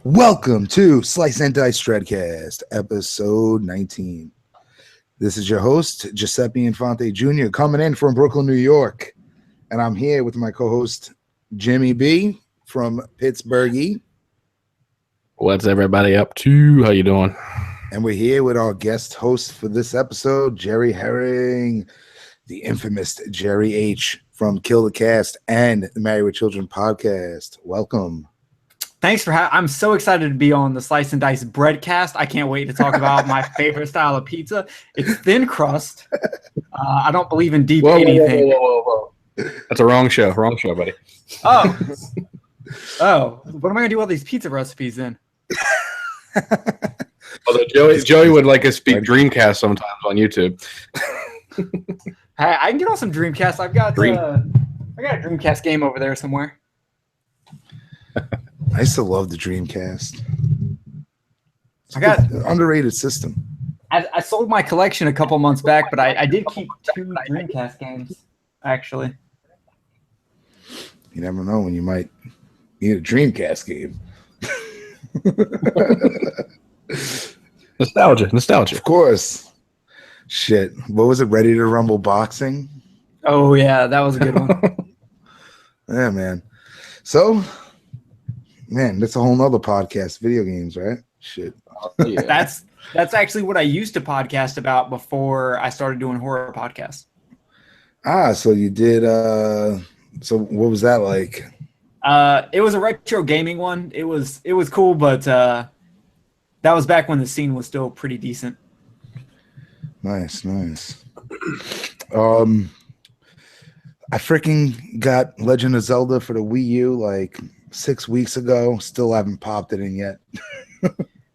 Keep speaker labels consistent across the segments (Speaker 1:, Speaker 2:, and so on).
Speaker 1: Welcome to Slice Dice Dreadcast, episode 19. This is your host, Giuseppe Infante Jr., coming in from Brooklyn, New York. And I'm here with my co-host, Jimmy B. from Pittsburgh.
Speaker 2: What's everybody up to? How you doing?
Speaker 1: And we're here with our guest host for this episode, Jerry Herring, the infamous Jerry H. from Kill the Cast and the Married with Children podcast. Welcome.
Speaker 3: Thanks for having. I'm so excited to be on the Slice and Dice Breadcast. I can't wait to talk about my favorite style of pizza. It's thin crust. I don't believe in deep anything.
Speaker 2: Whoa. That's a wrong show, buddy.
Speaker 3: Oh. What am I gonna do with all these pizza recipes then?
Speaker 2: Although Joey would like us speak Dreamcast sometimes on YouTube.
Speaker 3: Hey, I can get on some Dreamcast. I got a Dreamcast game over there somewhere.
Speaker 1: I used to love the Dreamcast.
Speaker 3: I got
Speaker 1: an underrated system.
Speaker 3: I sold my collection a couple months back, but I did keep 2 Dreamcast games, actually.
Speaker 1: You never know when you might need a Dreamcast game.
Speaker 2: Nostalgia.
Speaker 1: Of course. Shit. What was it? Ready to Rumble Boxing?
Speaker 3: Oh, yeah. That was a good one.
Speaker 1: Yeah, man. So, man, that's a whole nother podcast. Video games, right? Shit.
Speaker 3: Yeah. That's actually what I used to podcast about before I started doing horror podcasts.
Speaker 1: So you did so what was that like?
Speaker 3: It was a retro gaming one. It was cool, but that was back when the scene was still pretty decent.
Speaker 1: Nice. I freaking got Legend of Zelda for the Wii U like 6 weeks ago. Still haven't popped it in yet.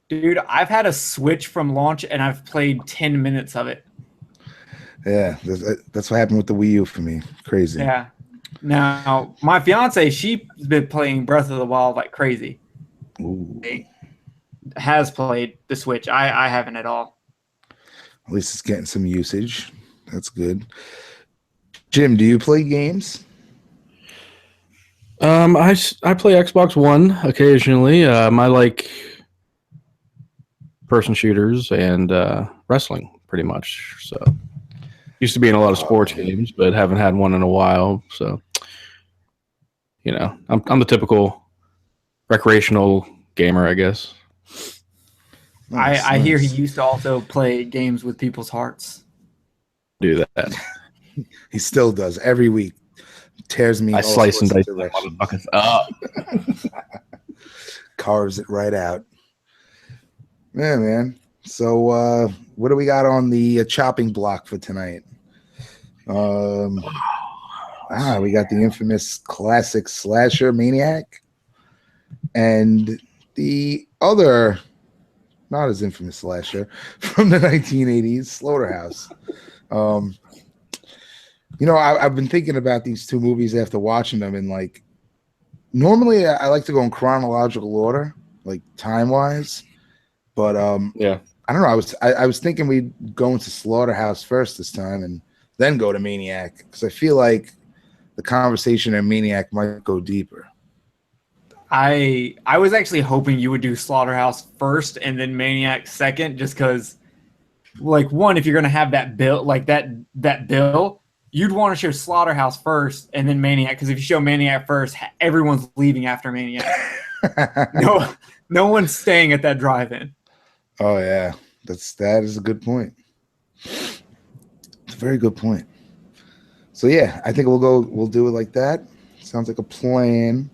Speaker 3: Dude, I've had a Switch from launch and I've played 10 minutes of it.
Speaker 1: Yeah, that's what happened with the Wii U for me. Crazy.
Speaker 3: Yeah. Now, my fiance, she's been playing Breath of the Wild like crazy.
Speaker 1: Ooh.
Speaker 3: Has played the Switch. I haven't at all.
Speaker 1: At least it's getting some usage. That's good. Jim, do you play games?
Speaker 2: I play Xbox One occasionally. I like person shooters and wrestling pretty much. So used to be in a lot of sports games, but haven't had one in a while. So I'm the typical recreational gamer, I guess.
Speaker 3: Nice. I hear he used to also play games with people's hearts.
Speaker 2: Do that.
Speaker 1: He still does every week. Tears me.
Speaker 2: I slice and dice motherfuckers up.
Speaker 1: Carves it right out. Yeah, man. So what do we got on the chopping block for tonight? We got the infamous classic slasher Maniac and the other not as infamous slasher from the 1980s, Slaughterhouse. I've been thinking about these two movies after watching them, and like normally I like to go in chronological order, like time-wise. But
Speaker 2: yeah.
Speaker 1: I don't know. I was thinking we'd go into Slaughterhouse first this time and then go to Maniac, because I feel like the conversation in Maniac might go deeper.
Speaker 3: I was actually hoping you would do Slaughterhouse first and then Maniac second, just because, like, one, if you're gonna have that bill, like that bill, you'd want to show Slaughterhouse first and then Maniac, because if you show Maniac first, everyone's leaving after Maniac. No one's staying at that drive-in.
Speaker 1: Oh yeah, that is a good point. It's a very good point. So yeah, I think we'll do it like that. Sounds like a plan.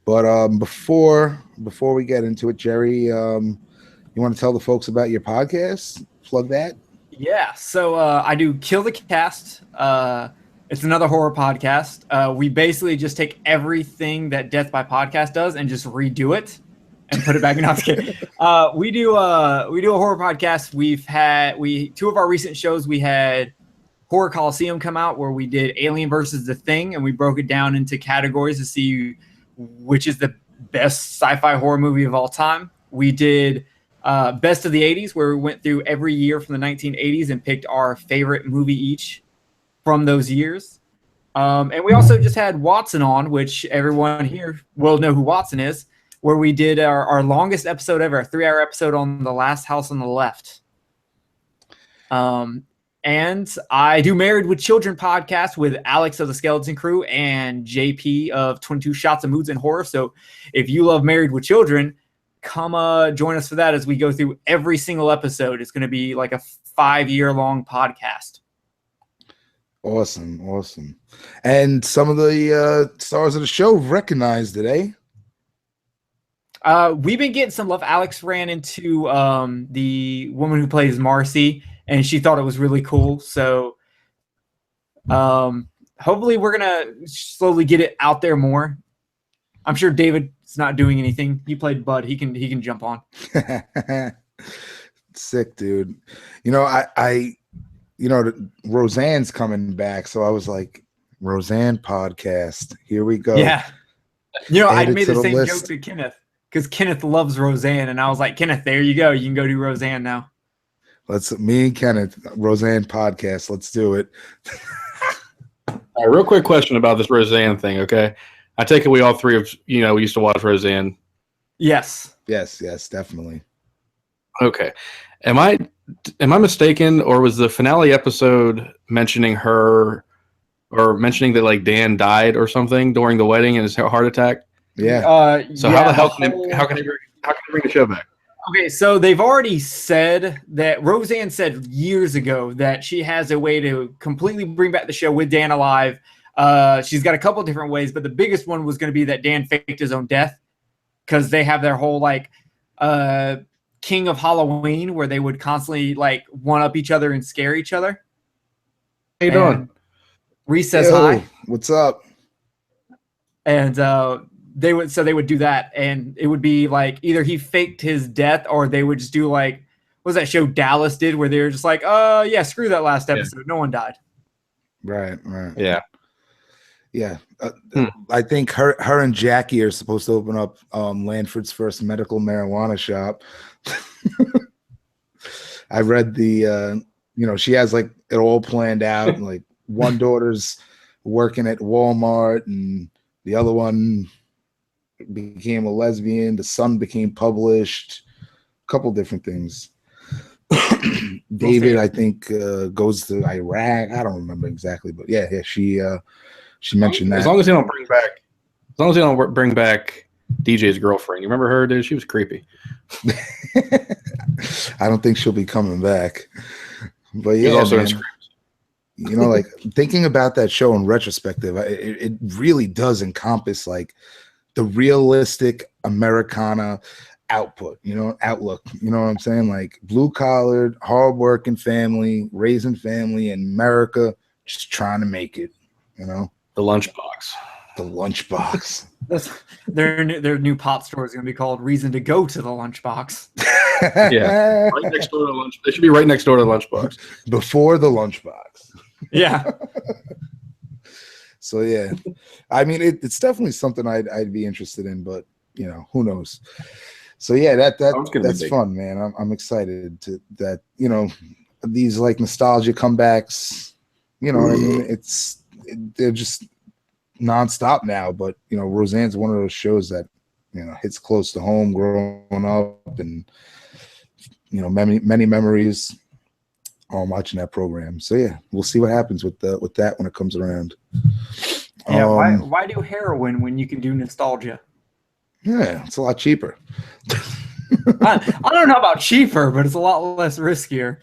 Speaker 1: But before we get into it, Jerry, you want to tell the folks about your podcast? Plug that.
Speaker 3: Yeah, so I do Kill the Cast. It's another horror podcast. We basically just take everything that Death by Podcast does and just redo it and put it back in. We do a horror podcast. Two of our recent shows, we had Horror Coliseum come out, where we did Alien versus the Thing, and we broke it down into categories to see which is the best sci-fi horror movie of all time. We did Best of the 80s, where we went through every year from the 1980s and picked our favorite movie each from those years. And we also just had Watson on, which everyone here will know who Watson is. where we did our longest episode ever, a 3-hour episode on The Last House on the Left. And I do Married with Children podcast with Alex of the Skeleton Crew and JP of 22 Shots of Moods and Horror. So if you love Married with Children, come join us for that as we go through every single episode. It's going to be like a 5-year-long podcast.
Speaker 1: Awesome. And some of the stars of the show recognized it,
Speaker 3: We've been getting some love. Alex ran into the woman who plays Marcy, and she thought it was really cool. So hopefully we're going to slowly get it out there more. I'm sure David's not doing anything. He played Bud. He can jump on.
Speaker 1: Sick, dude. Roseanne's coming back, so I was like, Roseanne podcast. Here we go.
Speaker 3: Yeah. I made the same
Speaker 1: list.
Speaker 3: joke to Kenneth because Kenneth loves Roseanne, and I was like, Kenneth, there you go. You can go do Roseanne now.
Speaker 1: Me and Kenneth, Roseanne podcast. Let's do it.
Speaker 2: All right, real quick question about this Roseanne thing, okay? I take it we all three of we used to watch Roseanne.
Speaker 3: Yes,
Speaker 1: definitely.
Speaker 2: Okay. Am I mistaken, or was the finale episode mentioning her, or mentioning that like Dan died or something during the wedding and his heart attack?
Speaker 1: Yeah.
Speaker 2: So how the hell can he bring the show back?
Speaker 3: Okay, so they've already said that Roseanne said years ago that she has a way to completely bring back the show with Dan alive. She's got a couple of different ways, but the biggest one was going to be that Dan faked his own death, because they have their whole King of Halloween where they would constantly one up each other and scare each other.
Speaker 2: How you doing?
Speaker 3: Reese says hi.
Speaker 1: What's up?
Speaker 3: And they would do that, and it would be either he faked his death, or they would just do what was that show Dallas did, where they were just yeah, screw that last episode. Yeah. No one died.
Speaker 1: Right.
Speaker 2: Yeah.
Speaker 1: I think her and Jackie are supposed to open up Lanford's first medical marijuana shop. I read the she has it all planned out, and one daughter's working at Walmart and the other one became a lesbian, the son became published, a couple different things. David, I think, goes to Iraq. I don't remember exactly, but yeah, she mentioned that.
Speaker 2: As long as they don't bring back DJ's girlfriend. You remember her, dude? She was creepy.
Speaker 1: I don't think she'll be coming back. But yeah,
Speaker 2: also in
Speaker 1: Screams. Thinking about that show in retrospective, it really does encompass the realistic Americana outlook. You know what I'm saying? Blue collared, hardworking family, raising family in America, just trying to make it.
Speaker 2: The lunchbox.
Speaker 1: The lunchbox.
Speaker 3: Their new pot store is going to be called Reason to Go to the Lunchbox.
Speaker 2: Yeah, right next door to lunch. They should be right next door to the lunchbox.
Speaker 1: Before the lunchbox.
Speaker 3: Yeah.
Speaker 1: So yeah, I mean it's definitely something I'd be interested in, but who knows? So yeah, that's fun, man. I'm excited to that. These nostalgia comebacks. What I mean? They're just nonstop now. But Roseanne's one of those shows that hits close to home. Growing up, and many memories. I'm watching that program. So yeah, we'll see what happens with that when it comes around.
Speaker 3: Yeah, why do heroin when you can do nostalgia?
Speaker 1: Yeah, it's a lot cheaper.
Speaker 3: I don't know about cheaper, but it's a lot less riskier.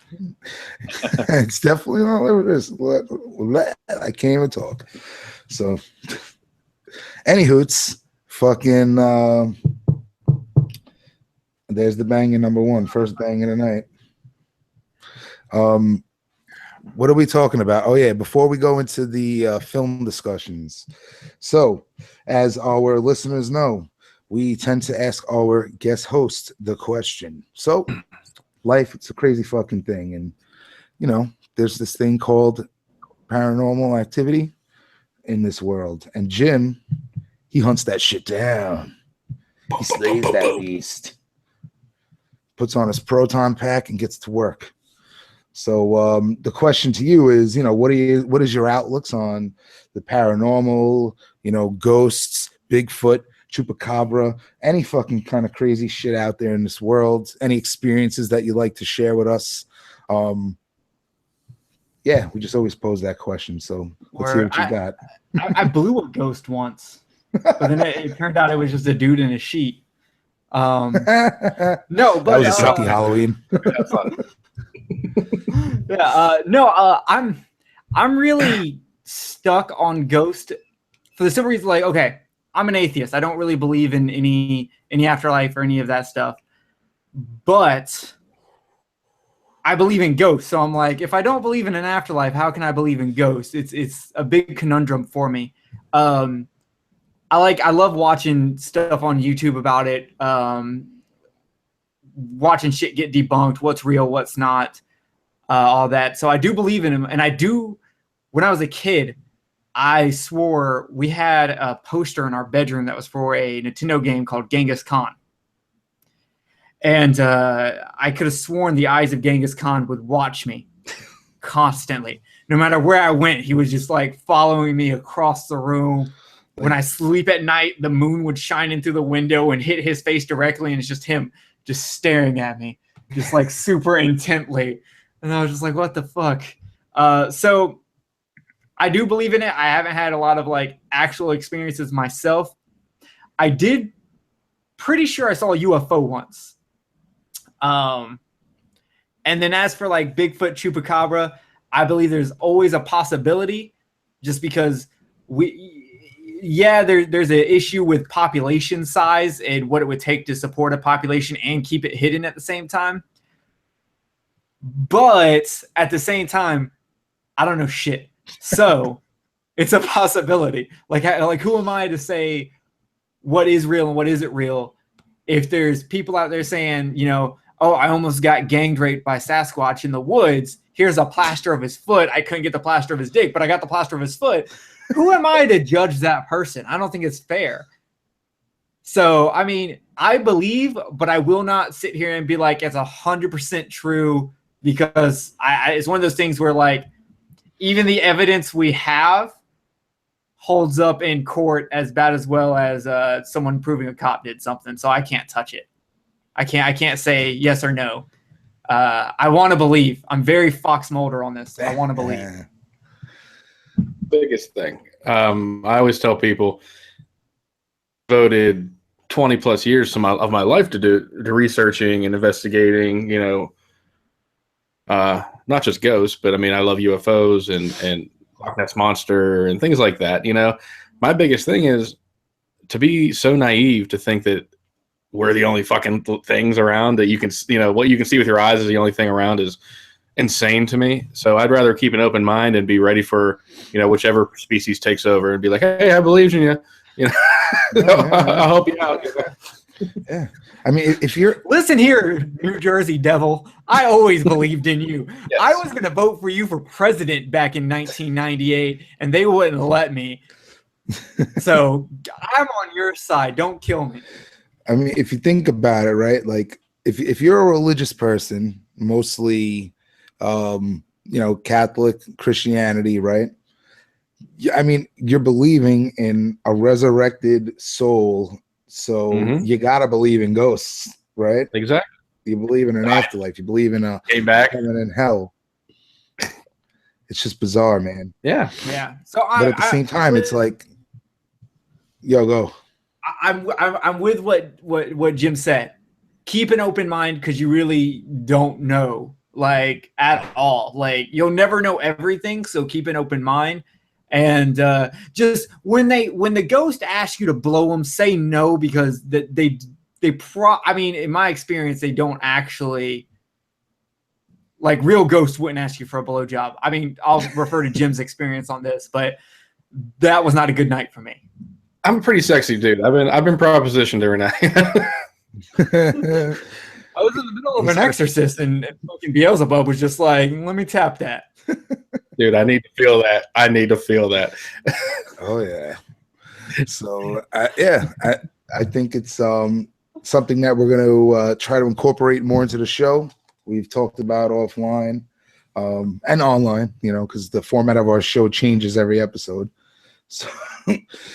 Speaker 1: It's definitely not less risk. I can't even talk. So, anywhoots, fucking. There's the banger number one, first banger of the night. What are we talking about? Oh yeah, before we go into the film discussions. So, as our listeners know, we tend to ask our guest host the question. So, life, it's a crazy fucking thing. And, there's this thing called paranormal activity in this world. And Jim, he hunts that shit down. He slays that beast. Puts on his proton pack and gets to work. So the question to you is, what is your outlooks on the paranormal, ghosts, Bigfoot, chupacabra, any fucking kind of crazy shit out there in this world, any experiences that you like to share with us. Yeah, we just always pose that question. So let's hear what you got.
Speaker 3: I blew a ghost once, but then it turned out it was just a dude in a sheet. No, but
Speaker 1: that was a sucky Halloween.
Speaker 3: I'm really stuck on ghost for the simple reason, like, okay, I'm an atheist. I don't really believe in any afterlife or any of that stuff, but I believe in ghosts. So I'm like, if I don't believe in an afterlife, how can I believe in ghosts? It's a big conundrum for me. I love watching stuff on YouTube about it. Watching shit get debunked, what's real, what's not, all that. So I do believe in him. And I do, when I was a kid, I swore we had a poster in our bedroom that was for a Nintendo game called Genghis Khan. And I could have sworn the eyes of Genghis Khan would watch me constantly. No matter where I went, he was just like following me across the room. When I sleep at night, the moon would shine in through the window and hit his face directly, and it's just him just staring at me, just like super intently. And I was just like, what the fuck? So I do believe in it. I haven't had a lot of like actual experiences myself. I did pretty sure I saw a UFO once. And then as for like Bigfoot, Chupacabra, I believe there's always a possibility, just because there's an issue with population size and what it would take to support a population and keep it hidden at the same time. But at the same time, I don't know shit. So it's a possibility. Like who am I to say what is real and what isn't real? If there's people out there saying, you know, oh, I almost got gang raped by Sasquatch in the woods. Here's a plaster of his foot. I couldn't get the plaster of his dick, but I got the plaster of his foot. Who am I to judge that person? I don't think it's fair. So, I mean, I believe, but I will not sit here and be like, it's 100% true, because it's one of those things where, like, even the evidence we have holds up in court as bad as well as someone proving a cop did something. So I can't touch it. I can't say yes or no. I want to believe. I'm very Fox Mulder on this. I want to believe.
Speaker 2: Biggest thing. I always tell people, devoted 20 plus years of my life to researching and investigating, you know, not just ghosts, but I mean, I love UFOs and Loch Ness Monster and things like that. You know, my biggest thing is to be so naive to think that we're the only fucking things around, that you can, you know, what you can see with your eyes is the only thing around, is insane to me. So I'd rather keep an open mind and be ready for, you know, whichever species takes over, and be like, hey, I believe in you. You know, I'll help you out.
Speaker 1: Yeah. I mean, if you're
Speaker 3: listen here, New Jersey devil, I always believed in you.
Speaker 2: Yes.
Speaker 3: I was going to vote for you for president back in 1998, and they wouldn't let me. So I'm on your side. Don't kill me.
Speaker 1: I mean, if you think about it, right? Like, if you're a religious person, mostly, you know, Catholic, Christianity, right? I mean, you're believing in a resurrected soul. So you gotta believe in ghosts, right?
Speaker 2: Exactly.
Speaker 1: You believe in an afterlife. You believe in a heaven and hell. It's just bizarre, man.
Speaker 2: Yeah.
Speaker 3: So,
Speaker 1: but at the same time, it's like, yo, go.
Speaker 3: I'm with what Jim said. Keep an open mind, because you really don't know, like, at all. Like, you'll never know everything. So keep an open mind. And just when the ghost asks you to blow them, say no, because I mean, in my experience, they don't actually, like, real ghosts wouldn't ask you for a blowjob. I mean, I'll refer to Jim's experience on this, but that was not a good night for me.
Speaker 2: I'm a pretty sexy dude. I've been propositioned every night.
Speaker 3: I was in the middle of an exorcist, and fucking Beelzebub was just like, let me tap that.
Speaker 2: Dude, I need to feel that.
Speaker 1: Oh yeah. So I think it's something that we're going to try to incorporate more into the show. We've talked about offline and online, you know, because the format of our show changes every episode.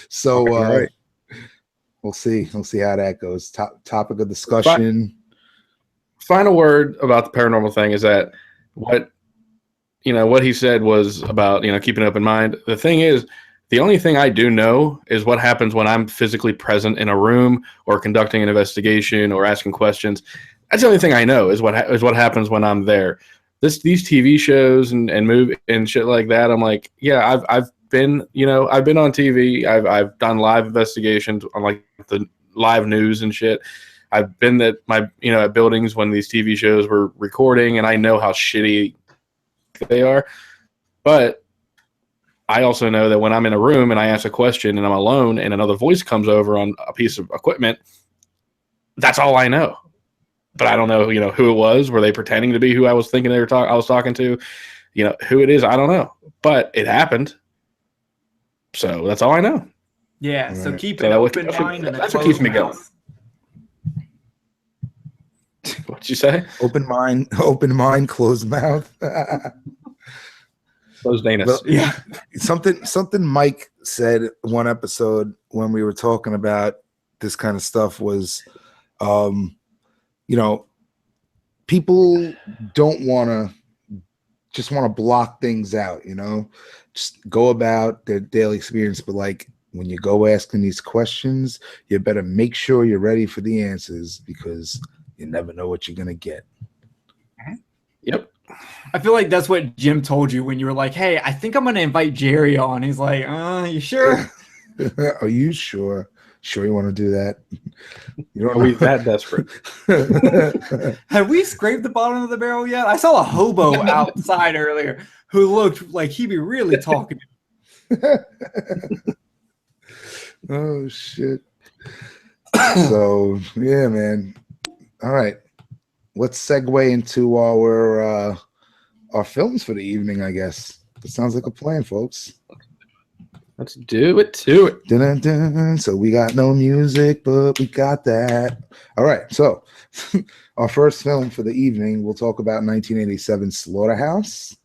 Speaker 1: So
Speaker 2: right.
Speaker 1: We'll see. We'll see how that goes. Topic of discussion.
Speaker 2: Final word about the paranormal thing is that what he said was about, keeping an open mind. The thing is, the only thing I do know is what happens when I'm physically present in a room or conducting an investigation or asking questions. That's the only thing I know is what happens when I'm there. These TV shows and movie and shit like that. I'm like, yeah, I've been on TV. I've done live investigations on like the live news and shit. I've been at at buildings when these TV shows were recording, and I know how shitty they are. But I also know that when I'm in a room and I ask a question and I'm alone and another voice comes over on a piece of equipment, that's all I know. But I don't know, who it was. Were they pretending to be who I was thinking I was talking to? Who it is, I don't know. But it happened. So that's all I know.
Speaker 3: Yeah, so keep an open mind and
Speaker 2: that's what keeps me going. What'd you say?
Speaker 1: Open mind, closed mouth.
Speaker 2: Closed anus.
Speaker 1: Well, yeah. Something Mike said one episode when we were talking about this kind of stuff was, people don't want to block things out, just go about their daily experience. But like when you go asking these questions, you better make sure you're ready for the answers because you never know what you're going to get.
Speaker 2: Yep.
Speaker 3: I feel like that's what Jim told you when you were like, hey, I think I'm going to invite Jerry on. He's like, you sure?
Speaker 1: Are you sure? Sure you want to do that? You don't
Speaker 2: Are we that desperate?
Speaker 3: Have we scraped the bottom of the barrel yet? I saw a hobo outside earlier who looked like he'd be really talking.
Speaker 1: Oh, shit. So, yeah, man. All right. Let's segue into our films for the evening, I guess. That sounds like a plan, folks.
Speaker 2: Let's do it to it.
Speaker 1: Dun, dun, dun. So we got no music, but we got that. All right. So our first film for the evening, we'll talk about 1987 Slaughterhouse,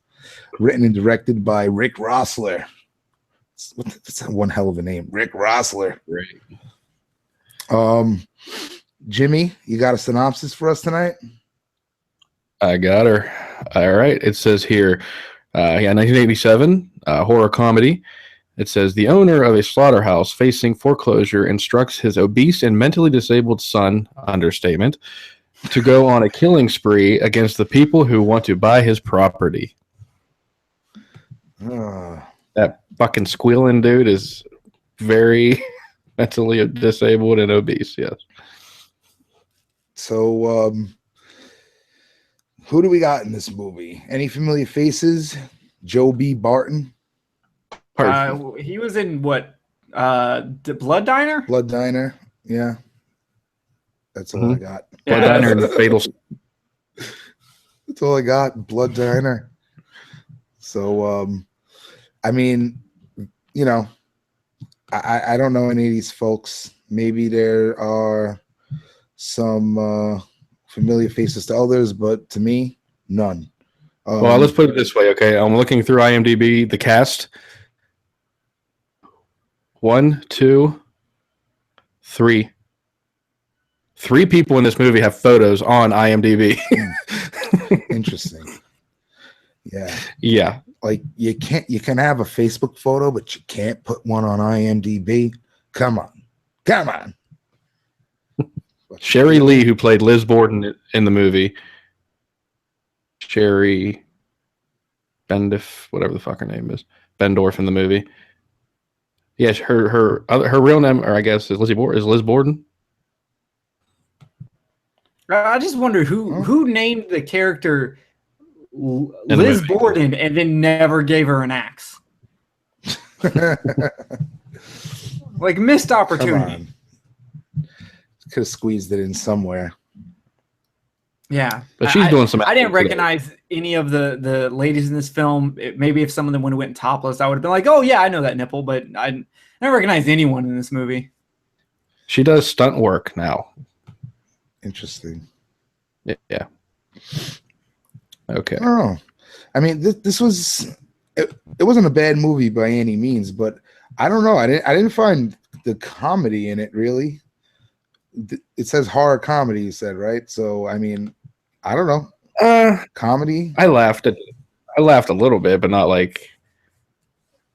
Speaker 1: written and directed by Rick Rossler. That's one hell of a name, Rick Rossler.
Speaker 2: Great.
Speaker 1: Jimmy, you got a synopsis for us tonight?
Speaker 2: I got her. All right. It says here, 1987, horror comedy. It says the owner of a slaughterhouse facing foreclosure instructs his obese and mentally disabled son, understatement, to go on a killing spree against the people who want to buy his property. That fucking squealing dude is very mentally disabled and obese, yes.
Speaker 1: So, who do we got in this movie? Any familiar faces? Joe B. Barton?
Speaker 3: He was in what? The Blood Diner?
Speaker 1: Blood Diner, yeah. That's all I got.
Speaker 2: Blood Diner and the Fatal.
Speaker 1: That's all I got. Blood Diner. So, I mean, I don't know any of these folks. Maybe there are some familiar faces to others, but to me, none.
Speaker 2: Well, let's put it this way, okay? I'm looking through IMDb, the cast. 1, 2, 3. 3 people in this movie have photos on IMDb.
Speaker 1: Interesting. Yeah.
Speaker 2: Yeah.
Speaker 1: Like you can have a Facebook photo, but you can't put one on IMDb. Come on.
Speaker 2: Sherry Lee, who played Liz Borden in the movie. Sherry Bendorf, whatever the fuck her name is. Bendorf in the movie. Yes, her real name, or I guess, is Liz Borden.
Speaker 3: I just wonder who named the character Liz Borden and then never gave her an axe. Like missed opportunity.
Speaker 1: Could have squeezed it in somewhere.
Speaker 3: Yeah,
Speaker 2: but she's doing some.
Speaker 3: I didn't recognize any of the ladies in this film. Maybe if some of them would have went topless, I would have been like, "Oh yeah, I know that nipple." But I never recognized anyone in this movie. She
Speaker 2: does stunt work now.
Speaker 1: Interesting.
Speaker 2: Yeah. Okay.
Speaker 1: Oh, I mean, this was it wasn't a bad movie by any means, but I don't know. I didn't find the comedy in it really. it says horror comedy. You said right, so I mean, I don't know, comedy.
Speaker 2: I laughed a little bit, but not like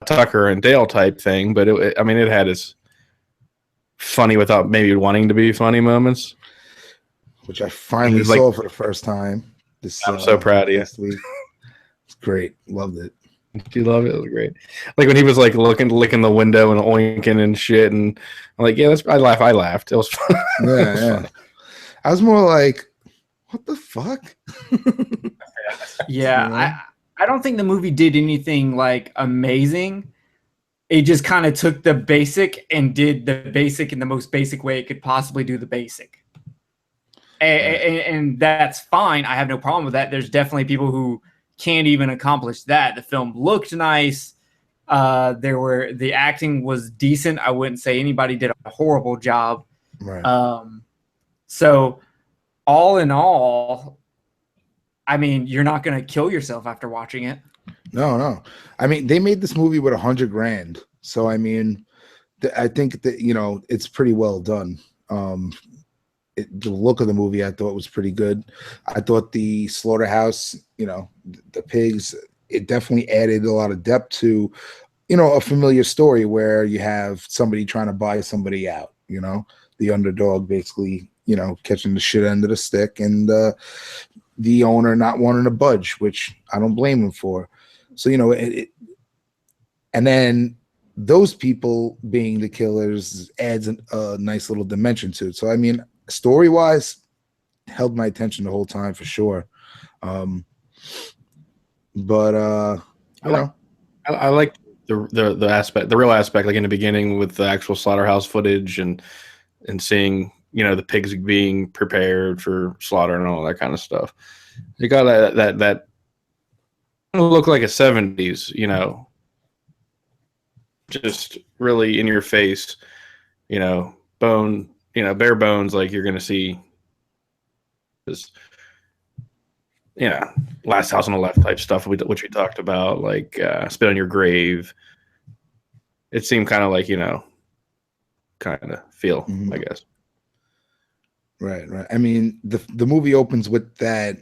Speaker 2: Tucker and Dale type thing. But I mean, it had its funny without maybe wanting to be funny moments.
Speaker 1: Which I finally saw for the first time.
Speaker 2: I'm so proud of you.
Speaker 1: Last week. It's great. Loved it.
Speaker 2: You love it. It was great. Like when he was like licking the window and oinking and shit, and I'm like, yeah, I laughed. It was fun.
Speaker 1: Yeah. I was more like, what the fuck?
Speaker 3: Yeah, I don't think the movie did anything like amazing. It just kind of took the basic and did the basic in the most basic way it could possibly do the basic. And that's fine. I have no problem with that. There's definitely people who can't even accomplish that. The film looked nice. The acting was decent. I wouldn't say anybody did a horrible job.
Speaker 1: Right.
Speaker 3: So all in all, I mean, you're not going to kill yourself after watching it.
Speaker 1: No. I mean, they made this movie with $100,000. So I mean, I think that it's pretty well done. The look of the movie I thought was pretty good. I thought the slaughterhouse, the pigs, it definitely added a lot of depth to, a familiar story where you have somebody trying to buy somebody out, the underdog basically, catching the shit end of the stick, and the owner not wanting to budge, which I don't blame him for. So, and then those people being the killers adds a nice little dimension to it. So, I mean, story-wise, held my attention the whole time for sure. But
Speaker 2: I like the aspect, the real aspect, like in the beginning with the actual slaughterhouse footage and seeing the pigs being prepared for slaughter and all that kind of stuff. You got that look like a 70s, just really in your face, bone. Bare bones, like you're going to see this, Last House on the Left type stuff, which we talked about, like Spit on Your Grave. It seemed kind of like, kind of feel, I guess.
Speaker 1: Right. I mean, the movie opens with that,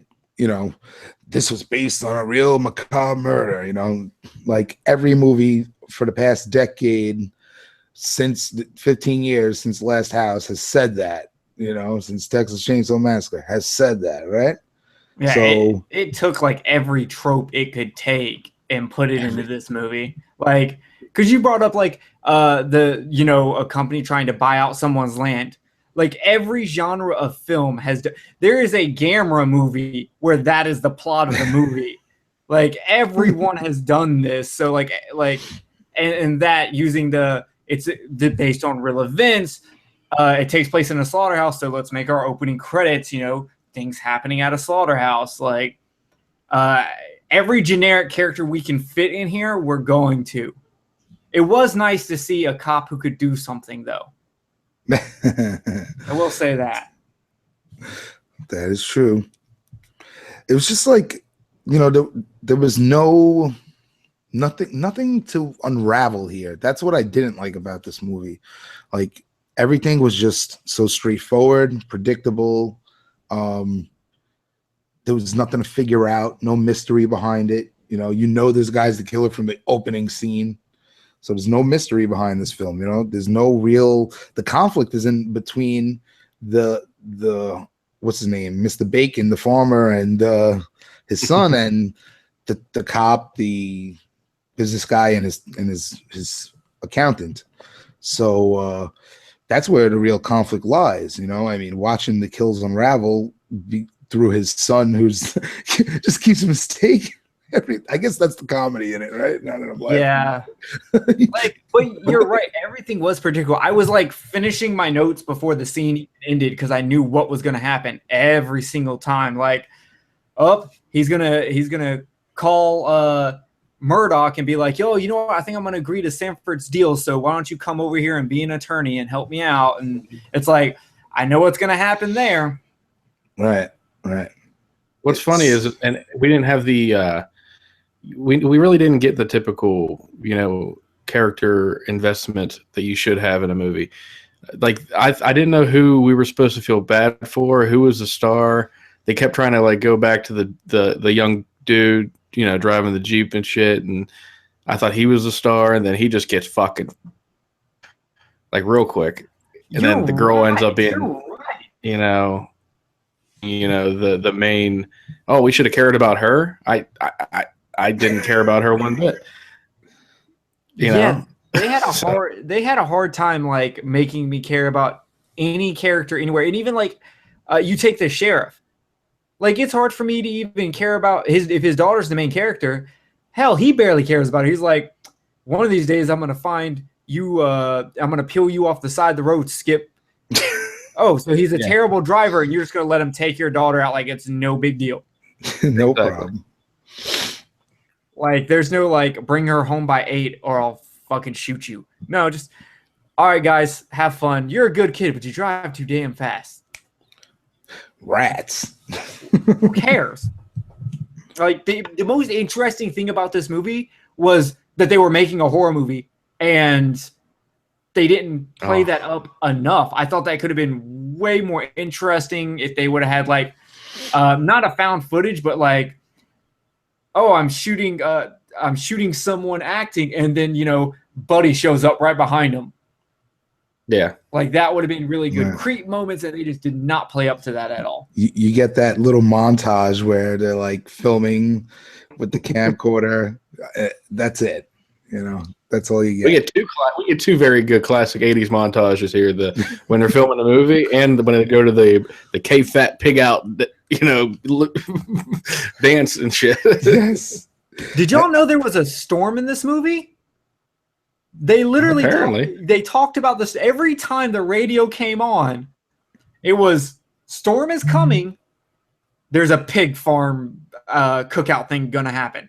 Speaker 1: this was based on a real macabre murder, like every movie for the past decade, since 15 years since Last House has said that, since Texas Chainsaw Massacre has said that, right?
Speaker 3: Yeah,
Speaker 1: so
Speaker 3: it took like every trope it could take and put it into this movie. Like, because you brought up like a company trying to buy out someone's land. Like every genre of film there is a Gamera movie where that is the plot of the movie. Like everyone has done this. So and that using it's based on real events. It takes place in a slaughterhouse, so let's make our opening credits, things happening at a slaughterhouse. Like every generic character we can fit in here, we're going to. It was nice to see a cop who could do something, though. I will say that.
Speaker 1: That is true. It was just like, there was nothing to unravel here. That's what I didn't like about this movie. Like everything was just so straightforward, predictable. There was nothing to figure out, no mystery behind it. This guy's the killer from the opening scene. So there's no mystery behind this film. There's no the conflict is in between the what's his name, Mr. Bacon, the farmer, and his son, and the cop, the business guy, and his accountant. So that's where the real conflict lies. I mean, watching the kills unravel through his son, who's just keeps mistaking. I guess that's the comedy in it, right?
Speaker 3: Yeah. But you're right. Everything was predictable. I was like finishing my notes before the scene ended because I knew what was going to happen every single time. Like, he's gonna call Murdoch and be like, yo, what? I think I'm going to agree to Sanford's deal. So why don't you come over here and be an attorney and help me out? And it's like, I know what's going to happen there.
Speaker 1: Right.
Speaker 2: What's funny is, and we didn't have the, we really didn't get the typical, character investment that you should have in a movie. like I didn't know who we were supposed to feel bad for, who was the star. They kept trying to like go back to the young dude, you know, driving the Jeep and shit, and I thought he was the star, and then he just gets fucking like real quick, and then the girl ends up being, you know, the main. Oh, we should have cared about her. I didn't care about her one bit. You know?
Speaker 3: They had a hard time like making me care about any character anywhere, and even like you take the sheriff. Like it's hard for me to even care about if his daughter's the main character. Hell, he barely cares about it. He's like, one of these days I'm gonna find you. I'm gonna peel you off the side of the road, Skip. Oh, so he's a terrible driver, and you're just gonna let him take your daughter out like it's no big deal.
Speaker 1: No problem.
Speaker 3: Like there's no like bring her home by 8 or I'll fucking shoot you. No, just all right, guys, have fun. You're a good kid, but you drive too damn fast.
Speaker 1: Rats.
Speaker 3: Who cares? Like the most interesting thing about this movie was that they were making a horror movie and they didn't play that up enough. I thought that could have been way more interesting if they would have had like not a found footage, but like, oh, I'm shooting someone acting, and then Buddy shows up right behind him.
Speaker 2: Yeah,
Speaker 3: like that would have been really good. Creep moments, and they just did not play up to that at all.
Speaker 1: You get that little montage where they're like filming with the camcorder. That's it. That's all you get.
Speaker 2: We get two very good classic '80s montages here: when they're filming a movie, and when they go to the K-Fat pig out, dance and shit.
Speaker 1: Yes.
Speaker 3: Did y'all know there was a storm in this movie? They literally they talked about this every time the radio came on. It was storm is coming. There's a pig farm cookout thing gonna happen.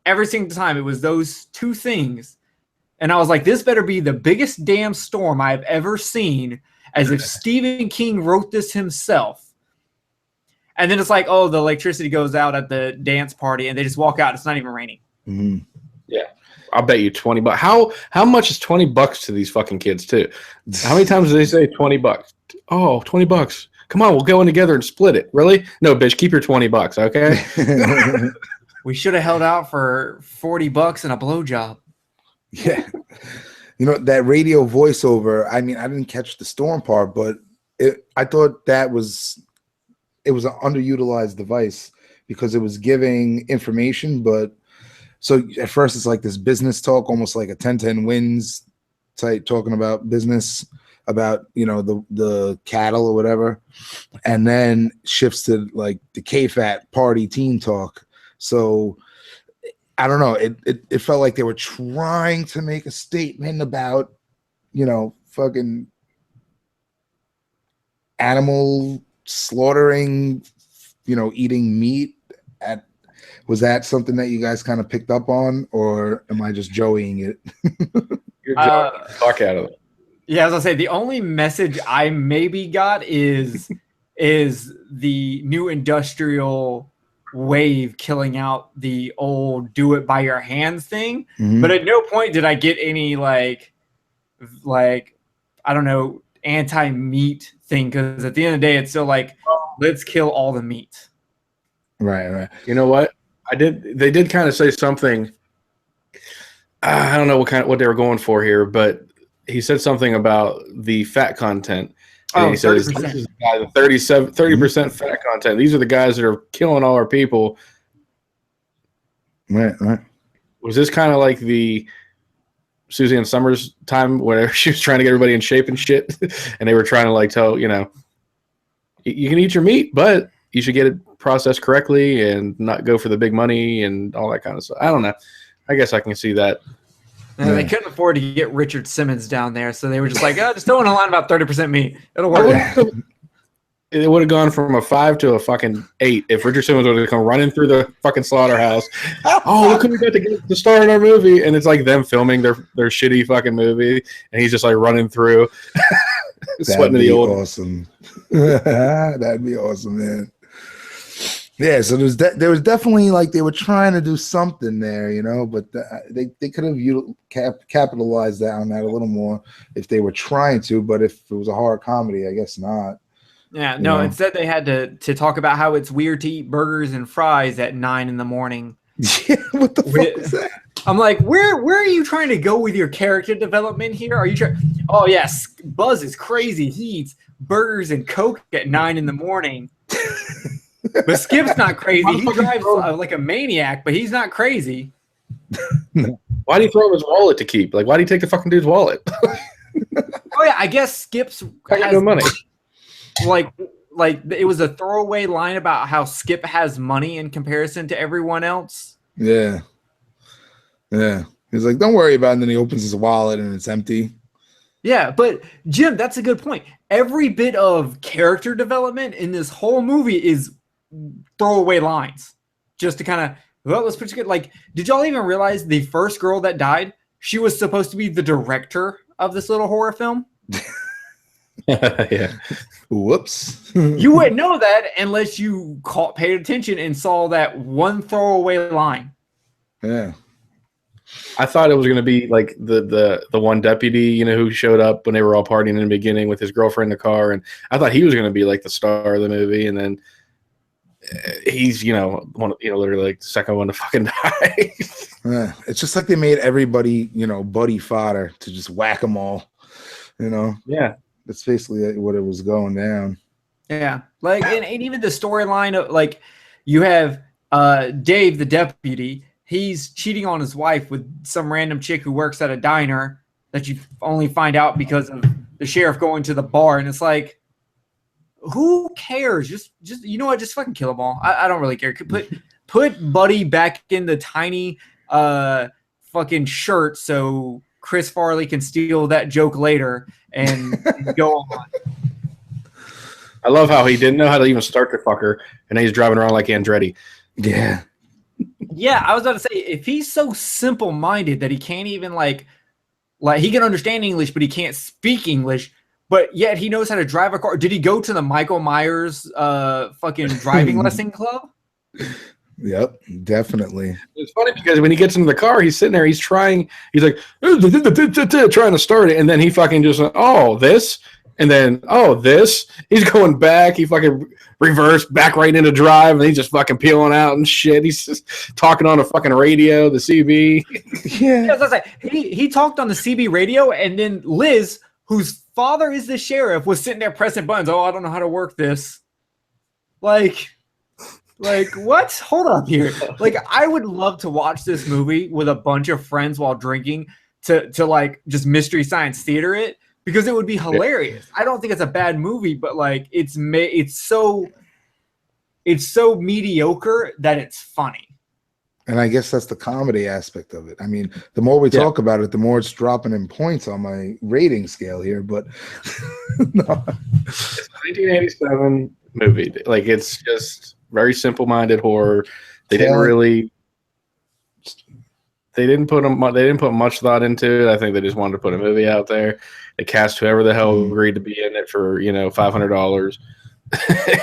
Speaker 3: Every single time it was those two things. And I was like, this better be the biggest damn storm I've ever seen, as if Stephen King wrote this himself. And then it's like, oh, the electricity goes out at the dance party and they just walk out. It's not even raining.
Speaker 1: Mm-hmm.
Speaker 2: Yeah. I'll bet you $20. How much is $20 to these fucking kids too? How many times do they say $20? Oh, $20. Come on, we'll go in together and split it. Really? No, bitch, keep your $20, okay?
Speaker 3: We should have held out for $40 and a blowjob.
Speaker 1: Yeah. That radio voiceover, I mean, I didn't catch the storm part, but I thought it was an underutilized device because it was giving information, but so at first it's like this business talk, almost like a 10-10 wins type, talking about business, about the cattle or whatever, and then shifts to like the K-Fat party teen talk. So I don't know, it felt like they were trying to make a statement about fucking animal slaughtering, eating meat. Was that something that you guys kind of picked up on, or am I just joeying it?
Speaker 2: You're joking the fuck out of it.
Speaker 3: Yeah, as I say, the only message I maybe got is the new industrial wave killing out the old do it by your hands thing. Mm-hmm. But at no point did I get any like I don't know, anti-meat thing, because at the end of the day it's still like, let's kill all the meat.
Speaker 1: Right.
Speaker 2: You know what? They did kind of say something. I don't know what they were going for here, but he said something about the fat content. And he says, this is the 30% fat content. These are the guys that are killing all our people.
Speaker 1: Right.
Speaker 2: Was this kind of like the Suzanne Summers time where she was trying to get everybody in shape and shit, and they were trying to like tell, you can eat your meat, but you should get it processed correctly and not go for the big money and all that kind of stuff. I don't know. I guess I can see that.
Speaker 3: Yeah. They couldn't afford to get Richard Simmons down there, so they were just like, just throw in a line about 30% meat. It'll work.
Speaker 2: It would have gone from a 5 to a fucking 8 if Richard Simmons would have come running through the fucking slaughterhouse. Oh, look who we got to get the star in our movie. And it's like them filming their shitty fucking movie, and he's just like running through.
Speaker 1: That'd be awesome. That'd be awesome, man. Yeah, so there was definitely like they were trying to do something there, you know, but they could have capitalized on that a little more if they were trying to. But if it was a horror comedy, I guess not.
Speaker 3: Yeah,
Speaker 1: You
Speaker 3: no.
Speaker 1: know?
Speaker 3: Instead, they had to talk about how it's weird to eat burgers and fries at 9 a.m.
Speaker 1: Yeah, what the fuck was that?
Speaker 3: I'm like, where are you trying to go with your character development here? Are you trying? Oh yes, Buzz is crazy. He eats burgers and Coke at 9 a.m. But Skip's not crazy. He drives like a maniac, but he's not crazy.
Speaker 2: Why do you throw him his wallet to keep? Like, why do you take the fucking dude's wallet?
Speaker 3: Oh yeah, I guess Skip's
Speaker 2: has no money.
Speaker 3: Like it was a throwaway line about how Skip has money in comparison to everyone else.
Speaker 1: Yeah. He's like, don't worry about it. And then he opens his wallet and it's empty.
Speaker 3: Yeah, but Jim, that's a good point. Every bit of character development in this whole movie is throwaway lines, just to kind of, well, let's put it good. Like, did y'all even realize the first girl that died, she was supposed to be the director of this little horror film?
Speaker 2: Yeah.
Speaker 1: Whoops.
Speaker 3: You wouldn't know that unless you paid attention and saw that one throwaway line.
Speaker 1: Yeah.
Speaker 2: I thought it was going to be like the one deputy, you know, who showed up when they were all partying in the beginning with his girlfriend in the car, and I thought he was going to be like the star of the movie, and then he's literally like the second one to fucking die.
Speaker 1: Yeah. It's just like they made everybody, buddy fodder to just whack them all.
Speaker 2: Yeah,
Speaker 1: that's basically what it was going down.
Speaker 3: Yeah, like and even the storyline of like you have Dave the deputy. He's cheating on his wife with some random chick who works at a diner that you only find out because of the sheriff going to the bar. And it's like, who cares? Just you know what? Just fucking kill them all. I don't really care. Put Buddy back in the tiny fucking shirt so Chris Farley can steal that joke later and go on.
Speaker 2: I love how he didn't know how to even start the fucker, and he's driving around like Andretti.
Speaker 1: Yeah.
Speaker 3: Yeah, I was about to say, if he's so simple-minded that he can't even like he can understand English, but he can't speak English, but yet he knows how to drive a car. Did he go to the Michael Myers fucking driving lesson club?
Speaker 1: Yep, definitely.
Speaker 2: It's funny because when he gets into the car, he's sitting there, he's like, trying to start it, and then he fucking just, this, and then, this. He's going back, he fucking reversed back right into drive, and he's just fucking peeling out and shit. He's just talking on a fucking radio, the CB.
Speaker 3: Yeah, I was like, he talked on the CB radio, and then Liz, whose father is the sheriff, was sitting there pressing buttons. Oh, I don't know how to work this. Like what? Hold up here. Like, I would love to watch this movie with a bunch of friends while drinking to like just Mystery Science Theater it, because it would be hilarious. I don't think it's a bad movie, but like it's so mediocre that it's funny.
Speaker 1: And I guess that's the comedy aspect of it. I mean, the more we talk about it, the more it's dropping in points on my rating scale here. But no.
Speaker 2: It's a 1987 movie. Like, it's just very simple-minded horror. They didn't put much thought into it. I think they just wanted to put a movie out there. They cast whoever the hell agreed to be in it for $500,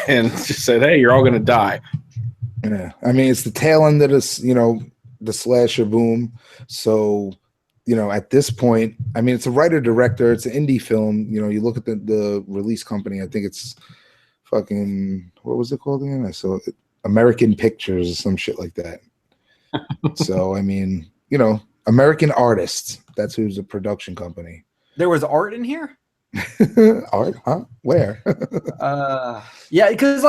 Speaker 2: and just said, "Hey, you're all gonna die."
Speaker 1: Yeah, I mean, it's the tail end of this, the slasher boom. So, at this point, I mean, it's a writer-director. It's an indie film. You look at the release company. I think it's fucking, what was it called again? I saw it, American Pictures or some shit like that. So, I mean, American Artists. That's who's the production company.
Speaker 3: There was art in here?
Speaker 1: Art? Huh? Where?
Speaker 3: Yeah, because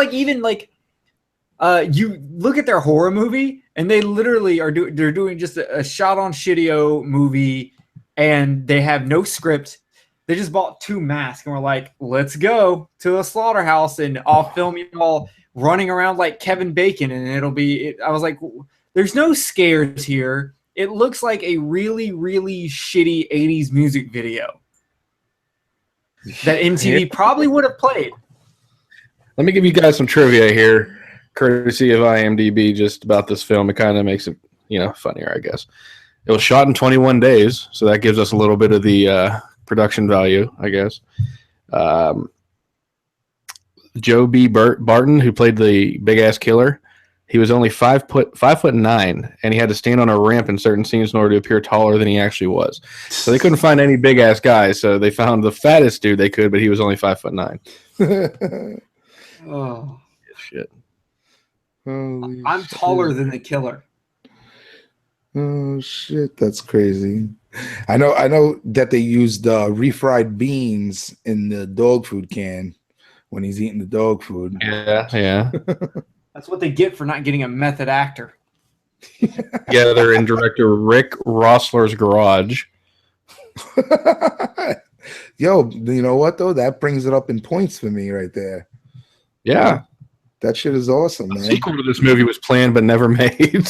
Speaker 3: you look at their horror movie and they literally they're doing just a shot on shitio movie, and they have no script. They just bought 2 masks and were like, let's go to a slaughterhouse and I'll film you all running around like Kevin Bacon, and I was like, there's no scares here. It looks like a really, really shitty 80s music video that MTV probably would have played.
Speaker 2: Let me give you guys some trivia here, courtesy of IMDb, just about this film. It kind of makes it, funnier, I guess. It was shot in 21 days, so that gives us a little bit of the production value, I guess. Joe B. Barton, who played the big-ass killer, he was only 5'9", and he had to stand on a ramp in certain scenes in order to appear taller than he actually was. So they couldn't find any big ass guys. So they found the fattest dude they could, but he was only 5'9".
Speaker 3: Oh
Speaker 2: Shit.
Speaker 1: Holy
Speaker 3: I'm
Speaker 1: shit.
Speaker 3: taller than the killer.
Speaker 1: Oh shit, that's crazy. I know that they used refried beans in the dog food can when he's eating the dog food.
Speaker 2: Yeah.
Speaker 3: That's what they get for not getting a method actor.
Speaker 2: Together in director Rick Rossler's garage.
Speaker 1: Yo, you know what though? That brings it up in points for me right there.
Speaker 2: Yeah.
Speaker 1: That shit is awesome,
Speaker 2: The
Speaker 1: man.
Speaker 2: sequel to this movie was planned but never made.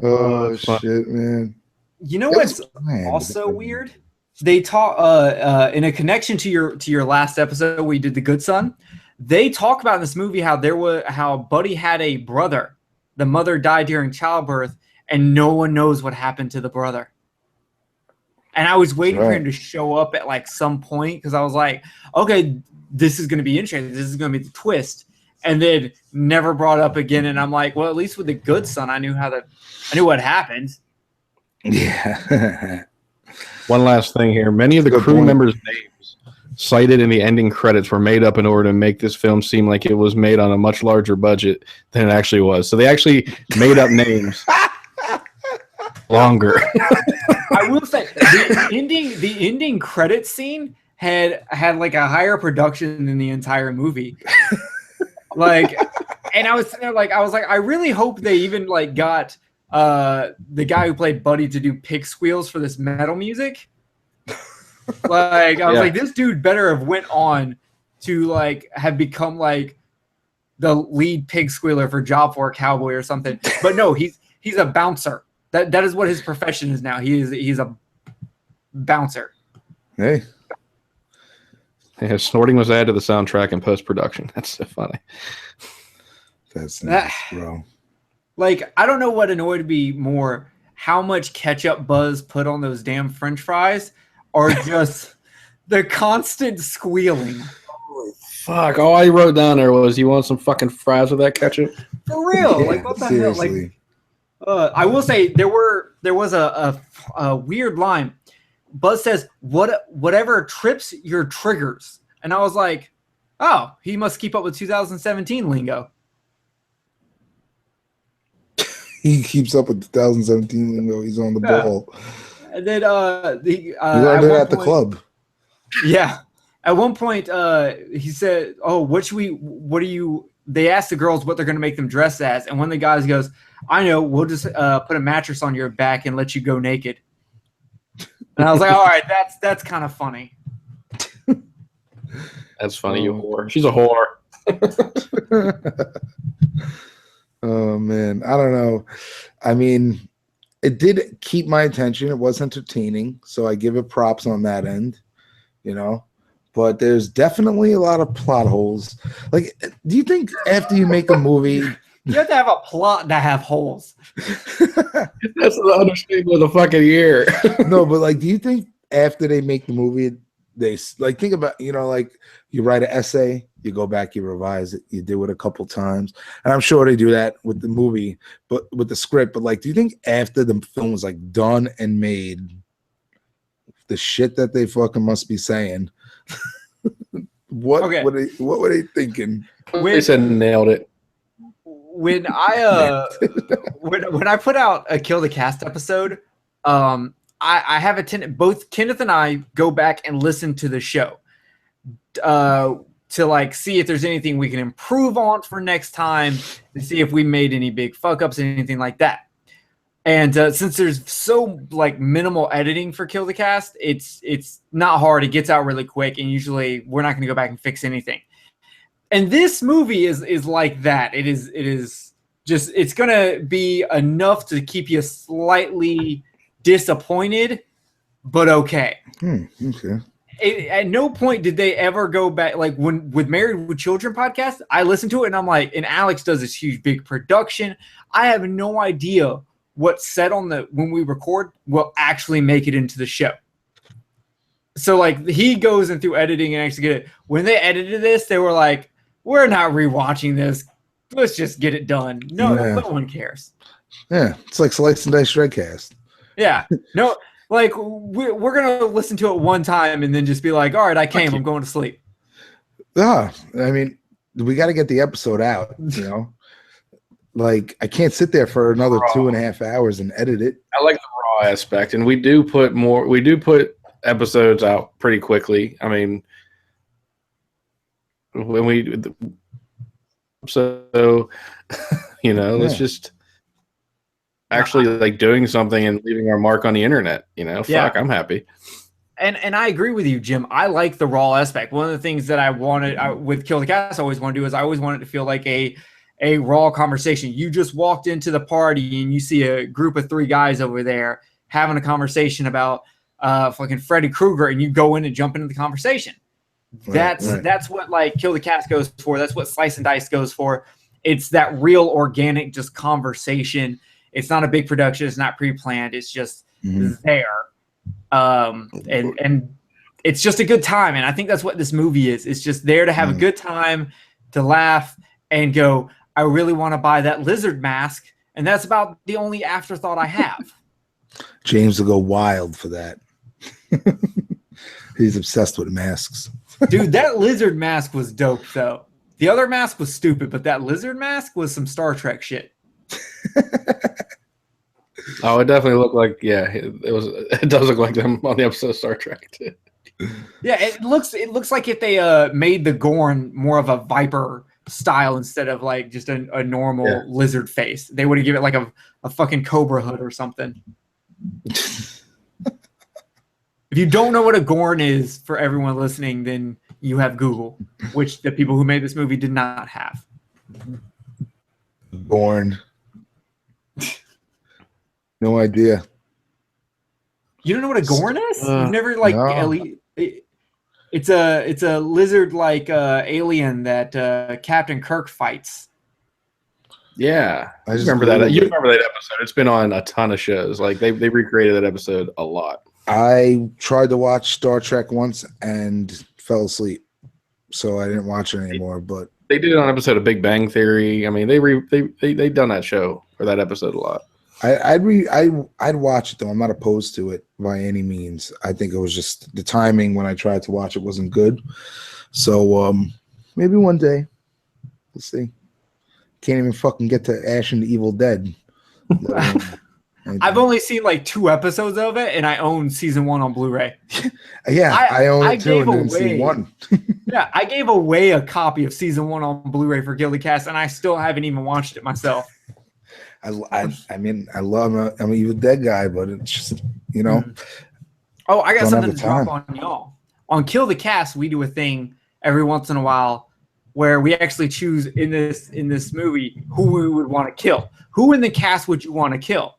Speaker 1: Oh shit, man.
Speaker 3: You know
Speaker 1: It
Speaker 3: what's
Speaker 1: was planned,
Speaker 3: also
Speaker 1: but-
Speaker 3: weird? They talk in a connection to your last episode we did the Good Son. They talk about in this movie how Buddy had a brother. The mother died during childbirth, and no one knows what happened to the brother. And I was waiting for him to show up at like some point because I was like, okay, this is going to be interesting. This is going to be the twist. And then never brought up again. And I'm like, well, at least with the Good Son, I knew what happened.
Speaker 1: Yeah.
Speaker 2: One last thing here. Many of the crew members' names cited in the ending credits were made up in order to make this film seem like it was made on a much larger budget than it actually was. So they actually made up names longer.
Speaker 3: I will say the ending credit scene had like a higher production than the entire movie. Like, and I was sitting there like, I really hope they even like got the guy who played Buddy to do pig squeals for this metal music. Like, I was like, this dude better have went on to like have become like the lead pig squealer for Job for a Cowboy or something. But no, he's a bouncer. That is what his profession is now. He's a bouncer.
Speaker 1: Hey.
Speaker 2: Yeah, snorting was added to the soundtrack in post-production. That's so funny.
Speaker 1: That's nice, bro.
Speaker 3: Like, I don't know what annoyed me more, how much ketchup Buzz put on those damn French fries, or just the constant squealing.
Speaker 2: Fuck! All I wrote down there was, "You want some fucking fries with that ketchup?"
Speaker 3: For real?
Speaker 1: Yeah,
Speaker 3: like what the
Speaker 1: seriously.
Speaker 3: hell? Like, I will say there was a weird line. Buzz says, whatever trips your triggers. And I was like, oh, he must keep up with 2017 lingo.
Speaker 1: He keeps up with 2017 lingo. He's on the ball.
Speaker 3: And then
Speaker 1: You learned it at the club.
Speaker 3: Yeah. At one point, he said, oh, they asked the girls what they're going to make them dress as. And one of the guys goes, I know, we'll just put a mattress on your back and let you go naked. And I was like, all right, that's kind of funny.
Speaker 2: That's funny, you whore. She's a whore.
Speaker 1: Oh, man. I don't know. I mean, it did keep my attention. It was entertaining. So I give it props on that end, you know. But there's definitely a lot of plot holes. Like, do you think after you make a movie...
Speaker 3: You have to have a plot to have holes.
Speaker 2: That's the understatement of the fucking year.
Speaker 1: No, but like, do you think after they make the movie, they like think about, you know, like you write an essay, you go back, you revise it, you do it a couple times, and I'm sure they do that with the movie, but with the script. But like, do you think after the film was like done and made, the shit that they fucking must be saying? What were they thinking?
Speaker 2: They said nailed it.
Speaker 3: When I when I put out a Kill the Cast episode, I have a tendency, both Kenneth and I go back and listen to the show to like see if there's anything we can improve on for next time, to see if we made any big fuck ups, anything like that. And since there's so like minimal editing for Kill the Cast, it's not hard. It gets out really quick, and usually we're not going to go back and fix anything. And this movie is like that. It is just, it's going to be enough to keep you slightly disappointed, but okay.
Speaker 1: Okay.
Speaker 3: At no point did they ever go back. Like with Married with Children podcast, I listened to it and I'm like, and Alex does this huge, big production. I have no idea what's said when we record will actually make it into the show. So like he goes in through editing and actually get it. When they edited this, they were like, we're not rewatching this. Let's just get it done. No one cares.
Speaker 1: Yeah, it's like Slice and Dice Dreadcast.
Speaker 3: Yeah, no, like we're gonna listen to it one time and then just be like, all right, I came. I'm going to sleep.
Speaker 1: I mean, we got to get the episode out. You know, like I can't sit there for another 2.5 hours and edit it.
Speaker 2: I like the raw aspect, and we do put episodes out pretty quickly. I mean, when let's just actually like doing something and leaving our mark on the internet. Fuck, I'm happy.
Speaker 3: And I agree with you, Jim. I like the raw aspect. One of the things that I wanted with Kill the Cast, I always want to do is I always want it to feel like a raw conversation. You just walked into the party and you see a group of 3 guys over there having a conversation about fucking Freddy Krueger, and you go in and jump into the conversation. That's what like Kill the Cast goes for. That's what Slice and Dice goes for. It's that real organic just conversation. It's not a big production. It's not pre-planned. It's just there. And it's just a good time. And I think that's what this movie is. It's just there to have a good time, to laugh and go, I really want to buy that lizard mask. And that's about the only afterthought I have.
Speaker 1: James will go wild for that. He's obsessed with masks.
Speaker 3: Dude, that lizard mask was dope, though. The other mask was stupid, but that lizard mask was some Star Trek shit.
Speaker 2: Oh, it definitely looked like, it does look like them on the episode of Star Trek too.
Speaker 3: Yeah, it looks like if they made the Gorn more of a viper style instead of like just a normal lizard face. They would have given it like a fucking cobra hood or something. If you don't know what a Gorn is, for everyone listening, then you have Google, which the people who made this movie did not have.
Speaker 1: Gorn. No idea.
Speaker 3: You don't know what a Gorn is? You've never it's a lizard like alien that Captain Kirk fights.
Speaker 2: Yeah, I remember that. You remember that episode? It's been on a ton of shows. Like they recreated that episode a lot.
Speaker 1: I tried to watch Star Trek once and fell asleep, so I didn't watch it anymore. But
Speaker 2: they did it on an episode of Big Bang Theory. I mean, they done that show or that episode a lot.
Speaker 1: I'd watch it though. I'm not opposed to it by any means. I think it was just the timing when I tried to watch it wasn't good. So maybe one day we'll see. Can't even fucking get to Ash and the Evil Dead.
Speaker 3: I've only seen like 2 episodes of it, and I own season 1 on Blu-ray.
Speaker 1: Yeah, I own it too, and didn't see 1.
Speaker 3: Yeah, I gave away a copy of season 1 on Blu-ray for Kill the Cast, and I still haven't even watched it myself.
Speaker 1: I mean, I'm an Evil Dead guy, but it's just,
Speaker 3: Oh, I got something to drop on y'all. On Kill the Cast, we do a thing every once in a while where we actually choose in this movie who we would want to kill. Who in the cast would you want to kill?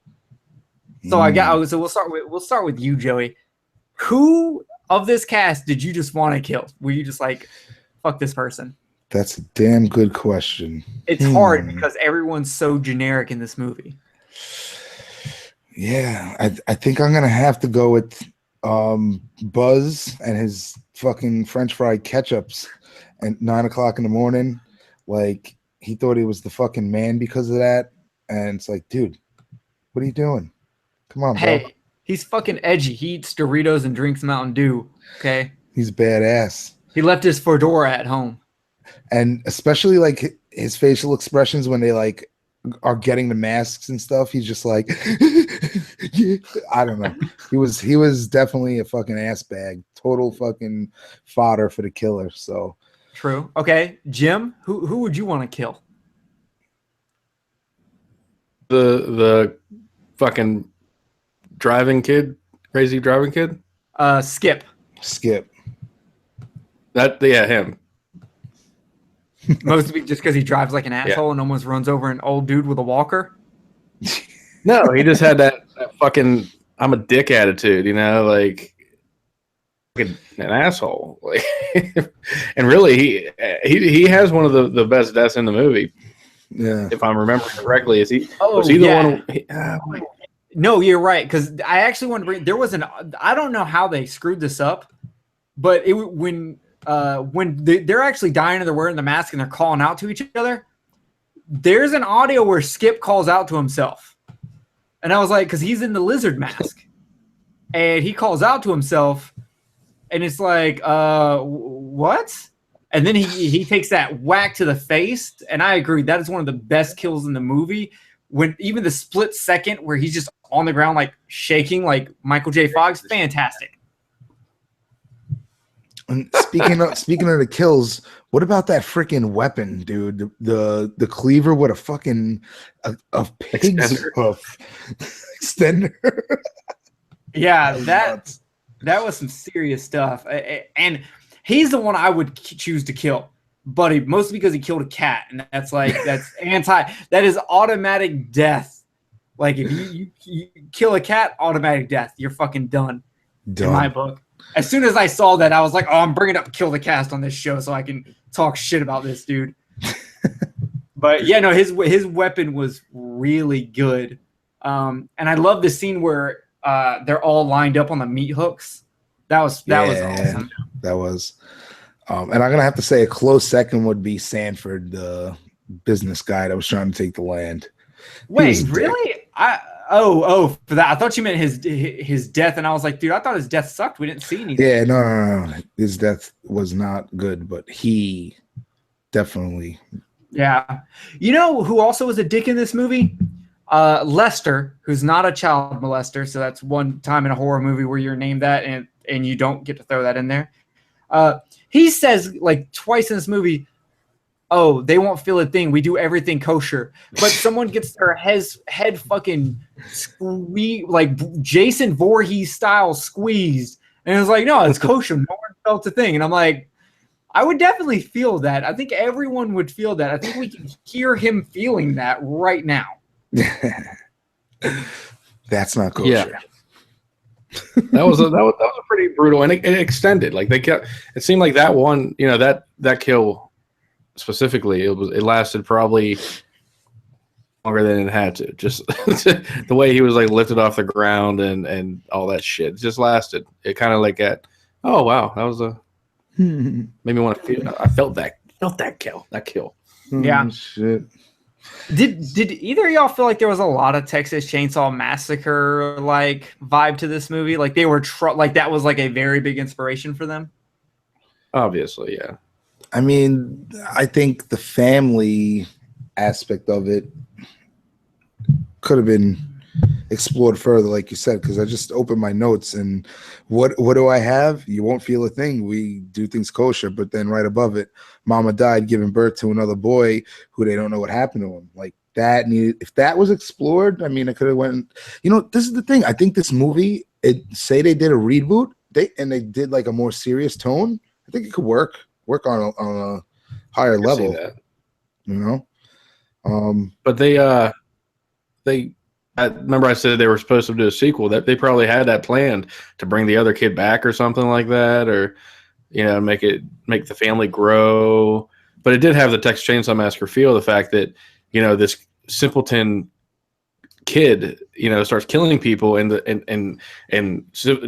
Speaker 3: So so we'll start with you, Joey. Who of this cast did you just want to kill? Were you just like, fuck this person?
Speaker 1: That's a damn good question.
Speaker 3: It's hard because everyone's so generic in this movie.
Speaker 1: Yeah, I think I'm gonna have to go with Buzz and his fucking French fried ketchups at 9:00 in the morning. Like he thought he was the fucking man because of that, and it's like, dude, what are you doing? Come on, bro.
Speaker 3: Hey, he's fucking edgy. He eats Doritos and drinks Mountain Dew. Okay,
Speaker 1: he's badass.
Speaker 3: He left his fedora at home.
Speaker 1: And especially like his facial expressions when they like are getting the masks and stuff, he's just like, yeah, I don't know. He was definitely a fucking ass bag, total fucking fodder for the killer. So
Speaker 3: true. Okay, Jim, who would you want to kill?
Speaker 2: The fucking crazy driving kid.
Speaker 3: Skip.
Speaker 2: Him.
Speaker 3: Mostly just because he drives like an asshole and almost runs over an old dude with a walker.
Speaker 2: No, he just had that fucking I'm a dick attitude, like an asshole. Like, and really, he has one of the best deaths in the movie.
Speaker 1: Yeah,
Speaker 2: if I'm remembering correctly, was he the one?
Speaker 3: No, you're right. Because I actually want to bring. There was I don't know how they screwed this up, but when when they're actually dying and they're wearing the mask and they're calling out to each other, there's an audio where Skip calls out to himself. And I was like, because he's in the lizard mask. And he calls out to himself. And it's like, what? And then he takes that whack to the face. And I agree, that is one of the best kills in the movie. When even the split second where he's just on the ground, like shaking like Michael J. Fox, fantastic.
Speaker 1: And speaking of the kills, what about that freaking weapon, dude? The cleaver with a fucking a pig's hoof extender.
Speaker 3: Yeah, that was some serious stuff. And he's the one I would choose to kill, buddy, mostly because he killed a cat, and that's that is automatic death. Like if you kill a cat, automatic death. You're fucking done. In my book. As soon as I saw that, I was like, oh, I'm bringing up Kill the Cast on this show so I can talk shit about this dude. But yeah, no, his weapon was really good. And I love the scene where they're all lined up on the meat hooks. That was awesome.
Speaker 1: That was. And I'm gonna have to say a close second would be Sanford, the business guy that was trying to take the land.
Speaker 3: Wait, really? For that. I thought you meant his death, and I was like, dude, I thought his death sucked. We didn't see anything.
Speaker 1: Yeah, no. His death was not good, but he definitely.
Speaker 3: Yeah. You know who also was a dick in this movie? Lester, who's not a child molester, so that's one time in a horror movie where you're named that, and you don't get to throw that in there. He says like twice in this movie, oh, they won't feel a thing. We do everything kosher. But someone gets their head fucking squeezed, like Jason Voorhees style squeezed. And it's like, no, it's kosher. No one felt a thing. And I'm like, I would definitely feel that. I think everyone would feel that. I think we can hear him feeling that right now.
Speaker 1: That's not kosher.
Speaker 2: Yeah. that was a pretty brutal, and it extended. Like it seemed like that one, that kill specifically, it lasted probably longer than it had to. Just the way he was like lifted off the ground and all that shit, it just lasted. It kind of like oh wow, that was made me want to feel. I felt that kill.
Speaker 3: Yeah.
Speaker 1: Shit.
Speaker 3: Did either of y'all feel like there was a lot of Texas Chainsaw Massacre like vibe to this movie? Like they were like that was like a very big inspiration for them?
Speaker 2: Obviously, yeah.
Speaker 1: I mean, I think the family aspect of it could have been explored further, like you said, because I just opened my notes and what do I have? You won't feel a thing. We do things kosher, but then right above it, mama died giving birth to another boy who they don't know what happened to him. Like that needed, if that was explored, I mean, it could have went, this is the thing. I think this movie, say they did a reboot, they did like a more serious tone. I think it could work on a higher level,
Speaker 2: but I remember I said they were supposed to do a sequel. That they probably had that planned to bring the other kid back or something like that, or make the family grow. But it did have the Texas Chainsaw Massacre feel. The fact that this simpleton kid starts killing people in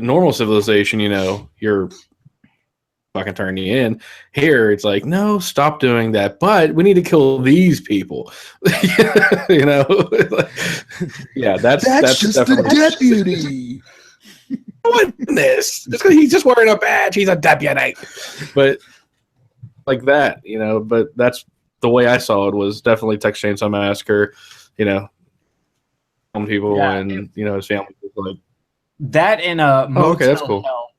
Speaker 2: normal civilization. You're fucking turn you in. Here it's like, no, stop doing that, but we need to kill these people. Yeah, that's
Speaker 1: just the deputy.
Speaker 2: Witness, just because he's just wearing a badge, he's a deputy. But like that, but that's the way I saw it, was definitely Texas Chainsaw Massacre, people,
Speaker 3: yeah,
Speaker 2: and his family was like
Speaker 3: that in a Motel
Speaker 2: okay, that's cool.
Speaker 3: Hell.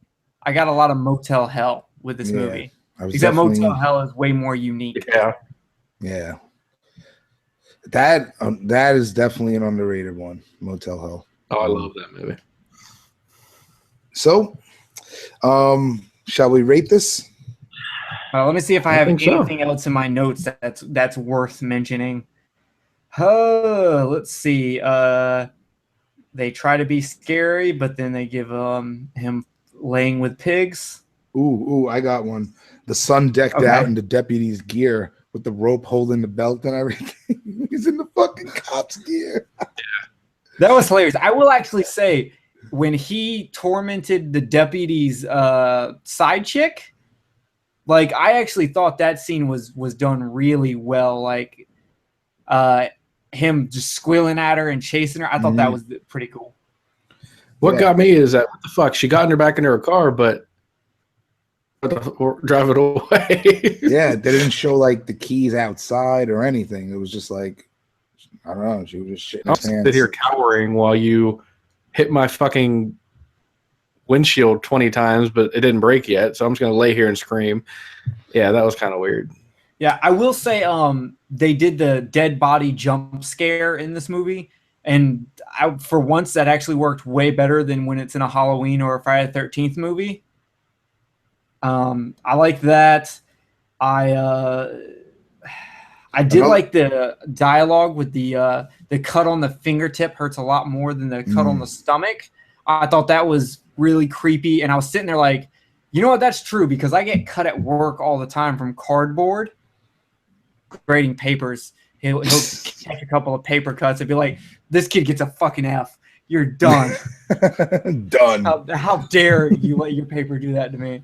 Speaker 3: I got a lot of Motel Hell with this movie. Except Motel Hell is way more unique.
Speaker 1: Yeah. That is definitely an underrated one, Motel Hell.
Speaker 2: Oh, I love that movie.
Speaker 1: So, shall we rate this?
Speaker 3: Let me see if I have anything else in my notes that's worth mentioning. Let's see. They try to be scary, but then they give him laying with pigs.
Speaker 1: Ooh, I got one. The sun decked out in the deputy's gear with the rope holding the belt and everything. He's in the fucking cop's gear.
Speaker 3: That was hilarious. I will actually say, when he tormented the deputy's side chick, Like, I actually thought that scene was done really well. Like, him just squealing at her and chasing her. I thought that was pretty cool.
Speaker 2: What got me is that, what the fuck? She got in her back into her car, but drive it away.
Speaker 1: Yeah, they didn't show like the keys outside or anything. It was just like, I don't know. She was just shitting her
Speaker 2: I'll
Speaker 1: pants.
Speaker 2: sit here cowering while you hit my fucking windshield 20 times, but it didn't break yet. So I'm just going to lay here and scream. Yeah, that was kind of weird.
Speaker 3: Yeah, I will say they did the dead body jump scare in this movie. And for once, that actually worked way better than when it's in a Halloween or a Friday the 13th movie. I like that. I did like the dialogue with the cut on the fingertip hurts a lot more than the cut on the stomach. I thought that was really creepy, and I was sitting there like, you know what, that's true, because I get cut at work all the time from cardboard grading papers. He'll catch a couple of paper cuts and be like, this kid gets a fucking F. You're done.
Speaker 1: Done.
Speaker 3: How dare you let your paper do that to me?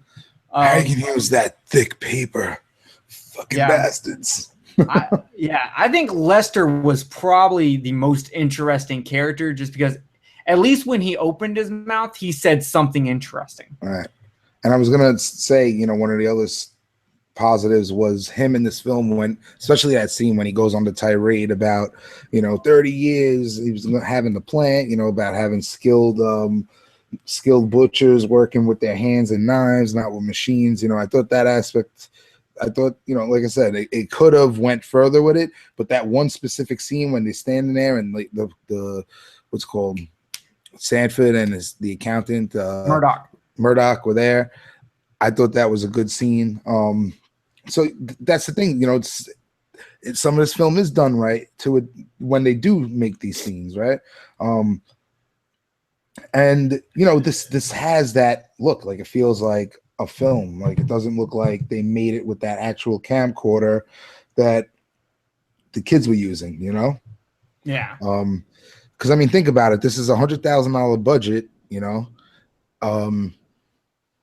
Speaker 1: I can use that thick paper. Fucking bastards.
Speaker 3: I think Lester was probably the most interesting character, just because at least when he opened his mouth, he said something interesting.
Speaker 1: All right. And I was going to say, you know, one of the other positives was him in this film, when, especially that scene when he goes on the tirade about, you know, 30 years he was having the plant, you know, about having skilled butchers working with their hands and knives, not with machines. You know, I thought that aspect, you know, like I said, it could have went further with it, but that one specific scene when they're standing there and like the what's called Sanford and the accountant Murdoch were there. I thought that was a good scene. So that's the thing, you know, it's some of this film is done right to it when they do make these scenes, right? And you know, this has that look, like it feels like a film. Like it doesn't look like they made it with that actual camcorder that the kids were using, you know?
Speaker 3: Yeah.
Speaker 1: Because I mean, think about it. This is $100,000 budget, you know.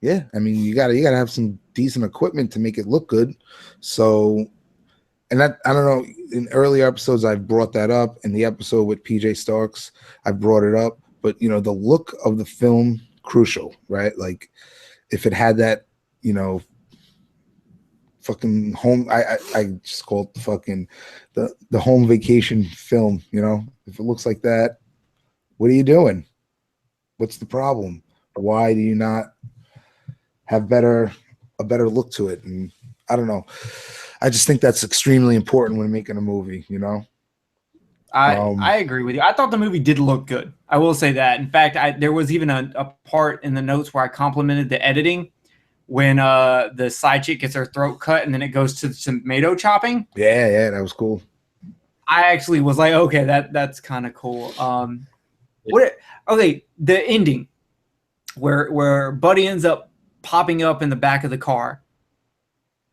Speaker 1: Yeah, I mean, you gotta have some decent equipment to make it look good. So, and that, I don't know, in earlier episodes I've brought that up. In the episode with PJ Starks, I've brought it up. But you know, the look of the film, crucial, right? Like, if it had that, you know, fucking home, I just call it fucking the home vacation film. You know, if it looks like that, what are you doing? What's the problem? Why do you not have a better look to it? And I don't know. I just think that's extremely important when making a movie, you know?
Speaker 3: I agree with you. I thought the movie did look good. I will say that. In fact, there was even a part in the notes where I complimented the editing when the side chick gets her throat cut and then it goes to tomato chopping.
Speaker 1: Yeah, that was cool.
Speaker 3: I actually was like, okay, that's kind of cool. The ending where Buddy ends up popping up in the back of the car.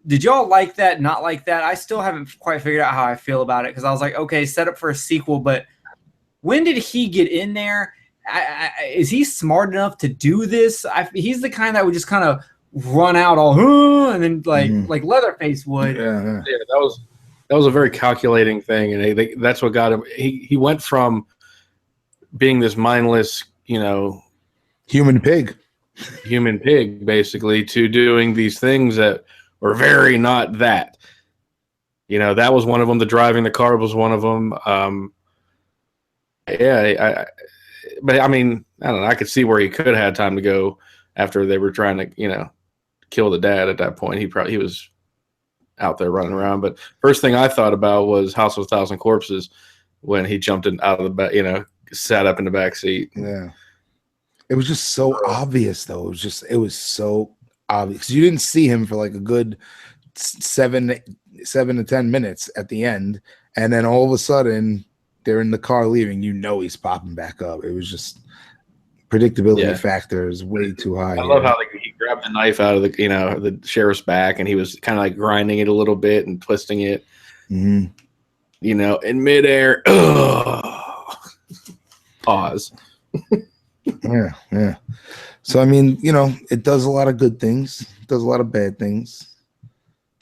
Speaker 3: Did y'all like that? Not like that? I still haven't quite figured out how I feel about it, because I was like, okay, set up for a sequel, but when did he get in there? Is he smart enough to do this? He's the kind that would just kind of run out all and then like Leatherface would.
Speaker 2: Yeah, that was a very calculating thing, and that's what got him. He went from being this mindless, you know,
Speaker 1: human pig
Speaker 2: basically, to doing these things that were very not that. You know, that was one of them. The driving the car was one of them. But I mean, I don't know. I could see where he could have had time to go after they were trying to, you know, kill the dad. At that point, he was out there running around. But first thing I thought about was House of a Thousand Corpses, when he jumped out of the back, you know, sat up in the back seat.
Speaker 1: Yeah. It was just so obvious, though. It was so obvious. You didn't see him for like a good 7 to 10 minutes at the end, and then all of a sudden they're in the car leaving. You know, he's popping back up. It was just predictability factor is way too high.
Speaker 2: I love how he grabbed the knife out of the sheriff's back, and he was kind of like grinding it a little bit and twisting it.
Speaker 1: Mm-hmm.
Speaker 2: You know, in midair. Pause.
Speaker 1: Yeah. So I mean, you know, it does a lot of good things. It does a lot of bad things.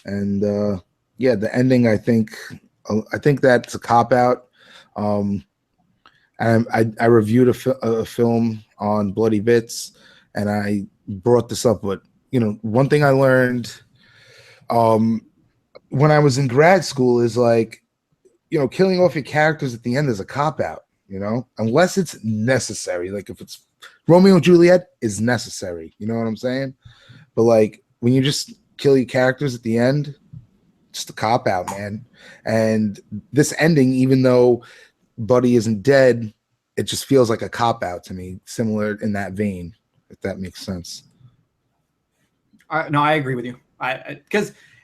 Speaker 1: And yeah, the ending, I think that's a cop out. And I reviewed a film on Bloody Bits, and I brought this up. But one thing I learned when I was in grad school is like, killing off your characters at the end is a cop out. Unless it's necessary. Like if it's Romeo and Juliet is necessary. You know what I'm saying? But like when you just kill your characters at the end, just a cop out, man. And this ending, even though Buddy isn't dead, it just feels like a cop out to me, similar in that vein, if that makes sense.
Speaker 3: No, I agree with you. And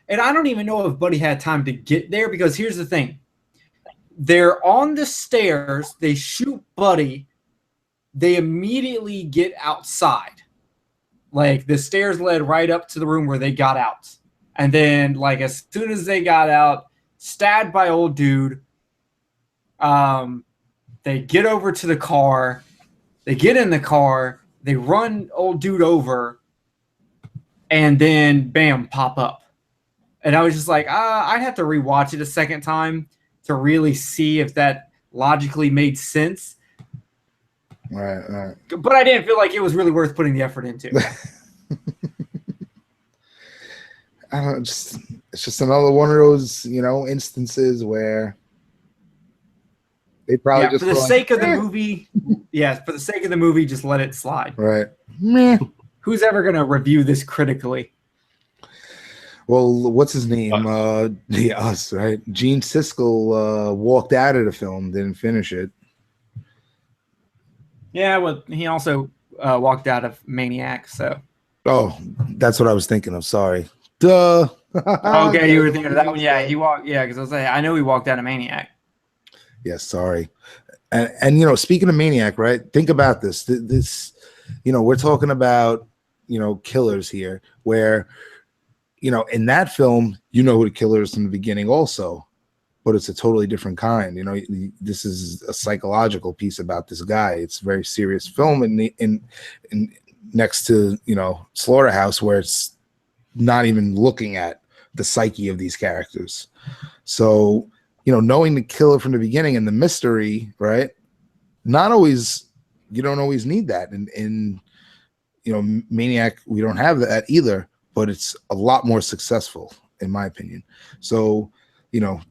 Speaker 3: I don't even know if Buddy had time to get there, because here's the thing. They're on the stairs, they shoot Buddy, they immediately get outside. Like the stairs led right up to the room where they got out. And then like as soon as they got out, stabbed by old dude, they get over to the car, they get in the car, they run old dude over, and then bam, pop up. And I was just like, I'd have to rewatch it a second time to really see if that logically made sense.
Speaker 1: Right.
Speaker 3: But I didn't feel like it was really worth putting the effort into.
Speaker 1: I don't know, it's just another one of those, instances where they probably just
Speaker 3: for the sake of the movie. Yeah, for the sake of the movie, just let it slide.
Speaker 1: Right. Meh.
Speaker 3: Who's ever going to review this critically?
Speaker 1: Well, what's his name? Us, right? Gene Siskel walked out of the film, didn't finish it.
Speaker 3: Yeah, well, he also walked out of Maniac, so.
Speaker 1: Oh, that's what I was thinking of. Sorry. Duh.
Speaker 3: Okay, you were thinking of that one. Yeah, he walked. Yeah, because I was like, I know he walked out of Maniac.
Speaker 1: Yeah, sorry. And speaking of Maniac, right? Think about this. This, we're talking about, killers here, where, in that film, who the killer is from the beginning also, but it's a totally different kind. This is a psychological piece about this guy. It's a very serious film in next to, Slaughterhouse, where it's not even looking at the psyche of these characters. So, knowing the killer from the beginning and the mystery, right? Not always, you don't always need that. In Maniac, we don't have that either, but it's a lot more successful, in my opinion. So,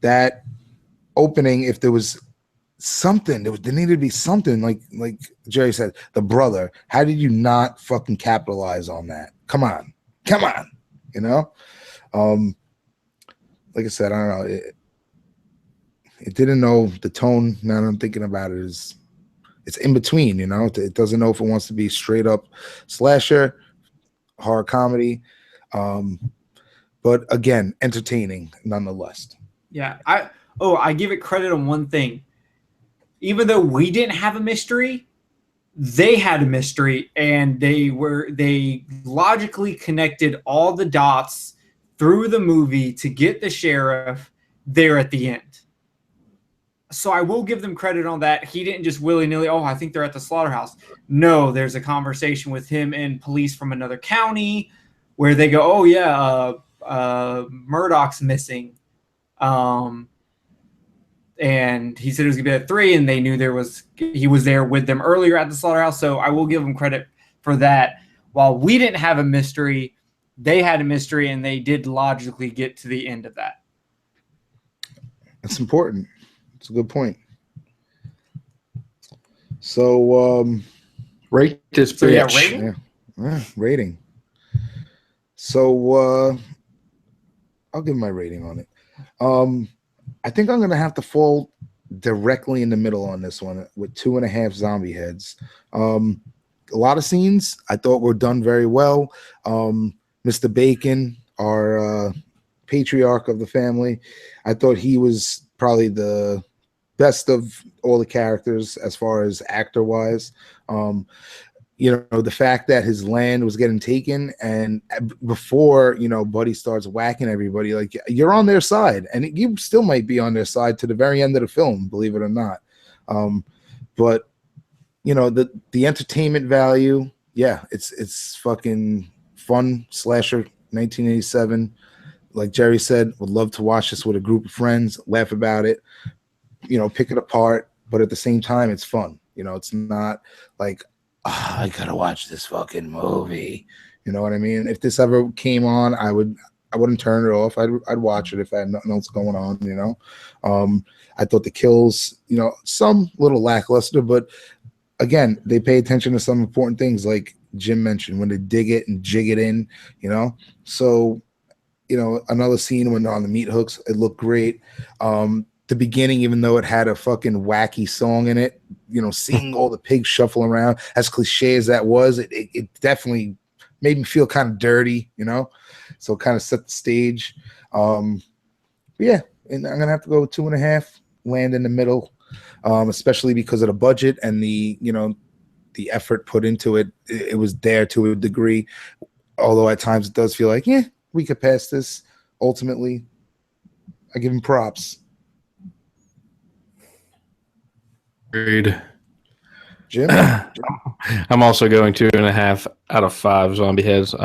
Speaker 1: that opening, if there was something, there needed to be something, like Jerry said, the brother. How did you not fucking capitalize on that? Come on. Like I said, I don't know. It didn't know the tone. Now that I'm thinking about it, it's in between. It doesn't know if it wants to be straight up slasher, horror comedy, but again, entertaining nonetheless.
Speaker 3: Yeah, I give it credit on one thing. Even though we didn't have a mystery, they had a mystery, and they logically connected all the dots through the movie to get the sheriff there at the end. So I will give them credit on that. He didn't just willy-nilly, I think they're at the slaughterhouse. No, there's a conversation with him and police from another county where they go, Murdoch's missing. And he said it was going to be at 3, and they knew he was there with them earlier at the slaughterhouse. So I will give them credit for that. While we didn't have a mystery, they had a mystery, and they did logically get to the end of that.
Speaker 1: That's important. It's a good point. So,
Speaker 2: rate this bitch.
Speaker 3: Rating?
Speaker 1: Yeah, rating. So, I'll give my rating on it. I think I'm going to have to fall directly in the middle on this one with 2.5 zombie heads. A lot of scenes I thought were done very well. Mr. Bacon, our patriarch of the family, I thought he was probably the best of all the characters as far as actor wise. The fact that his land was getting taken, and before Buddy starts whacking everybody, like, you're on their side, and you still might be on their side to the very end of the film, believe it or not. But the entertainment value, yeah, it's fucking fun slasher, 1987. like Jerry said, would love to watch this with a group of friends, laugh about it, pick it apart. But at the same time, it's fun. It's not like, I gotta watch this fucking movie. You know what I mean? If this ever came on, I wouldn't turn it off. I'd watch it if I had nothing else going on. I thought the kills, some little lackluster, but again, they pay attention to some important things, like Jim mentioned, when they dig it and jig it in. So another scene when they're on the meat hooks, it looked great. The beginning, even though it had a fucking wacky song in it, seeing all the pigs shuffle around, as cliche as that was, it definitely made me feel kind of dirty, so it kind of set the stage. Yeah, and I'm gonna have to go with 2.5, land in the middle, especially because of the budget and the effort put into it. It was there to a degree, although at times it does feel like, yeah, we could pass this. Ultimately, I give him props.
Speaker 2: Agreed.
Speaker 1: Jim?
Speaker 2: I'm also going 2.5 out of 5 zombie heads.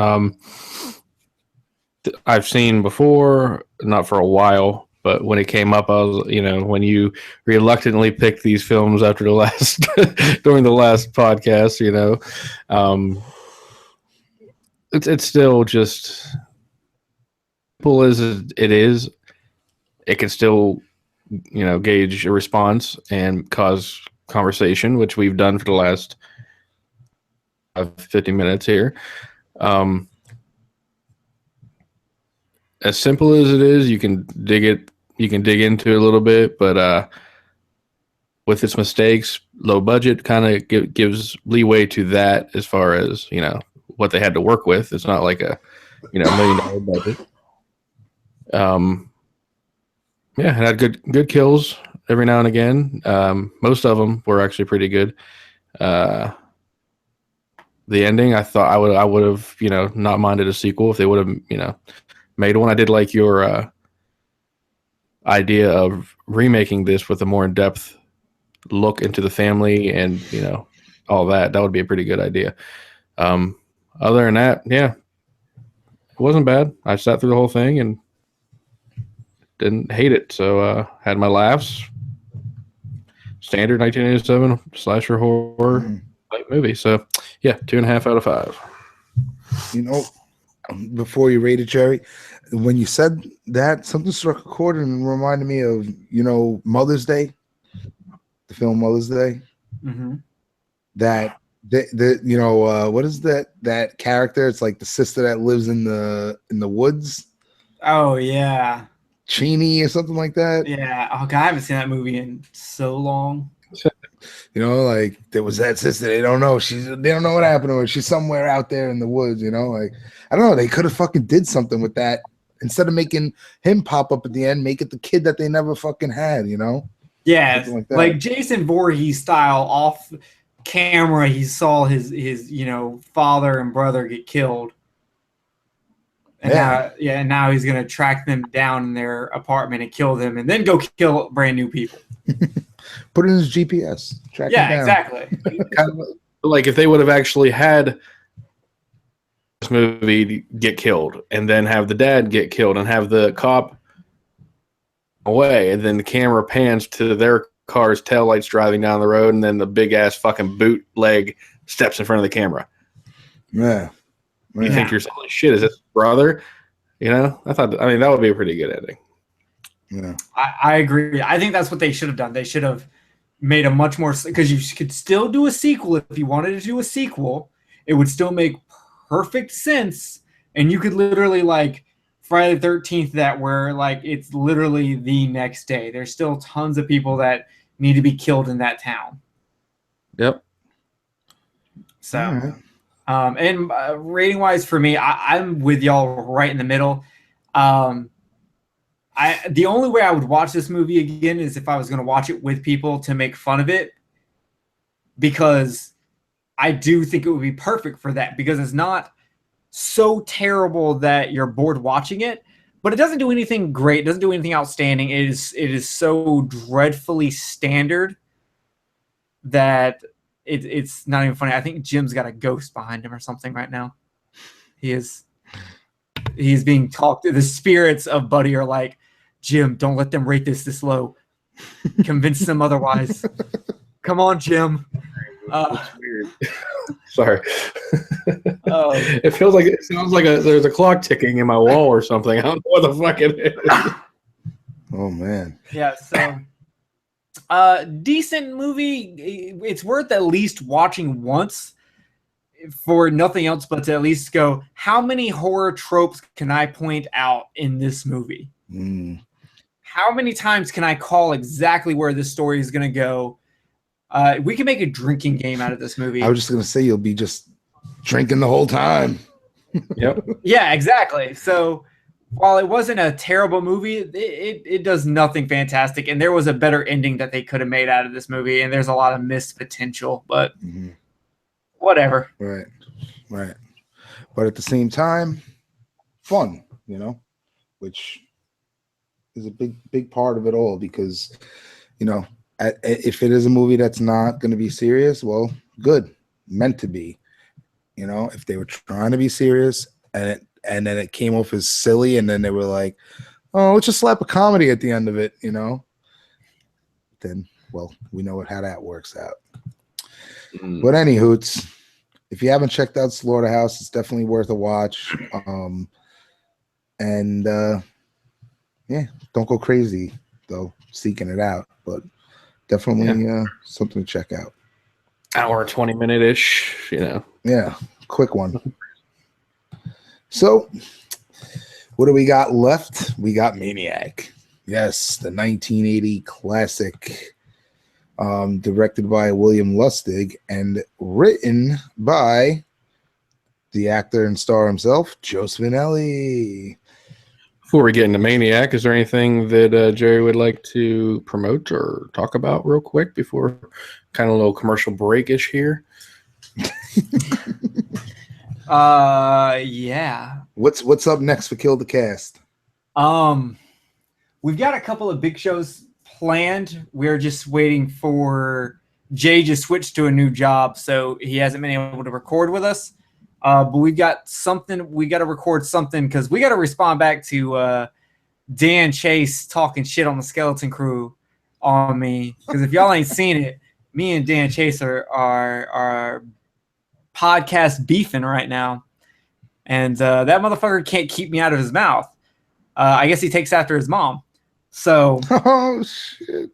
Speaker 2: I've seen before, not for a while, but when it came up, I was, when you reluctantly picked these films after the last during the last podcast, it's still just simple as it is. It can still gauge a response and cause conversation, which we've done for the last 50 minutes here. As simple as it is, you can dig into it a little bit, but with its mistakes, low budget kind of gives leeway to that as far as what they had to work with. It's not like a $1 million budget. Yeah, it had good kills every now and again. Most of them were actually pretty good. The ending, I thought I would have not minded a sequel if they would have made one. I did like your idea of remaking this with a more in-depth look into the family and all that. That would be a pretty good idea. Other than that, yeah, it wasn't bad. I sat through the whole thing and didn't hate it. So had my laughs. Standard 1987 slasher horror type movie. So yeah, 2.5 out of 5.
Speaker 1: Before you rated Jerry, when you said that, something struck a chord and reminded me of Mother's Day, the film Mother's Day.
Speaker 3: Mm-hmm.
Speaker 1: That what is that character? It's like the sister that lives in the woods.
Speaker 3: Oh yeah,
Speaker 1: Cheney or something like that.
Speaker 3: Yeah. Oh God, I haven't seen that movie in so long.
Speaker 1: Like there was that sister. They don't know. They don't know what happened to her. She's somewhere out there in the woods. Like I don't know. They could have fucking did something with that instead of making him pop up at the end. Make it the kid that they never fucking had.
Speaker 3: Yeah, like Jason Voorhees style. Off camera, he saw his father and brother get killed. And now he's gonna track them down in their apartment and kill them, and then go kill brand new people.
Speaker 1: Put it in his GPS. Track him down.
Speaker 3: Exactly.
Speaker 2: Like if they would have actually had this movie get killed, and then have the dad get killed, and have the cop away, and then the camera pans to their car's taillights driving down the road, and then the big ass fucking bootleg steps in front of the camera.
Speaker 1: Yeah.
Speaker 2: You think you're holy shit, is this brother? That would be a pretty good ending.
Speaker 1: Yeah.
Speaker 3: I agree. I think that's what they should have done. They should have made a much more, because you could still do a sequel if you wanted to do a sequel. It would still make perfect sense, and you could literally like Friday the 13th that where like it's literally the next day. There's still tons of people that need to be killed in that town.
Speaker 2: Yep.
Speaker 3: So. Right. And rating wise for me, I'm with y'all right in the middle. The only way I would watch this movie again is if I was going to watch it with people to make fun of it, because I do think it would be perfect for that, because it's not so terrible that you're bored watching it, but it doesn't do anything great. It doesn't do anything outstanding. It is so dreadfully standard that it's not even funny. I think Jim's got a ghost behind him or something right now. He is. he's being talked to. The spirits of Buddy are like, Jim, don't let them rate this low. Convince them otherwise. Come on, Jim.
Speaker 2: It's weird. Sorry. It sounds like there's a clock ticking in my wall or something. I don't know what the fuck it is.
Speaker 1: Oh man.
Speaker 3: Yeah, so decent movie. It's worth at least watching once for nothing else but to at least go, how many horror tropes can I point out in this movie? How many times can I call exactly where this story is going to go? We can make a drinking game out of this movie.
Speaker 1: I was just going to say, you'll be just drinking the whole time.
Speaker 2: Yep.
Speaker 3: Yeah, exactly. So while it wasn't a terrible movie, it does nothing fantastic. And there was a better ending that they could have made out of this movie. And there's a lot of missed potential, but whatever.
Speaker 1: Right. But at the same time, fun, which is a big part of it all, because, if it is a movie that's not going to be serious, well, good, meant to be. If they were trying to be serious and then it came off as silly, and then they were like, oh, let's just slap a comedy at the end of it, then, well, we know how that works out. But any hoots, if you haven't checked out Slaughterhouse, it's definitely worth a watch. Yeah, don't go crazy though seeking it out, but definitely something to check out.
Speaker 2: Hour 20-minute ish,
Speaker 1: Yeah, quick one. So, what do we got left? We got Maniac. Yes, the 1980 classic, directed by William Lustig and written by the actor and star himself, Joe Spinelli.
Speaker 2: Before we get into Maniac, is there anything that Jerry would like to promote or talk about real quick before kind of a little commercial break-ish here?
Speaker 3: Yeah.
Speaker 1: What's up next for Kill the Cast?
Speaker 3: We've got a couple of big shows planned. We're just waiting for Jay to switch to a new job, so he hasn't been able to record with us. But we've got something. We got to record something because we got to respond back to Dan Chase talking shit on the Skeleton Crew on me. Because if y'all ain't seen it, me and Dan Chase are podcast beefing right now, and that motherfucker can't keep me out of his mouth. I guess he takes after his mom. So,
Speaker 1: oh shit.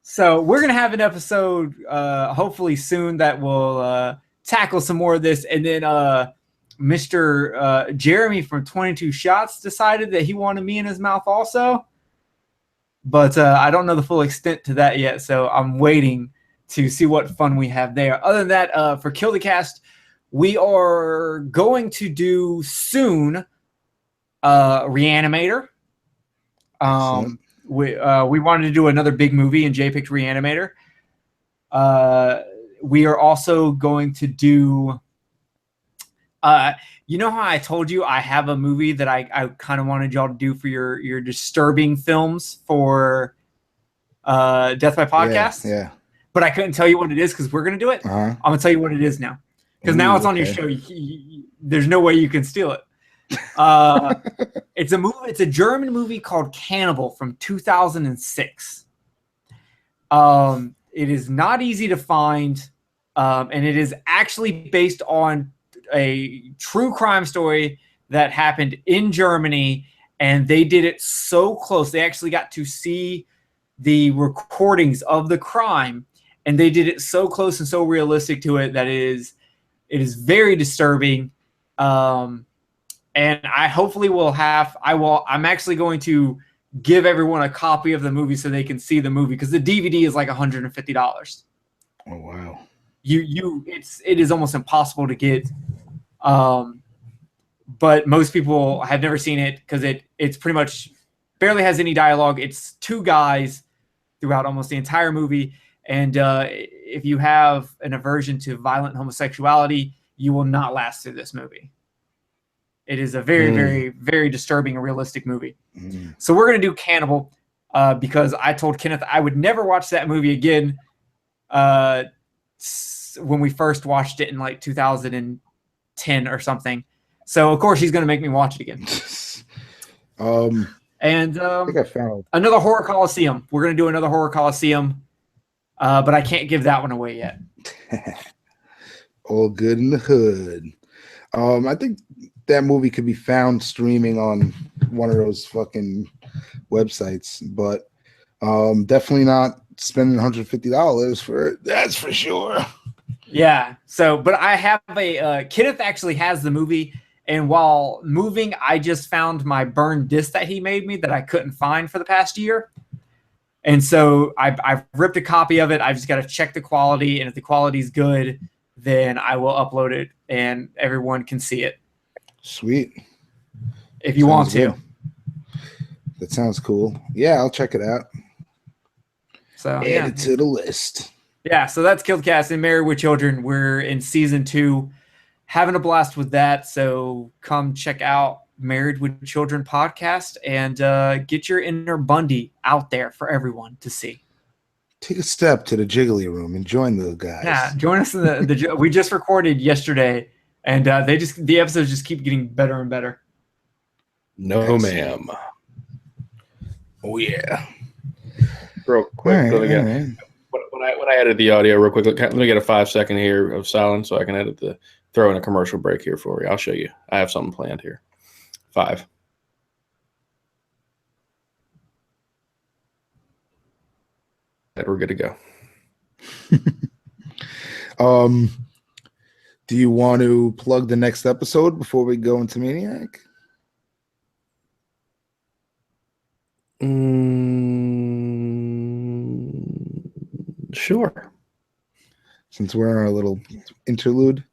Speaker 3: So we're gonna have an episode hopefully soon that will tackle some more of this, and then Mr. Jeremy from 22 Shots decided that he wanted me in his mouth also, but I don't know the full extent to that yet, so I'm waiting to see what fun we have there. Other than that, for Kill the Cast, we are going to do soon Reanimator. We wanted to do another big movie, and Jay picked Reanimator. We are also going to do you know how I told you I have a movie that I kind of wanted y'all to do for your disturbing films for Death by Podcast?
Speaker 1: Yeah. But
Speaker 3: I couldn't tell you what it is because we're going to do it. I'm going to tell you what it is now. Because now it's on your show. There's no way you can steal it. It's a movie. It's a German movie called Cannibal from 2006. It is not easy to find, and it is actually based on a true crime story that happened in Germany, and they did it so close. They actually got to see the recordings of the crime, and they did it so close and so realistic to it that it is very disturbing. And I hopefully I'm actually going to give everyone a copy of the movie so they can see the movie, because the DVD is like $150.
Speaker 1: Oh wow.
Speaker 3: It is almost impossible to get. But most people have never seen it because it's pretty much barely has any dialogue. It's two guys throughout almost the entire movie. And if you have an aversion to violent homosexuality, you will not last through this movie. It is a very, very, very disturbing and realistic movie. So we're going to do Cannibal because I told Kenneth I would never watch that movie again when we first watched it in like 2010 or something. So of course he's going to make me watch it again. And
Speaker 1: I think I found
Speaker 3: another Horror Coliseum. We're going to do another Horror Coliseum, but I can't give that one away yet.
Speaker 1: All good in the hood. I think that movie could be found streaming on one of those fucking websites, but definitely not spending $150 for it. That's for sure.
Speaker 3: Yeah. So, but I have Kenneth actually has the movie, and while moving, I just found my burned disc that he made me that I couldn't find for the past year. And so I've ripped a copy of it. I've just got to check the quality, and if the quality's good, then I will upload it and everyone can see it.
Speaker 1: Sweet.
Speaker 3: If you want to.
Speaker 1: Good. That sounds cool. Yeah, I'll check it out.
Speaker 3: So
Speaker 1: add it to the list.
Speaker 3: Yeah, so that's Killed Cast and Married with Children. We're in season 2, having a blast with that. So come check out Married with Children podcast and get your inner Bundy out there for everyone to see.
Speaker 1: Take a step to the Jiggly Room and join the guys.
Speaker 3: Yeah, join us in the we just recorded yesterday, and the episodes just keep getting better and better.
Speaker 2: No, ma'am.
Speaker 1: Oh yeah.
Speaker 2: Real quick, when I edit the audio real quick, let me get a 5-second here of silence so I can throw in a commercial break here for you. I'll show you. I have something planned here. 5. We're good to go.
Speaker 1: Do you want to plug the next episode before we go into Maniac?
Speaker 2: Sure.
Speaker 1: Since we're in our little interlude.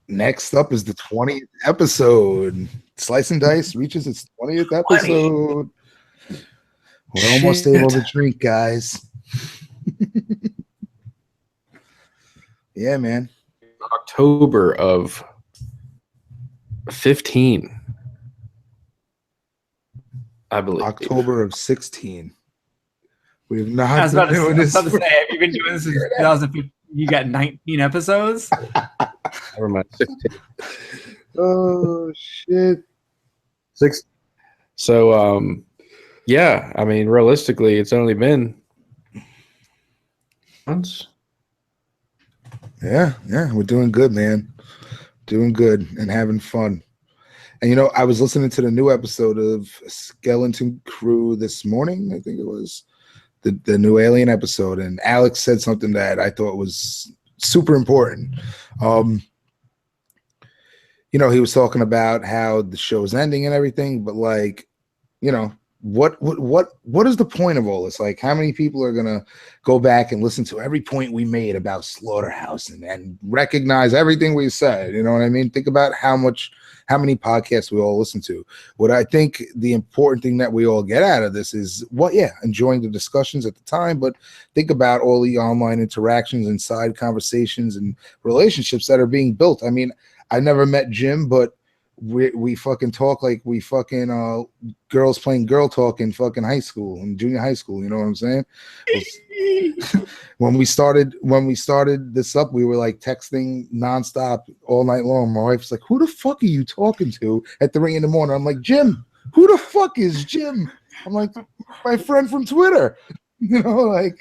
Speaker 1: Next up is the 20th episode. Slice and Dice reaches its 20th episode. 20. We're almost able to drink, guys. Yeah, man.
Speaker 2: October of 15. I believe.
Speaker 1: October of 16. We have not
Speaker 3: I was about
Speaker 1: been doing this.
Speaker 3: to say, have you been doing this since 2015? You got 19 episodes?
Speaker 2: Never mind. 16.
Speaker 1: Oh, shit.
Speaker 2: 6. So, yeah, I mean, realistically, it's only been months.
Speaker 1: Yeah, we're doing good, man. Doing good and having fun. And, you know, I was listening to the new episode of Skeleton Crew this morning, I think it was, the new Alien episode, and Alex said something that I thought was super important. You know, he was talking about how the show's ending and everything, but, like, you know, what is the point of all this? Like, how many people are gonna go back and listen to every point we made about Slaughterhouse and recognize everything we said? You know what I mean? Think about how many podcasts we all listen to. What I think the important thing that we all get out of this is enjoying the discussions at the time, but think about all the online interactions and side conversations and relationships that are being built. I mean, I never met Jim, but we fucking talk like we fucking girls playing girl talk in fucking high school and junior high school. You know what I'm saying? When we started this up, we were like texting nonstop all night long. My wife's like, "Who the fuck are you talking to at 3 a.m?" I'm like, "Jim. Who the fuck is Jim?" I'm like, "My friend from Twitter." You know, like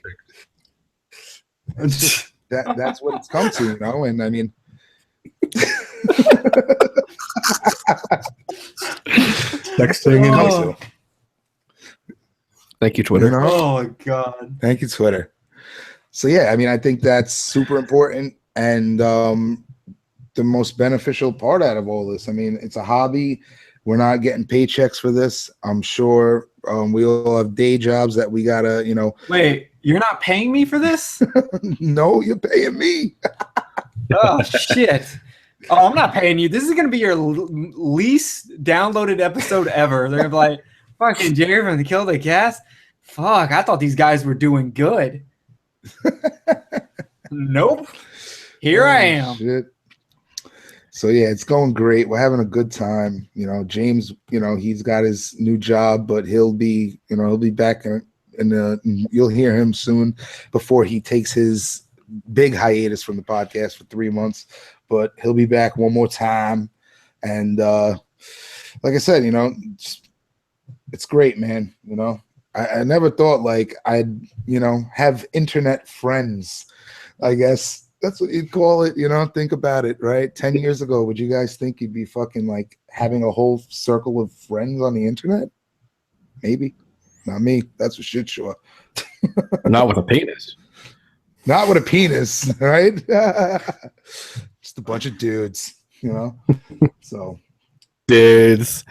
Speaker 1: it's just, that's what it's come to, you know. And I mean.
Speaker 2: Next thing you know. Thank you, Twitter.
Speaker 1: You know?
Speaker 3: Oh, God.
Speaker 1: Thank you, Twitter. So, yeah, I mean, I think that's super important and the most beneficial part out of all this. I mean, it's a hobby. We're not getting paychecks for this. I'm sure we all have day jobs that we got to, you know.
Speaker 3: Wait, you're not paying me for this?
Speaker 1: No, you're paying me.
Speaker 3: Oh, shit. Oh, I'm not paying you. This is going to be your least downloaded episode ever. They're going to be like, fucking Jerry from the Kill the Cast? Fuck, I thought these guys were doing good. Nope. Here I am.
Speaker 1: Shit. So, yeah, it's going great. We're having a good time. You know, James, you know, he's got his new job, but he'll be back you'll hear him soon before he takes his big hiatus from the podcast for 3 months, but he'll be back one more time. And like I said, it's great, man. I never thought like I'd, have internet friends. I guess that's what you'd call it. Think about it, right? 10 years ago, would you guys think you'd be fucking like having a whole circle of friends on the internet? Maybe. Not me. That's for shit sure.
Speaker 2: Not with a penis.
Speaker 1: Not with a penis, right? Just a bunch of dudes, So
Speaker 2: Dudes.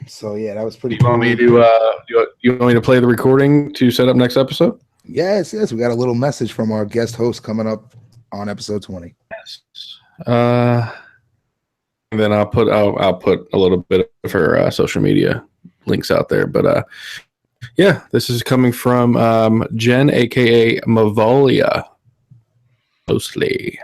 Speaker 1: So yeah, that was pretty
Speaker 2: cool. You want me to play the recording to set up next episode?
Speaker 1: Yes. We got a little message from our guest host coming up on episode 20.
Speaker 2: Yes. And then I'll put a little bit of her social media links out there. But yeah, this is coming from Jen, aka Mavolia, mostly.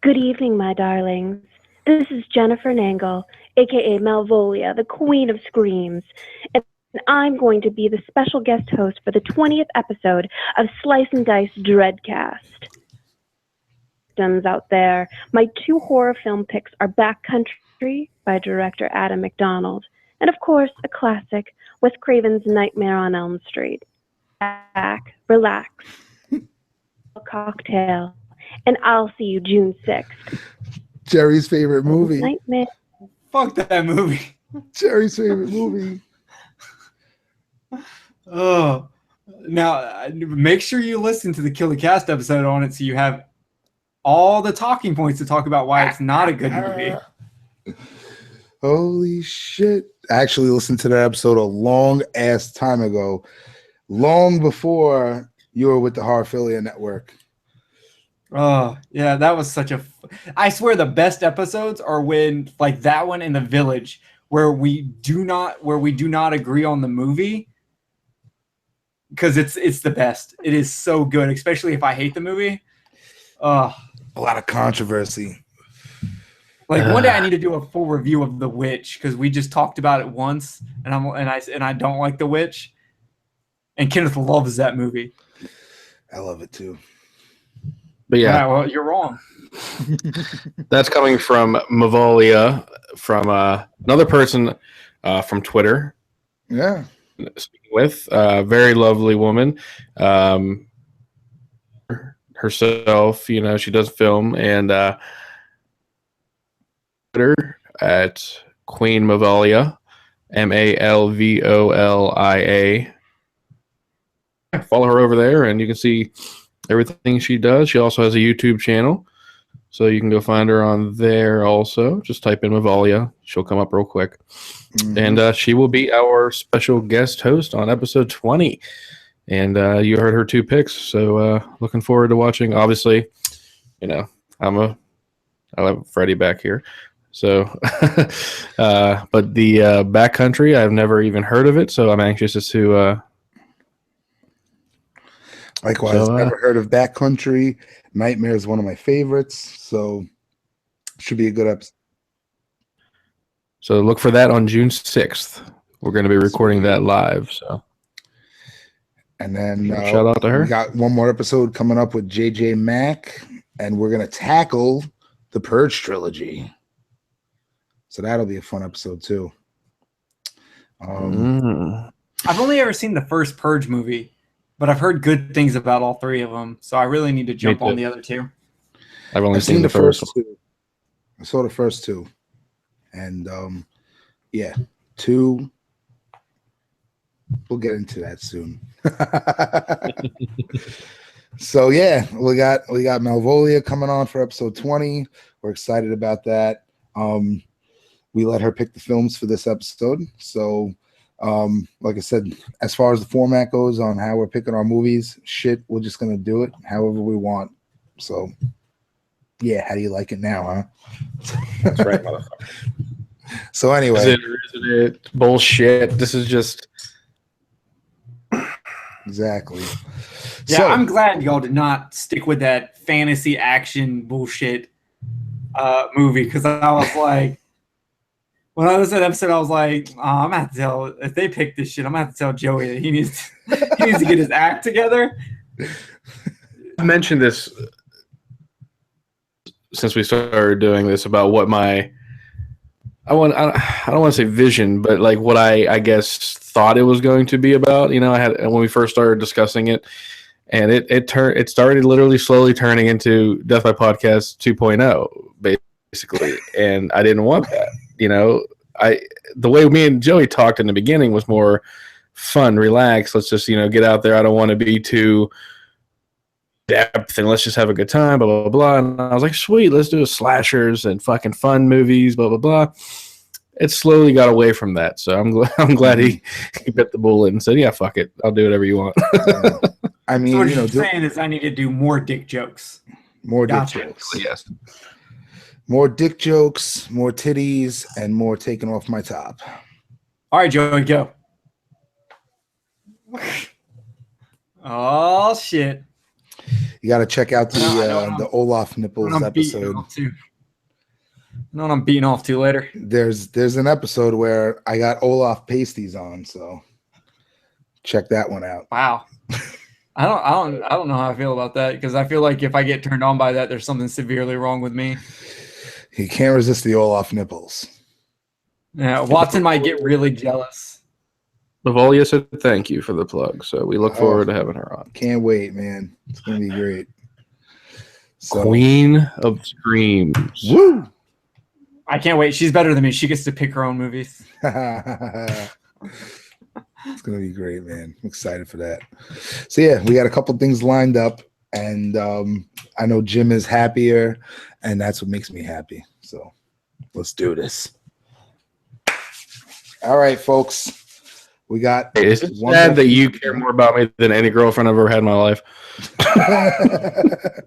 Speaker 4: Good evening, my darlings. This is Jennifer Nangle, aka Malvolia, the Queen of Screams, and I'm going to be the special guest host for the 20th episode of Slice Dice Dreadcast. Out there, my 2 horror film picks are Backcountry by director Adam McDonald, and of course, a classic, Wes Craven's Nightmare on Elm Street. Back, relax, a cocktail, and I'll see you June 6th.
Speaker 1: Jerry's favorite movie.
Speaker 4: Nightmare.
Speaker 3: Fuck that movie.
Speaker 1: Jerry's favorite movie.
Speaker 3: Oh, now make sure you listen to the Kill the Cast episode on it so you have all the talking points to talk about why it's not a good movie.
Speaker 1: Holy shit. I actually listened to that episode a long ass time ago, long before you were with the Horrorphilia Network.
Speaker 3: Oh, yeah, that was such a... I swear the best episodes are when, like that one in The Village, where we do not agree on the movie, because it's the best. It is so good, especially if I hate the movie.
Speaker 1: A lot of controversy.
Speaker 3: Like one day I need to do a full review of The Witch, because we just talked about it once, and I don't like The Witch, and Kenneth loves that movie.
Speaker 1: I love it too.
Speaker 2: But yeah,
Speaker 3: well, you're wrong.
Speaker 2: That's coming from Mavolia, from another person from Twitter.
Speaker 1: Yeah,
Speaker 2: speaking with very lovely woman. Herself, she does film, and Twitter at Queen Mavolia, Malvolia. Follow her over there, and you can see everything she does. She also has a YouTube channel, so you can go find her on there also. Just type in Mavolia. She'll come up real quick. Mm-hmm. And she will be our special guest host on episode 20. And you heard her 2 picks, so looking forward to watching. Obviously, I have Freddie back here. So, but the Backcountry, I've never even heard of it, so I'm anxious as to...
Speaker 1: Likewise, never heard of Backcountry. Nightmare is one of my favorites, so should be a good episode.
Speaker 2: So look for that on June 6th. We're going to be recording that live. So,
Speaker 1: and then
Speaker 2: shout out to her.
Speaker 1: We got one more episode coming up with JJ Mack, and we're going to tackle the Purge trilogy. So that'll be a fun episode too.
Speaker 3: I've only ever seen the first Purge movie, but I've heard good things about all 3 of them, so I really need to jump on the other 2.
Speaker 2: I've only seen the first
Speaker 1: 2. I saw the first 2. And yeah, 2. We'll get into that soon. So yeah, we got Malvolia coming on for episode 20. We're excited about that. We let her pick the films for this episode. So like I said, as far as the format goes on how we're picking our movies, we're just gonna do it however we want. So yeah, how do you like it now, huh?
Speaker 2: That's right, motherfucker.
Speaker 1: So anyway,
Speaker 2: isn't it bullshit? This is just
Speaker 1: exactly.
Speaker 3: Yeah,
Speaker 1: so,
Speaker 3: I'm glad y'all did not stick with that fantasy action bullshit movie, because I was like, When I listened to that episode, I was like, oh, I'm gonna have to tell if they pick this shit, I'm gonna have to tell Joey that he needs to get his act together.
Speaker 2: I mentioned this since we started doing this about what I don't want to say vision, but like what I guess thought it was going to be about. I had when we first started discussing it, and it started literally slowly turning into Death by Podcast 2.0 basically, and I didn't want that. The way me and Joey talked in the beginning was more fun, relaxed. Let's just get out there. I don't want to be too depth and let's just have a good time, blah blah blah. And I was like, sweet, let's do slashers and fucking fun movies, blah blah blah. It slowly got away from that, so I'm glad he bit the bullet and said, yeah, fuck it, I'll do whatever you want.
Speaker 3: I mean, so what you're saying is I need to do more dick jokes.
Speaker 1: More dick jokes. Yes. More dick jokes, more titties, and more taking off my top.
Speaker 3: All right, Joey, go. Oh shit!
Speaker 1: You got to check out the Olaf nipples episode.
Speaker 3: No, I'm beating off to later.
Speaker 1: There's an episode where I got Olaf pasties on, so check that one out.
Speaker 3: Wow. I don't know how I feel about that, because I feel like if I get turned on by that, there's something severely wrong with me.
Speaker 1: He can't resist the Olaf nipples.
Speaker 3: Yeah, Watson might get really jealous.
Speaker 2: Lavolia said thank you for the plug, so we look forward to having her on.
Speaker 1: Can't wait, man. It's going to be great.
Speaker 2: So, Queen of Screams.
Speaker 1: Woo!
Speaker 3: I can't wait. She's better than me. She gets to pick her own movies.
Speaker 1: It's going to be great, man. I'm excited for that. So, yeah, we got a couple things lined up, and I know Jim is happier, and that's what makes me happy. So, let's do this. All right, folks. We got.
Speaker 2: Hey, is it sad that you care more about me than any girlfriend I've ever had in my life?
Speaker 1: I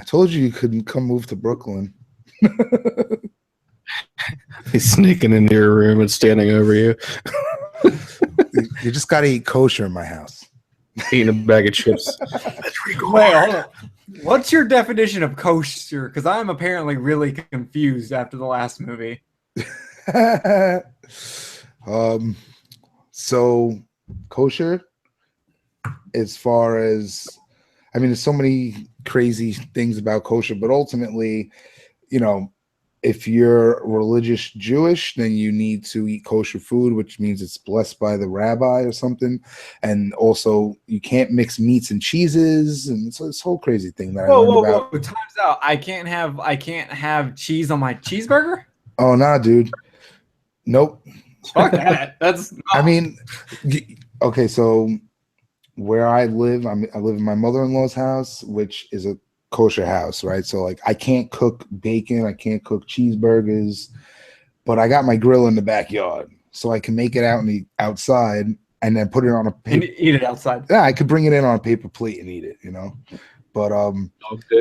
Speaker 1: told you couldn't come move to Brooklyn.
Speaker 2: He's sneaking into your room and standing over you.
Speaker 1: You just got to eat kosher in my house.
Speaker 2: Eating a bag of chips.
Speaker 3: Wait, hold on. What's your definition of kosher? Because I'm apparently really confused after the last movie.
Speaker 1: So kosher, as far as, I mean, there's so many crazy things about kosher, but ultimately, if you're religious Jewish, then you need to eat kosher food, which means it's blessed by the rabbi or something. And also you can't mix meats and cheeses. And so this whole crazy thing that I learned about.
Speaker 3: Whoa, time's out. I can't have cheese on my cheeseburger?
Speaker 1: Oh, nah, dude. Nope.
Speaker 3: Fuck that. That's. No.
Speaker 1: I mean, okay. So where I live in my mother-in-law's house, which is a kosher house, right? So like, I can't cook bacon, I can't cook cheeseburgers, but I got my grill in the backyard, so I can make it out outside and then put it on a paper.
Speaker 3: And eat it outside.
Speaker 1: Yeah, I could bring it in on a paper plate and eat it, But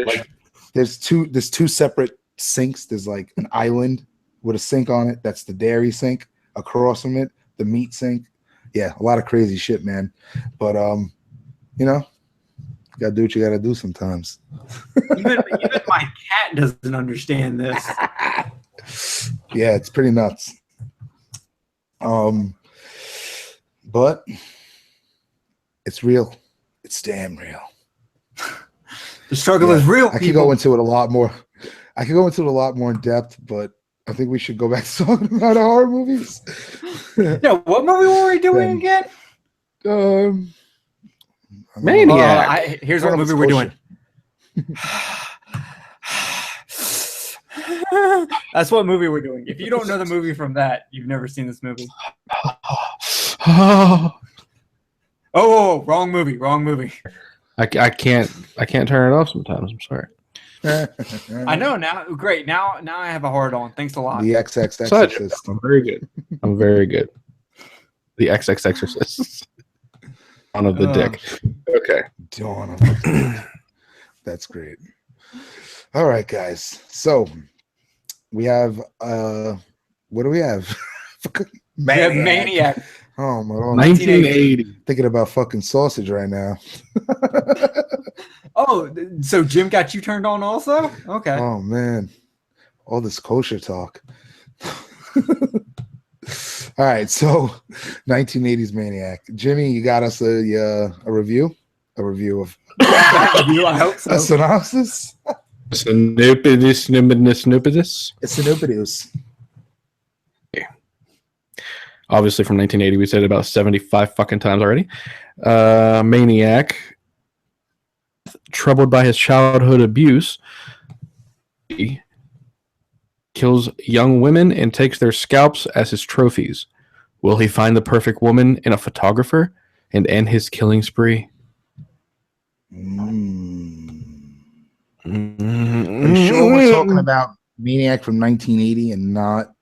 Speaker 1: like, there's two separate sinks. There's like an island with a sink on it. That's the dairy sink. Across from it, the meat sink. Yeah, a lot of crazy shit, man. But you gotta do what you gotta do sometimes.
Speaker 3: even my cat doesn't understand this.
Speaker 1: Yeah, it's pretty nuts. But it's real. It's damn real.
Speaker 3: The struggle is real.
Speaker 1: I could go into it a lot more. In depth, but I think we should go back to talking about horror movies.
Speaker 3: Yeah, what movie were we doing again?
Speaker 2: Maniac.
Speaker 3: Here's what movie we're doing. That's what movie we're doing. If you don't know the movie from that, you've never seen this movie. Oh, wrong movie.
Speaker 2: I can't turn it off sometimes. I'm sorry.
Speaker 3: I know now. Great. Now I have a hard on. Thanks a lot.
Speaker 1: The XX Exorcist.
Speaker 2: I'm very good. The XX Exorcist. Dawn of the Dick. Okay.
Speaker 1: Dawn of the Dick. That's great. All right, guys. So we have what do we have?
Speaker 3: Maniac.
Speaker 1: Oh my God.
Speaker 2: 1980.
Speaker 1: Thinking about fucking sausage right now.
Speaker 3: Oh, so Jim got you turned on also? Okay.
Speaker 1: Oh man. All this kosher talk. All right, so 1980s Maniac. Jimmy, you got us a review? A review of
Speaker 3: I hope so.
Speaker 1: a synopsis?
Speaker 2: Snoopidus.
Speaker 1: It's synopsis.
Speaker 2: Obviously from 1980. We said it about 75 fucking times already. Maniac, troubled by his childhood abuse, he kills young women and takes their scalps as his trophies. Will he find the perfect woman in a photographer and end his killing spree?
Speaker 1: Are you sure we're talking about Maniac from 1980 and not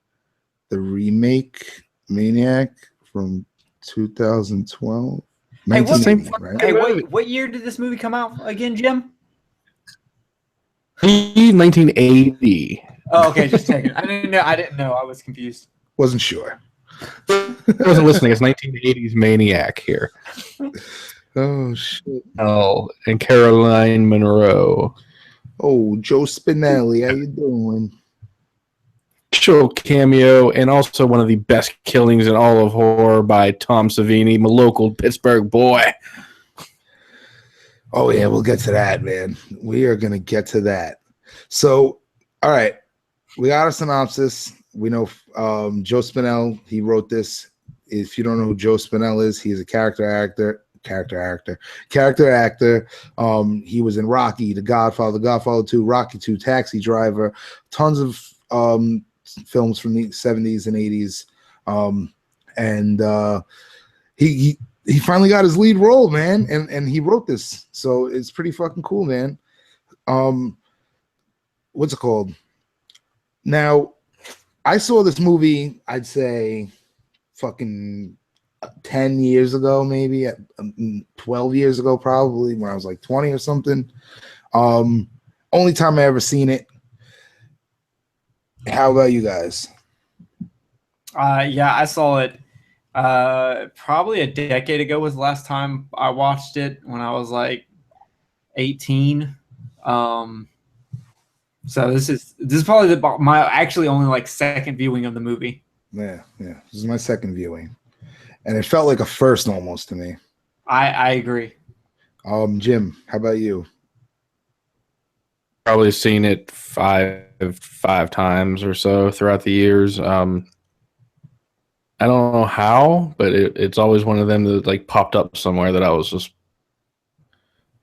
Speaker 1: the remake Maniac from 2012?
Speaker 3: Hey, what,
Speaker 1: 1980, right?
Speaker 3: hey, what year did this movie come out again, Jim?
Speaker 2: 1980.
Speaker 3: Oh, okay, just checking. I didn't know. I was confused.
Speaker 1: Wasn't sure.
Speaker 2: I wasn't listening. It's 1980s Maniac here.
Speaker 1: Oh shit!
Speaker 2: Oh, and Caroline Monroe.
Speaker 1: Oh, Joe Spinelli, how you doing?
Speaker 2: Special cameo, and also one of the best killings in all of horror by Tom Savini, my local Pittsburgh boy.
Speaker 1: Oh yeah, we'll get to that, man. We are gonna get to that. So, all right, we got a synopsis. We know Joe Spinell. He wrote this. If you don't know who Joe Spinell is, he's a character actor. He was in Rocky, The Godfather, Godfather 2, Rocky 2, Taxi Driver, tons of films from the 70s and 80s. He finally got his lead role, man, and he wrote this. So it's pretty fucking cool, man. What's it called? Now, I saw this movie, I'd say fucking 10 years ago, maybe 12 years ago, probably when I was like 20 or something. Only time I ever seen it. How about you guys?
Speaker 3: Yeah, I saw it probably a decade ago was the last time I watched it, when I was like 18. So this is probably my actually only like second viewing of the movie.
Speaker 1: Yeah. This is my second viewing, and it felt like a first almost to me.
Speaker 3: I agree.
Speaker 1: Jim, how about you?
Speaker 2: Probably seen it five times or so throughout the years. I don't know how, but it's always one of them that like popped up somewhere that I was just,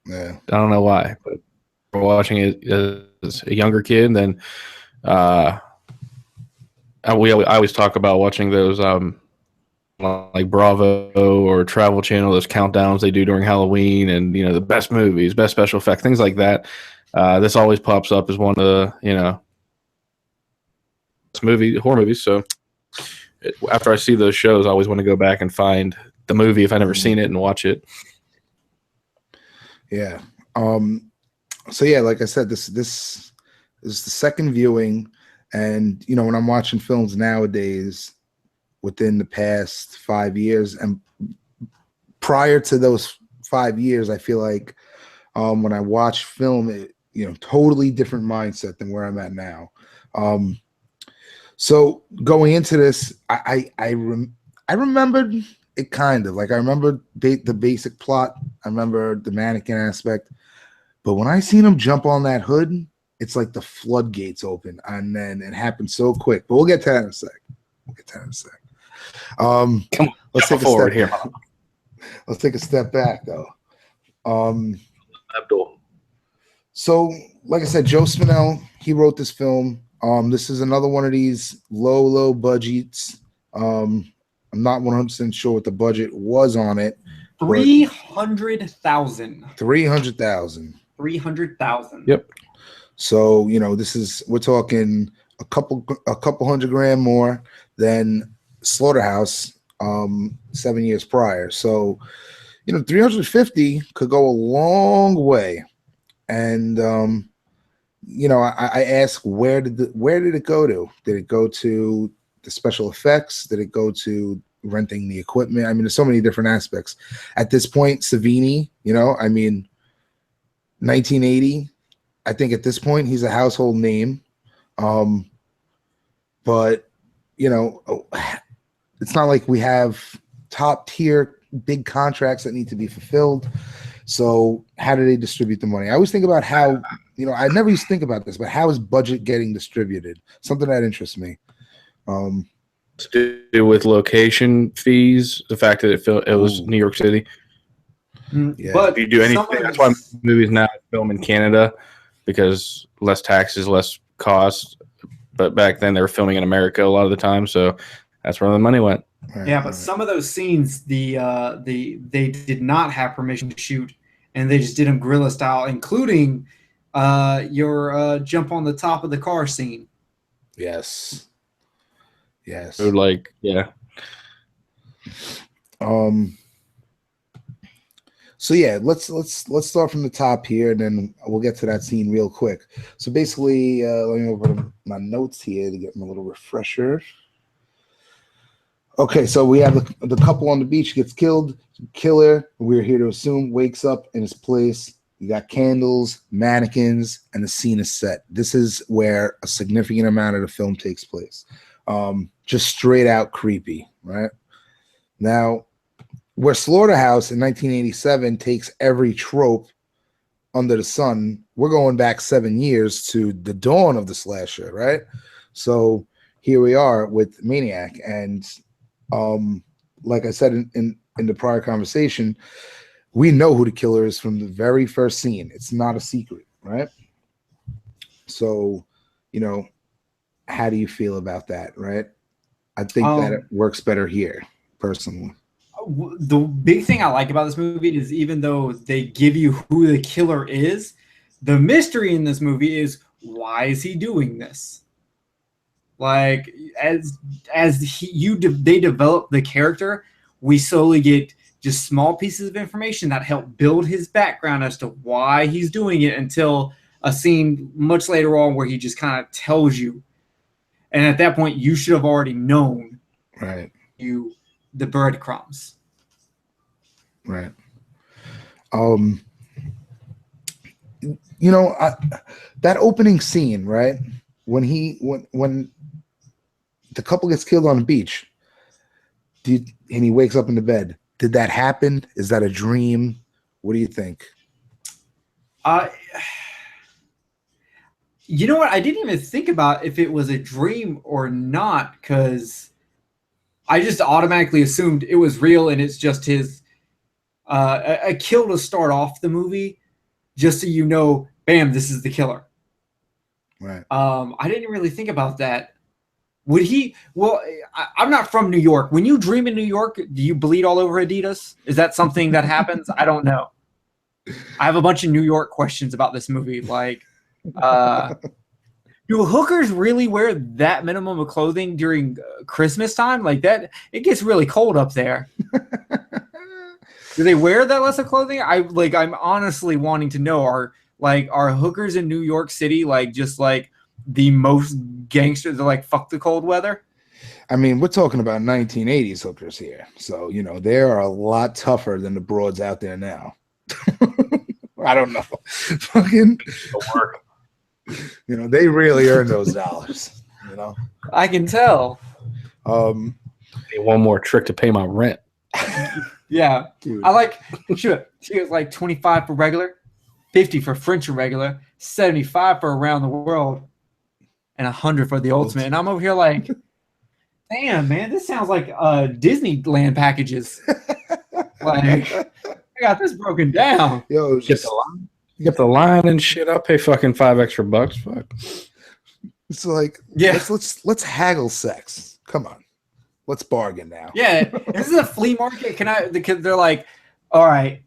Speaker 1: Yeah,
Speaker 2: I don't know why, but watching it as a younger kid, then I always talk about watching those like Bravo or Travel Channel, those countdowns they do during Halloween, and the best movies, best special effects, things like that. This always pops up as one of the horror movies. So after I see those shows, I always want to go back and find the movie if I've never seen it and watch it.
Speaker 1: Yeah. So yeah, like I said, this is the second viewing, and when I'm watching films nowadays, within the past 5 years and prior to those 5 years, I feel like when I watch film, totally different mindset than where I'm at now. So going into this, I remembered it kind of like I remember the basic plot. I remember the mannequin aspect. But when I seen him jump on that hood, it's like the floodgates open, and then it happened so quick. But we'll get to that in a sec.
Speaker 2: Come on,
Speaker 1: let's take a
Speaker 2: forward
Speaker 1: step
Speaker 2: here.
Speaker 1: Let's take a step back, though.
Speaker 2: Abdul.
Speaker 1: So, like I said, Joe Spinell, he wrote this film. This is another one of these low budgets. I'm not 100% sure what the budget was on it.
Speaker 3: 300,000.
Speaker 1: 300,000.
Speaker 3: 300,000.
Speaker 2: Yep.
Speaker 1: So we're talking a couple $100,000 more than Slaughterhouse 7 years prior. So 350 could go a long way. And I ask, where did it go to? Did it go to the special effects? Did it go to renting the equipment? I mean, there's so many different aspects. At this point, Savini, 1980, I think at this point he's a household name. But it's not like we have top tier big contracts that need to be fulfilled. So how do they distribute the money? I always think about how, I never used to think about this, but how is budget getting distributed? Something that interests me.
Speaker 2: To do with location fees, the fact that it was New York City.
Speaker 1: Yeah.
Speaker 3: But
Speaker 2: if you do anything, that's why movies now film in Canada, because less taxes, less cost. But back then they were filming in America a lot of the time, so that's where the money went.
Speaker 3: Yeah, but some of those scenes, they did not have permission to shoot, and they just did them guerrilla style, including your jump on the top of the car scene.
Speaker 1: Yes.
Speaker 2: So yeah.
Speaker 1: So yeah, let's start from the top here, and then we'll get to that scene real quick. So basically, let me open my notes here to get my little refresher. Okay, so we have the couple on the beach gets killed. Killer, we're here to assume, wakes up in his place. You got candles, mannequins, and the scene is set. This is where a significant amount of the film takes place. Just straight out creepy, right? Now, where Slaughterhouse in 1987 takes every trope under the sun, we're going back 7 years to the dawn of the slasher, right? So here we are with Maniac, and like I said in the prior conversation, we know who the killer is from the very first scene. It's not a secret, right? So, how do you feel about that, right? I think that it works better here, personally.
Speaker 3: The big thing I like about this movie is even though they give you who the killer is, the mystery in this movie is why is he doing this? Like they develop the character, we slowly get just small pieces of information that help build his background as to why he's doing it until a scene much later on where he just kind of tells you. And at that point, you should have already known,
Speaker 1: right?
Speaker 3: The breadcrumbs.
Speaker 1: Right. That opening scene, right? When the couple gets killed on the beach, and he wakes up in the bed. Did that happen? Is that a dream? What do you think?
Speaker 3: You know what? I didn't even think about if it was a dream or not, because I just automatically assumed it was real and it's just his a kill to start off the movie, just so bam, this is the killer.
Speaker 1: Right.
Speaker 3: I didn't really think about that. Would he? Well, I'm not from New York. When you dream in New York, do you bleed all over Adidas? Is that something that happens? I don't know. I have a bunch of New York questions about this movie. Like, do hookers really wear that minimum of clothing during Christmas time? Like that, it gets really cold up there. Do they wear that less of clothing? I'm honestly wanting to know. Are hookers in New York City just the most gangsters? They're like, fuck the cold weather.
Speaker 1: I mean, we're talking about 1980s hookers here, so they are a lot tougher than the broads out there now. I don't know. Fucking
Speaker 2: work.
Speaker 1: They really earn those dollars.
Speaker 3: I can tell.
Speaker 2: One more trick to pay my rent.
Speaker 3: Yeah,
Speaker 1: dude.
Speaker 3: She was like 25 for regular, 50 for French regular, 75 for around the world, and 100 for the ultimate. And I'm over here like, damn, man, this sounds like Disneyland packages. Like, I got this broken down.
Speaker 1: Yo,
Speaker 2: Get the line and shit. I'll pay fucking $5 extra. Fuck.
Speaker 1: It's like,
Speaker 3: yeah,
Speaker 1: let's haggle sex. Come on, let's bargain now.
Speaker 3: Yeah, this is a flea market. Because they're like, all right,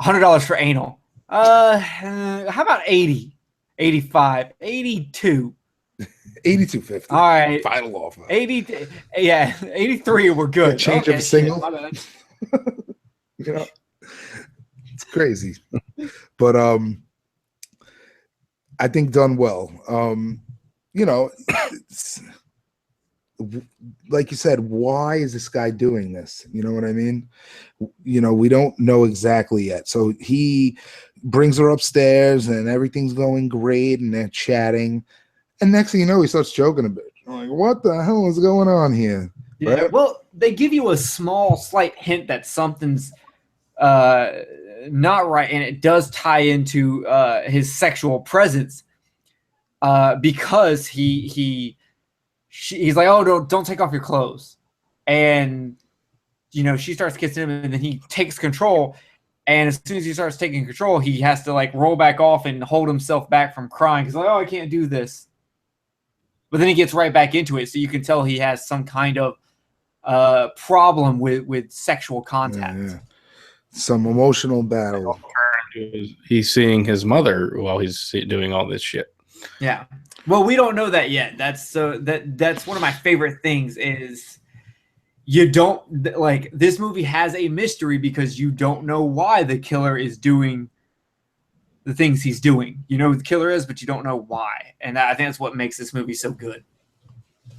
Speaker 3: $100 for anal. How about 80, 85, 82?
Speaker 1: 82.50.
Speaker 3: All right,
Speaker 1: final offer.
Speaker 3: 80, yeah, 83. We're good.
Speaker 1: Change of a single.
Speaker 3: Shit,
Speaker 1: It's crazy, but I think done well. Like you said, why is this guy doing this? You know what I mean? We don't know exactly yet. So he brings her upstairs, and everything's going great, and they're chatting. And next thing you know, he starts choking a bitch. I'm like, what the hell is going on here?
Speaker 3: Yeah.
Speaker 1: Right?
Speaker 3: Well, they give you a slight hint that something's not right, and it does tie into his sexual presence because he's like, oh, don't take off your clothes, and she starts kissing him, and then he takes control. And as soon as he starts taking control, he has to like roll back off and hold himself back from crying. He's like, oh, I can't do this. But then he gets right back into it. So you can tell he has some kind of problem with sexual contact.
Speaker 1: Yeah. Some emotional battle.
Speaker 2: He's seeing his mother while he's doing all this shit.
Speaker 3: Yeah. Well, we don't know that yet. That's one of my favorite things is you don't like this movie has a mystery because you don't know why the killer is doing the things he's doing. You know who the killer is, but you don't know why. And I think that's what makes this movie so good.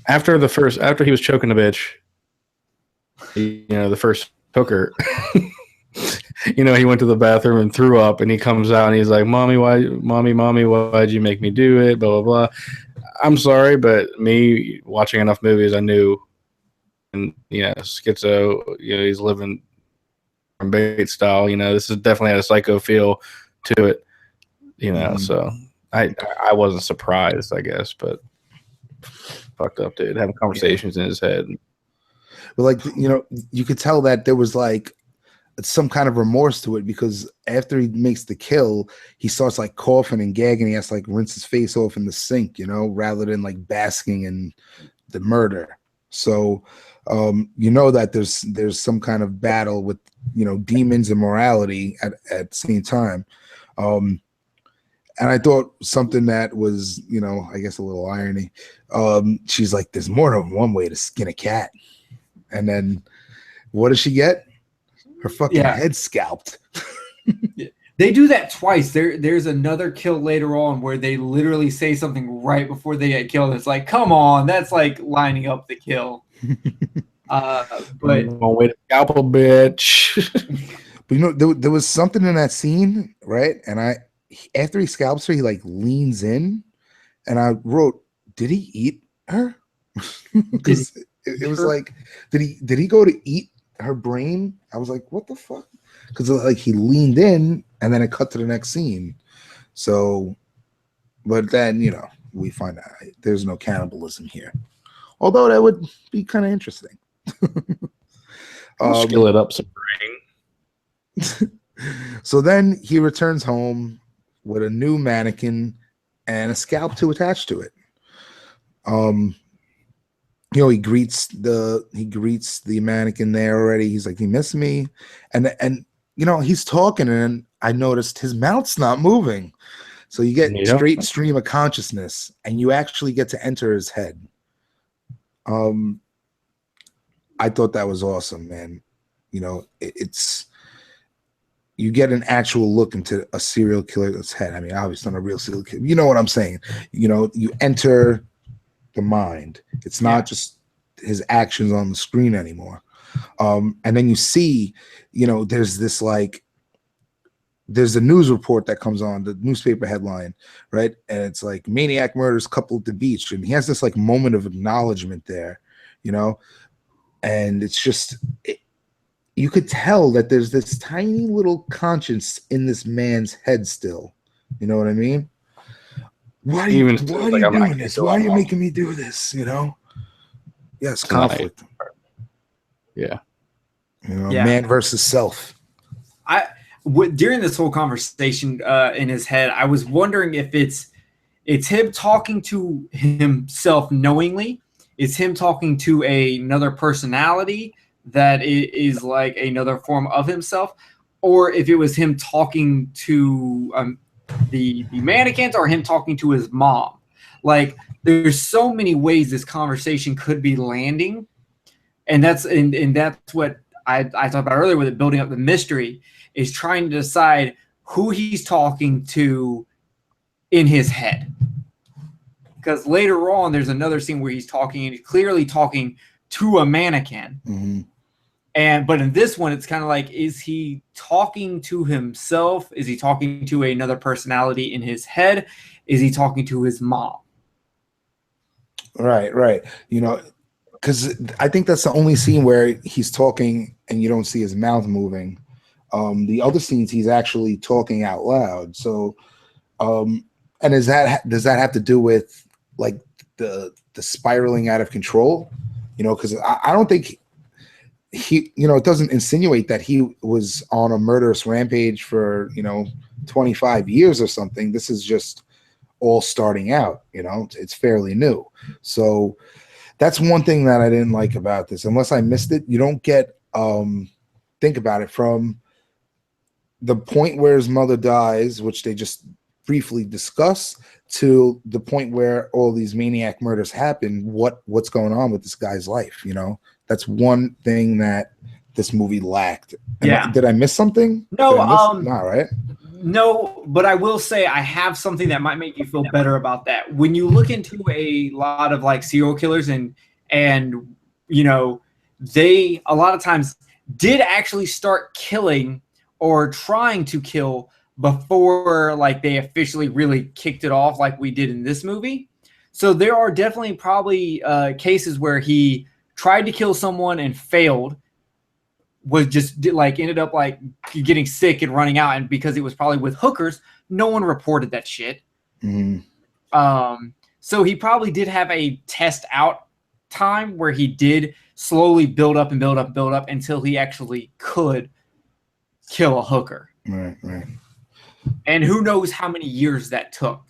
Speaker 2: After he was choking a bitch, the first hooker, he went to the bathroom and threw up, and he comes out and he's like, mommy, why'd you make me do it? Blah, blah, blah. I'm sorry, but me watching enough movies, I knew. And schizo, he's living from Bates style. This is definitely had a psycho feel to it. So I wasn't surprised, I guess, but fucked up, dude. Having conversations in his head.
Speaker 1: But you could tell that there was like some kind of remorse to it because after he makes the kill, he starts like coughing and gagging. He has to like rinse his face off in the sink, rather than like basking in the murder. So. That there's some kind of battle with demons and morality at the same time, and I thought something that was I guess a little irony. She's like, there's more than one way to skin a cat, and then what does she get? Her fucking head scalped.
Speaker 3: They do that twice. There's another kill later on where they literally say something right before they get killed. It's like, come on, that's like lining up the kill. But
Speaker 2: one way to scalp a bitch.
Speaker 1: But there was something in that scene, right? And after he scalps her, he like leans in, and I wrote, did he eat her? Because it was like, did he go to eat her brain? I was like, what the fuck? Because like he leaned in, and then it cut to the next scene. So, but then we find out there's no cannibalism here. Although that would be kind of interesting.
Speaker 2: Skill it up some brain.
Speaker 1: So then he returns home with a new mannequin and a scalp to attach to it. He greets the mannequin there already. He's like, you miss me? And he's talking, and I noticed his mouth's not moving. So you get straight stream of consciousness, and you actually get to enter his head. I thought that was awesome, man. It's you get an actual look into a serial killer's head. I mean, obviously not a real serial killer. You know what I'm saying? You enter the mind. It's not just his actions on the screen anymore. And then you see, there's a news report that comes on, the newspaper headline, right? And it's like, Maniac murders couple at the beach. And he has this like moment of acknowledgement there, and it's just, you could tell that there's this tiny little conscience in this man's head still. You know what I mean? Why are you doing this? Why are you making me do this? Yes, conflict.
Speaker 2: Yeah.
Speaker 1: Man versus self.
Speaker 3: During this whole conversation in his head, I was wondering if it's him talking to himself knowingly. It's him talking to another personality that is like another form of himself, or if it was him talking to the mannequins, or him talking to his mom. Like, there's so many ways this conversation could be landing, and that's what I talked about earlier with it building up the mystery, is trying to decide who he's talking to in his head. Because later on, there's another scene where he's talking, and he's clearly talking to a mannequin.
Speaker 1: Mm-hmm.
Speaker 3: But in this one, it's kind of like, is he talking to himself? Is he talking to another personality in his head? Is he talking to his mom?
Speaker 1: Right. Because I think that's the only scene where he's talking and you don't see his mouth moving. The other scenes he's actually talking out loud. So, and does that have to do with like the spiraling out of control? Because I don't think he, it doesn't insinuate that he was on a murderous rampage for 25 years or something. This is just all starting out. It's fairly new. So that's one thing that I didn't like about this. Unless I missed it, you don't get think about it from the point where his mother dies, which they just briefly discuss, to the point where all these maniac murders happen. What's going on with this guy's life? That's one thing that this movie lacked. Did I miss something?
Speaker 3: No,
Speaker 1: not right.
Speaker 3: No, but I will say I have something that might make you feel better about that. When you look into a lot of like serial killers and they a lot of times did actually start killing or trying to kill before like they officially really kicked it off like we did in this movie. So there are definitely probably cases where he tried to kill someone and failed, was just like ended up like getting sick and running out, and because it was probably with hookers, no one reported that shit. So he probably did have a test out time where he did slowly build up until he actually could kill a hooker.
Speaker 1: Right.
Speaker 3: And who knows how many years that took.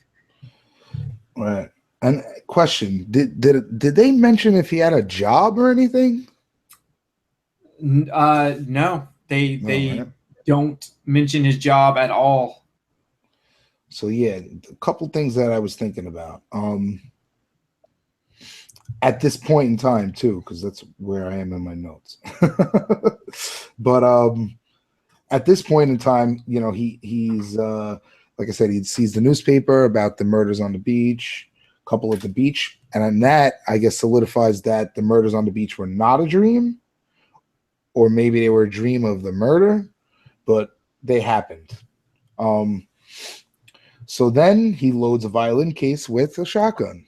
Speaker 1: Right. And question, did they mention if he had a job or anything?
Speaker 3: No, they don't mention his job at all.
Speaker 1: So yeah, a couple things that I was thinking about. At this point in time too, because that's where I am in my notes. But at this point in time, he's like I said, he sees the newspaper about the murders on the beach, couple at the beach, and on that, I guess solidifies that the murders on the beach were not a dream. Or maybe they were a dream of the murder, but they happened. So then he loads a violin case with a shotgun.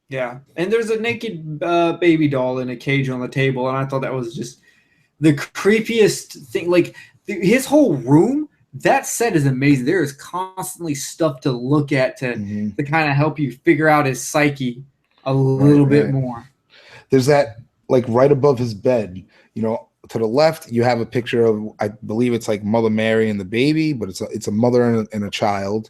Speaker 3: Yeah, and there's a naked baby doll in a cage on the table, and I thought that was just the creepiest thing. Like his whole room, that set is amazing. There is constantly stuff to look at to kind of help you figure out his psyche a little bit more.
Speaker 1: There's that like right above his bed, to the left, you have a picture of, I believe it's like Mother Mary and the baby, but it's a mother and a child.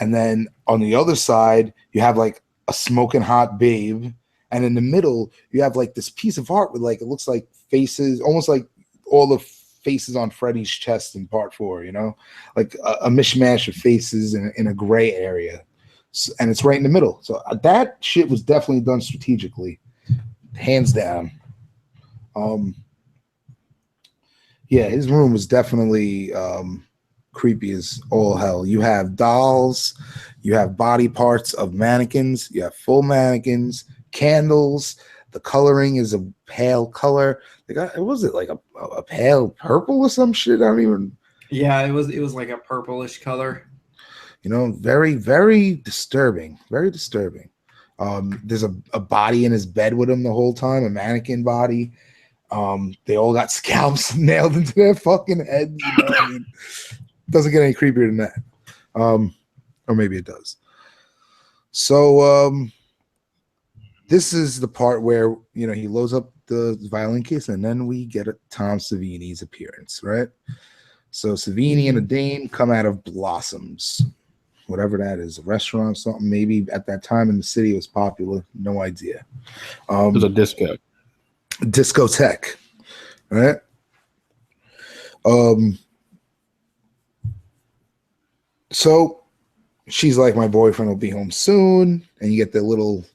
Speaker 1: And then on the other side, you have like a smoking hot babe. And in the middle, you have like this piece of art with like, it looks like faces, almost like all the faces on Freddy's chest in part 4, like a mishmash of faces in a gray area. And it's right in the middle. So that shit was definitely done strategically, hands down. Yeah, his room was definitely creepy as all hell. You have dolls, you have body parts of mannequins, you have full mannequins, candles. The coloring is a pale color. Was it like a pale purple or some shit? I don't even.
Speaker 3: Yeah, it was like a purplish color.
Speaker 1: Very, very disturbing. Very disturbing. There's a body in his bed with him the whole time, a mannequin body. They all got scalps nailed into their fucking heads. Doesn't get any creepier than that. Or maybe it does. So this is the part where he loads up the violin case, and then we get a Tom Savini's appearance, right? So Savini and a dame come out of Blossoms, whatever that is, a restaurant, something. Maybe at that time in the city it was popular. No idea.
Speaker 2: It was a disco.
Speaker 1: Discotheque, right? So she's like, my boyfriend will be home soon, and you get the little,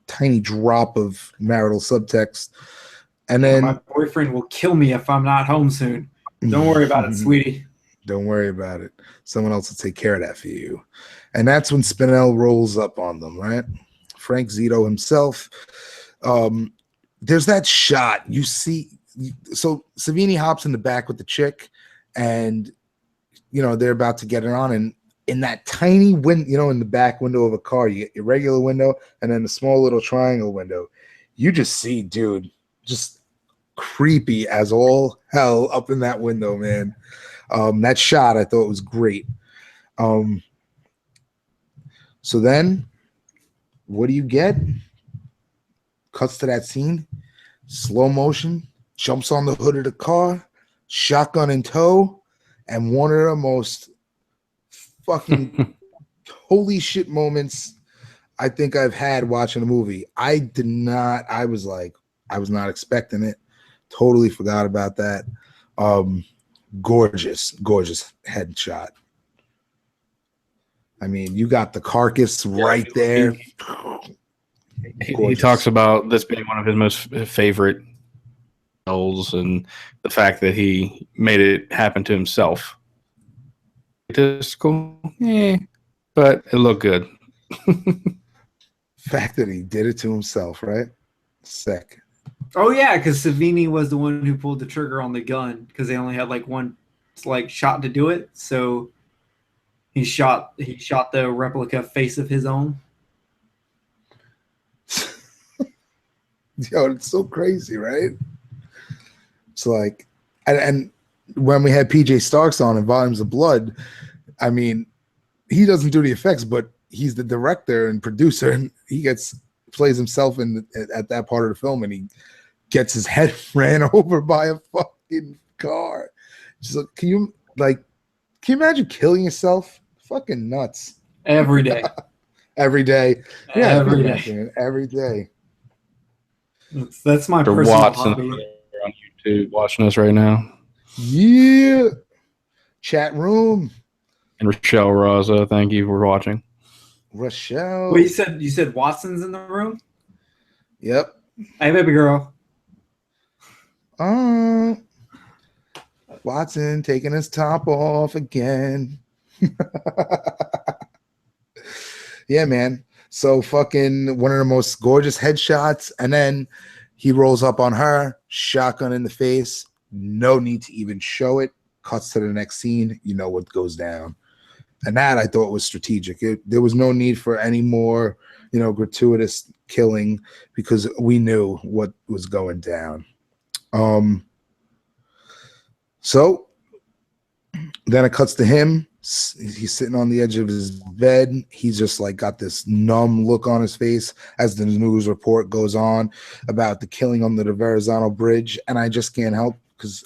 Speaker 1: tiny drop of marital subtext, and then
Speaker 3: my boyfriend will kill me if I'm not home soon. Don't worry about it, sweetie.
Speaker 1: Don't worry about it. Someone else will take care of that for you. And that's when Spinell rolls up on them, right? Frank Zito himself. There's that shot you see. So Savini hops in the back with the chick, and they're about to get it on, and in that tiny window, in the back window of a car, you get your regular window and then the small little triangle window. You just see, dude, just creepy as all hell up in that window, man. That shot I thought was great. So then what do you get? Cuts to that scene, slow motion, jumps on the hood of the car, shotgun in tow, and one of the most fucking holy shit moments I think I've had watching a movie. I was not expecting it. Totally forgot about that. Gorgeous headshot. I mean, you got the carcass right there.
Speaker 2: He talks about this being one of his most favorite roles and the fact that he made it happen to himself. It's cool, but it looked good.
Speaker 1: Fact that he did it to himself, right? Sick.
Speaker 3: Oh yeah, because Savini was the one who pulled the trigger on the gun because they only had like one shot to do it. So he shot the replica face of his own.
Speaker 1: Yo, it's so crazy, right? It's like, and when we had PJ Starks on in Volumes of Blood, I mean, he doesn't do the effects, but he's the director and producer, and he plays himself at that part of the film, and he gets his head ran over by a fucking car. Just like, can you imagine killing yourself? Fucking nuts.
Speaker 3: Every day.
Speaker 1: Every day. Yeah,
Speaker 3: every
Speaker 1: day.
Speaker 3: That's my
Speaker 2: Dr.
Speaker 3: personal
Speaker 2: Watson
Speaker 3: hobby.
Speaker 2: on YouTube watching us right now.
Speaker 1: Yeah. Chat room.
Speaker 2: And Rochelle Raza, thank you for watching.
Speaker 1: Rochelle.
Speaker 3: Wait, you said Watson's in the room?
Speaker 1: Yep.
Speaker 3: Hey, baby girl.
Speaker 1: Watson taking his top off again. Yeah, man. So fucking one of the most gorgeous headshots, and then he rolls up on her, shotgun in the face. No need to even show it. Cuts to the next scene. You know what goes down. And that I thought was strategic. There was no need for any more, gratuitous killing because we knew what was going down. So then it cuts to him. He's sitting on the edge of his bed. He's just like got this numb look on his face as the news report goes on about the killing under the Verrazano Bridge. And I just can't help because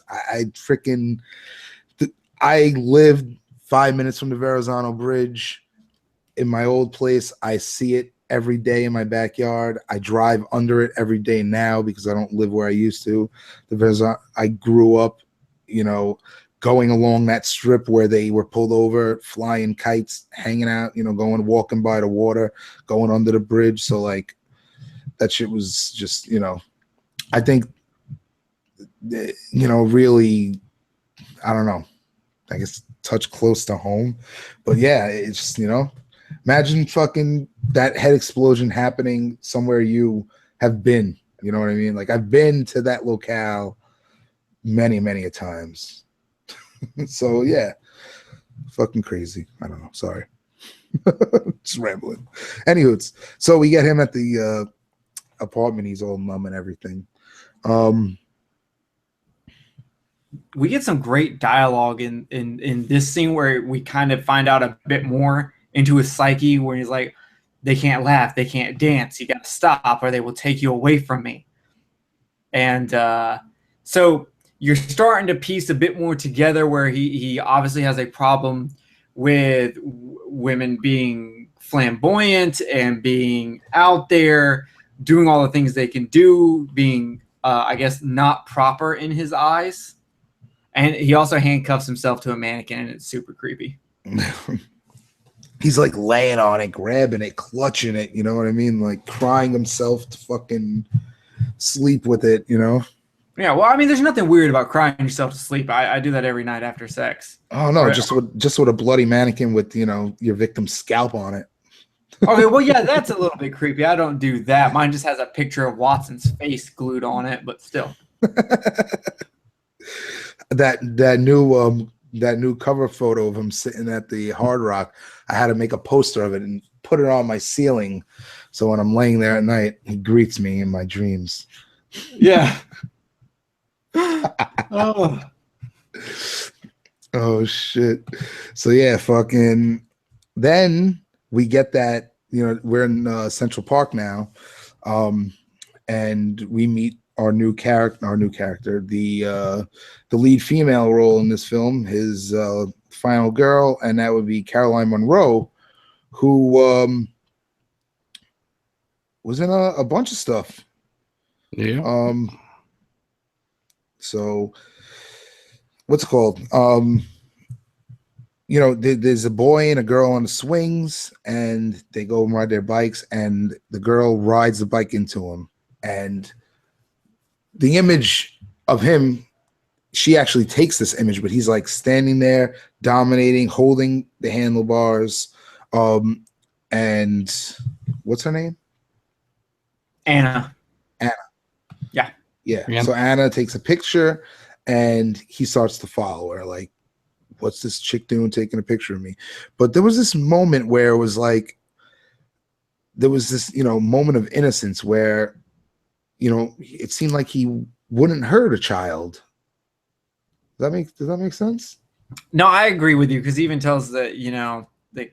Speaker 1: I lived 5 minutes from the Verrazano Bridge in my old place. I see it every day in my backyard. I drive under it every day now because I don't live where I used to. I grew up, going along that strip where they were pulled over, flying kites, hanging out, walking by the water, going under the bridge. So like that shit was just, I think, really, I don't know, I guess touch close to home. But yeah, it's just, imagine fucking that head explosion happening somewhere you have been, you know what I mean? Like I've been to that locale many, many a times. So yeah, fucking crazy. I don't know. Sorry. Just rambling. Anywho, so we get him at the apartment. He's all numb and everything.
Speaker 3: We get some great dialogue in this scene where we kind of find out a bit more into his psyche, where he's like, they can't laugh, they can't dance, you got to stop or they will take you away from me. And so you're starting to piece a bit more together where he obviously has a problem with women being flamboyant and being out there, doing all the things they can do, being, I guess, not proper in his eyes. And he also handcuffs himself to a mannequin, and it's super creepy.
Speaker 1: He's like laying on it, grabbing it, clutching it, you know what I mean? Like crying himself to fucking sleep with it,
Speaker 3: Yeah, well, I mean, there's nothing weird about crying yourself to sleep. I do that every night after sex.
Speaker 1: Oh no, just with a bloody mannequin with your victim's scalp on it.
Speaker 3: Okay, well, yeah, that's a little bit creepy. I don't do that. Mine just has a picture of Watson's face glued on it, but still.
Speaker 1: That new that new cover photo of him sitting at the Hard Rock, I had to make a poster of it and put it on my ceiling. So when I'm laying there at night, he greets me in my dreams.
Speaker 3: Yeah. Oh.
Speaker 1: Oh shit. So yeah, fucking then we get that, we're in Central Park now. And we meet our new character, the lead female role in this film, his final girl, and that would be Caroline Monroe, who was in a bunch of stuff.
Speaker 2: Yeah.
Speaker 1: So what's it called? There's a boy and a girl on the swings, and they go and ride their bikes, and the girl rides the bike into him. And the image of him, she actually takes this image, but he's like standing there, dominating, holding the handlebars. And what's her name?
Speaker 3: Anna.
Speaker 1: Yeah. So Anna takes a picture, and he starts to follow her. Like, what's this chick doing taking a picture of me? But there was this moment where it was like, there was this, moment of innocence where, it seemed like he wouldn't hurt a child. Does that make sense?
Speaker 3: No, I agree with you, because he even tells the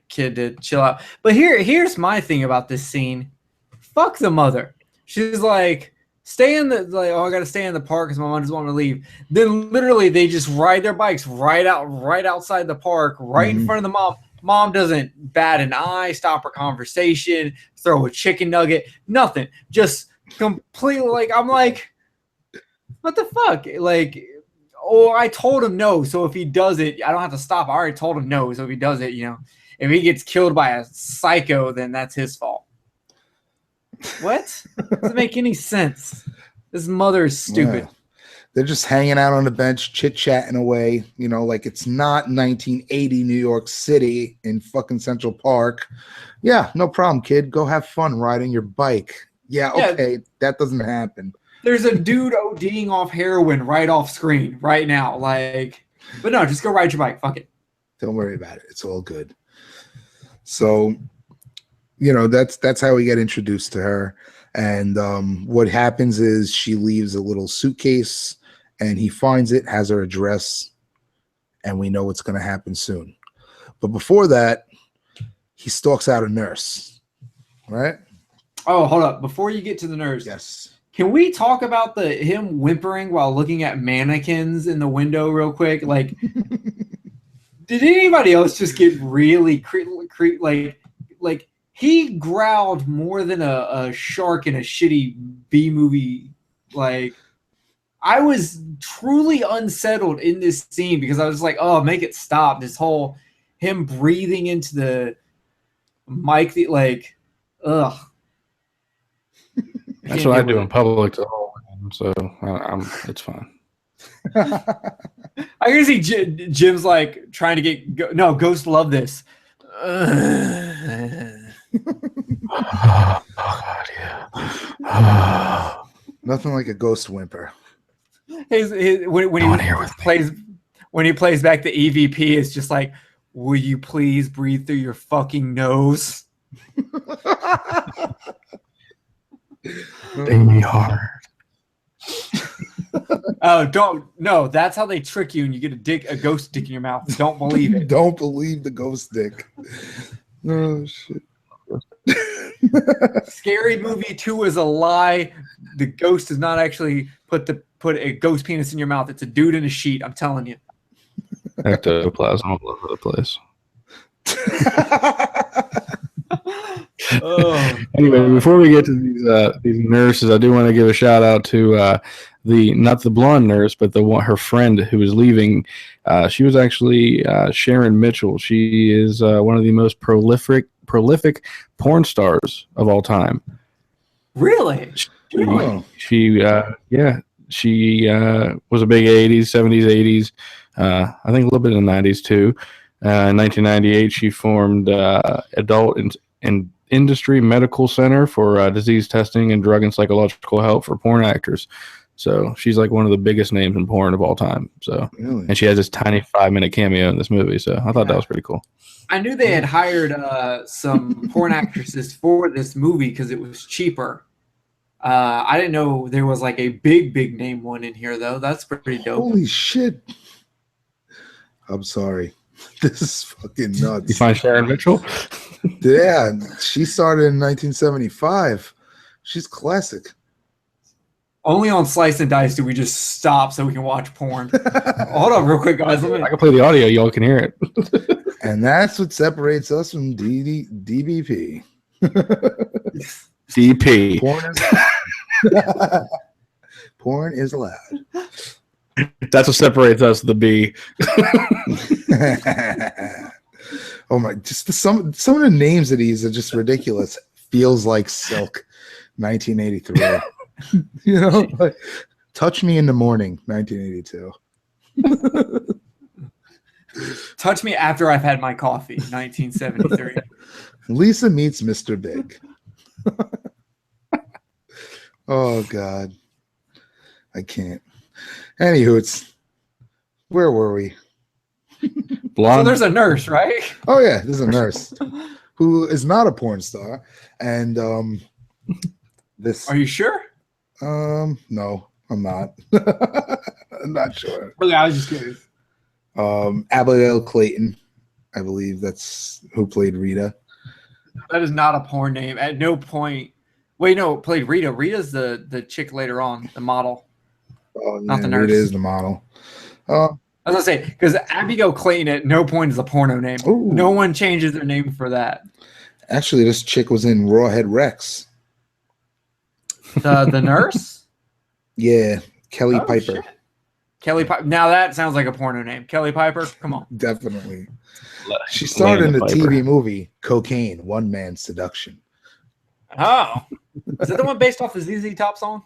Speaker 3: kid to chill out. But here's my thing about this scene. Fuck the mother. She's like, I gotta stay in the park because my mom doesn't want me to leave. Then literally they just ride their bikes right outside the park, right in front of the mom. Mom doesn't bat an eye, stop her conversation, throw a chicken nugget, nothing. Just completely I'm like, what the fuck? Like, I told him no, so if he does it, I don't have to stop. I already told him no, so if he does it, if he gets killed by a psycho, then that's his fault. What? Doesn't make any sense. This mother is stupid.
Speaker 1: Yeah. They're just hanging out on the bench, chit-chatting away, like it's not 1980 New York City in fucking Central Park. Yeah, no problem, kid. Go have fun riding your bike. Yeah, okay, that doesn't happen.
Speaker 3: There's a dude ODing off heroin right off screen right now. But no, just go ride your bike. Fuck it.
Speaker 1: Don't worry about it. It's all good. So, that's how we get introduced to her. And what happens is she leaves a little suitcase, and he finds it, has her address, and we know what's going to happen soon. But before that, he stalks out a nurse, right?
Speaker 3: Oh, hold up. Before you get to the nurse.
Speaker 1: Yes.
Speaker 3: Can we talk about him whimpering while looking at mannequins in the window real quick? Like, did anybody else just get really like he growled more than a shark in a shitty B movie. Like, I was truly unsettled in this scene because I was like, oh, make it stop. This whole him breathing into the mic, ugh.
Speaker 2: That's what I do in public the whole time, so it's fine.
Speaker 3: I can see Jim's like trying to get no Ghost. Love this.
Speaker 2: Oh God, yeah.
Speaker 1: Nothing like a ghost whimper.
Speaker 3: When he plays back the EVP, it's just like, will you please breathe through your fucking nose?
Speaker 2: Baby hard.
Speaker 3: Oh, no, that's how they trick you and you get a ghost dick in your mouth. Don't believe it.
Speaker 1: Don't believe the ghost dick. Oh shit.
Speaker 3: Scary Movie 2 is a lie. The ghost does not actually put a ghost penis in your mouth. It's a dude in a sheet. I'm telling you.
Speaker 2: Ectoplasm all over the place. Anyway, before we get to these nurses, I do want to give a shout out to not the blonde nurse, but her friend who was leaving. She was actually Sharon Mitchell. She is one of the most prolific porn stars of all time.
Speaker 3: Really?
Speaker 2: She was a big 80s, 70s, 80s. I think a little bit in the 90s too. In 1998, she formed Adult and Industry Medical Center for disease testing and drug and psychological help for porn actors. So she's like one of the biggest names in porn of all time. So,
Speaker 1: Really?
Speaker 2: and she has this tiny 5-minute cameo in this movie. So I thought that was pretty cool.
Speaker 3: I knew they had hired some porn actresses for this movie because it was cheaper. I didn't know there was like a big name one in here though. That's pretty dope.
Speaker 1: Holy shit! I'm sorry. This is fucking nuts.
Speaker 2: You find Sharon Mitchell?
Speaker 1: Yeah, she started in 1975. She's classic.
Speaker 3: Only on Slice and Dice do we just stop so we can watch porn. Hold on real quick, guys.
Speaker 2: I can play the audio. Y'all can hear it.
Speaker 1: And that's what separates us from DBP.
Speaker 2: DP.
Speaker 1: Porn is allowed.
Speaker 2: That's what separates us, the B.
Speaker 1: Oh my! Just some of the names of these are just ridiculous. Feels like Silk, 1983. You know, like, Touch Me in the Morning, 1982.
Speaker 3: Touch Me After I've Had My Coffee, 1973.
Speaker 1: Lisa Meets Mr. Big. Oh God, I can't. Anywho, where were we?
Speaker 2: Blonde.
Speaker 3: So there's a nurse, right?
Speaker 1: Oh yeah, there's a nurse who is not a porn star, and this.
Speaker 3: Are you sure?
Speaker 1: No, I'm not. I'm not sure.
Speaker 3: Really, I was just curious.
Speaker 1: Abigail Clayton, I believe that's who played Rita.
Speaker 3: That is not a porn name. At no point. Wait, no, played Rita. Rita's the chick later on, the model.
Speaker 1: Oh,
Speaker 3: Not
Speaker 1: yeah,
Speaker 3: the nurse.
Speaker 1: Rita is the model.
Speaker 3: I was gonna say because Abigail Clayton at no point is a porno name.
Speaker 1: Ooh.
Speaker 3: No one changes their name for that.
Speaker 1: Actually, this chick was in Rawhead Rex.
Speaker 3: The nurse.
Speaker 1: Yeah, Kelly
Speaker 3: Oh,
Speaker 1: Piper.
Speaker 3: shit. Kelly Piper. Now that sounds like a porno name. Kelly Piper. Come on.
Speaker 1: Definitely. She starred in the TV movie Cocaine, One Man Seduction.
Speaker 3: Oh, is that the one based off the ZZ Top song?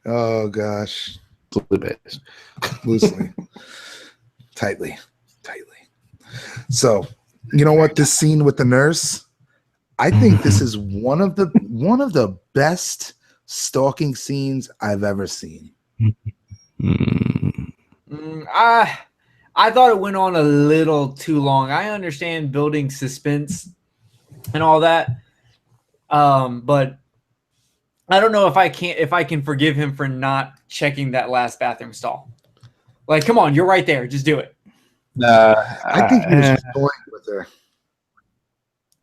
Speaker 1: Oh gosh, loosely, tightly. So, you know what? This scene with the nurse, I think this is one of the best stalking scenes I've ever seen.
Speaker 3: I thought it went on a little too long. I understand building suspense and all that, but I don't know if I can forgive him for not checking that last bathroom stall. Like, come on, you're right there. Just do it.
Speaker 1: I think he was just toying with her.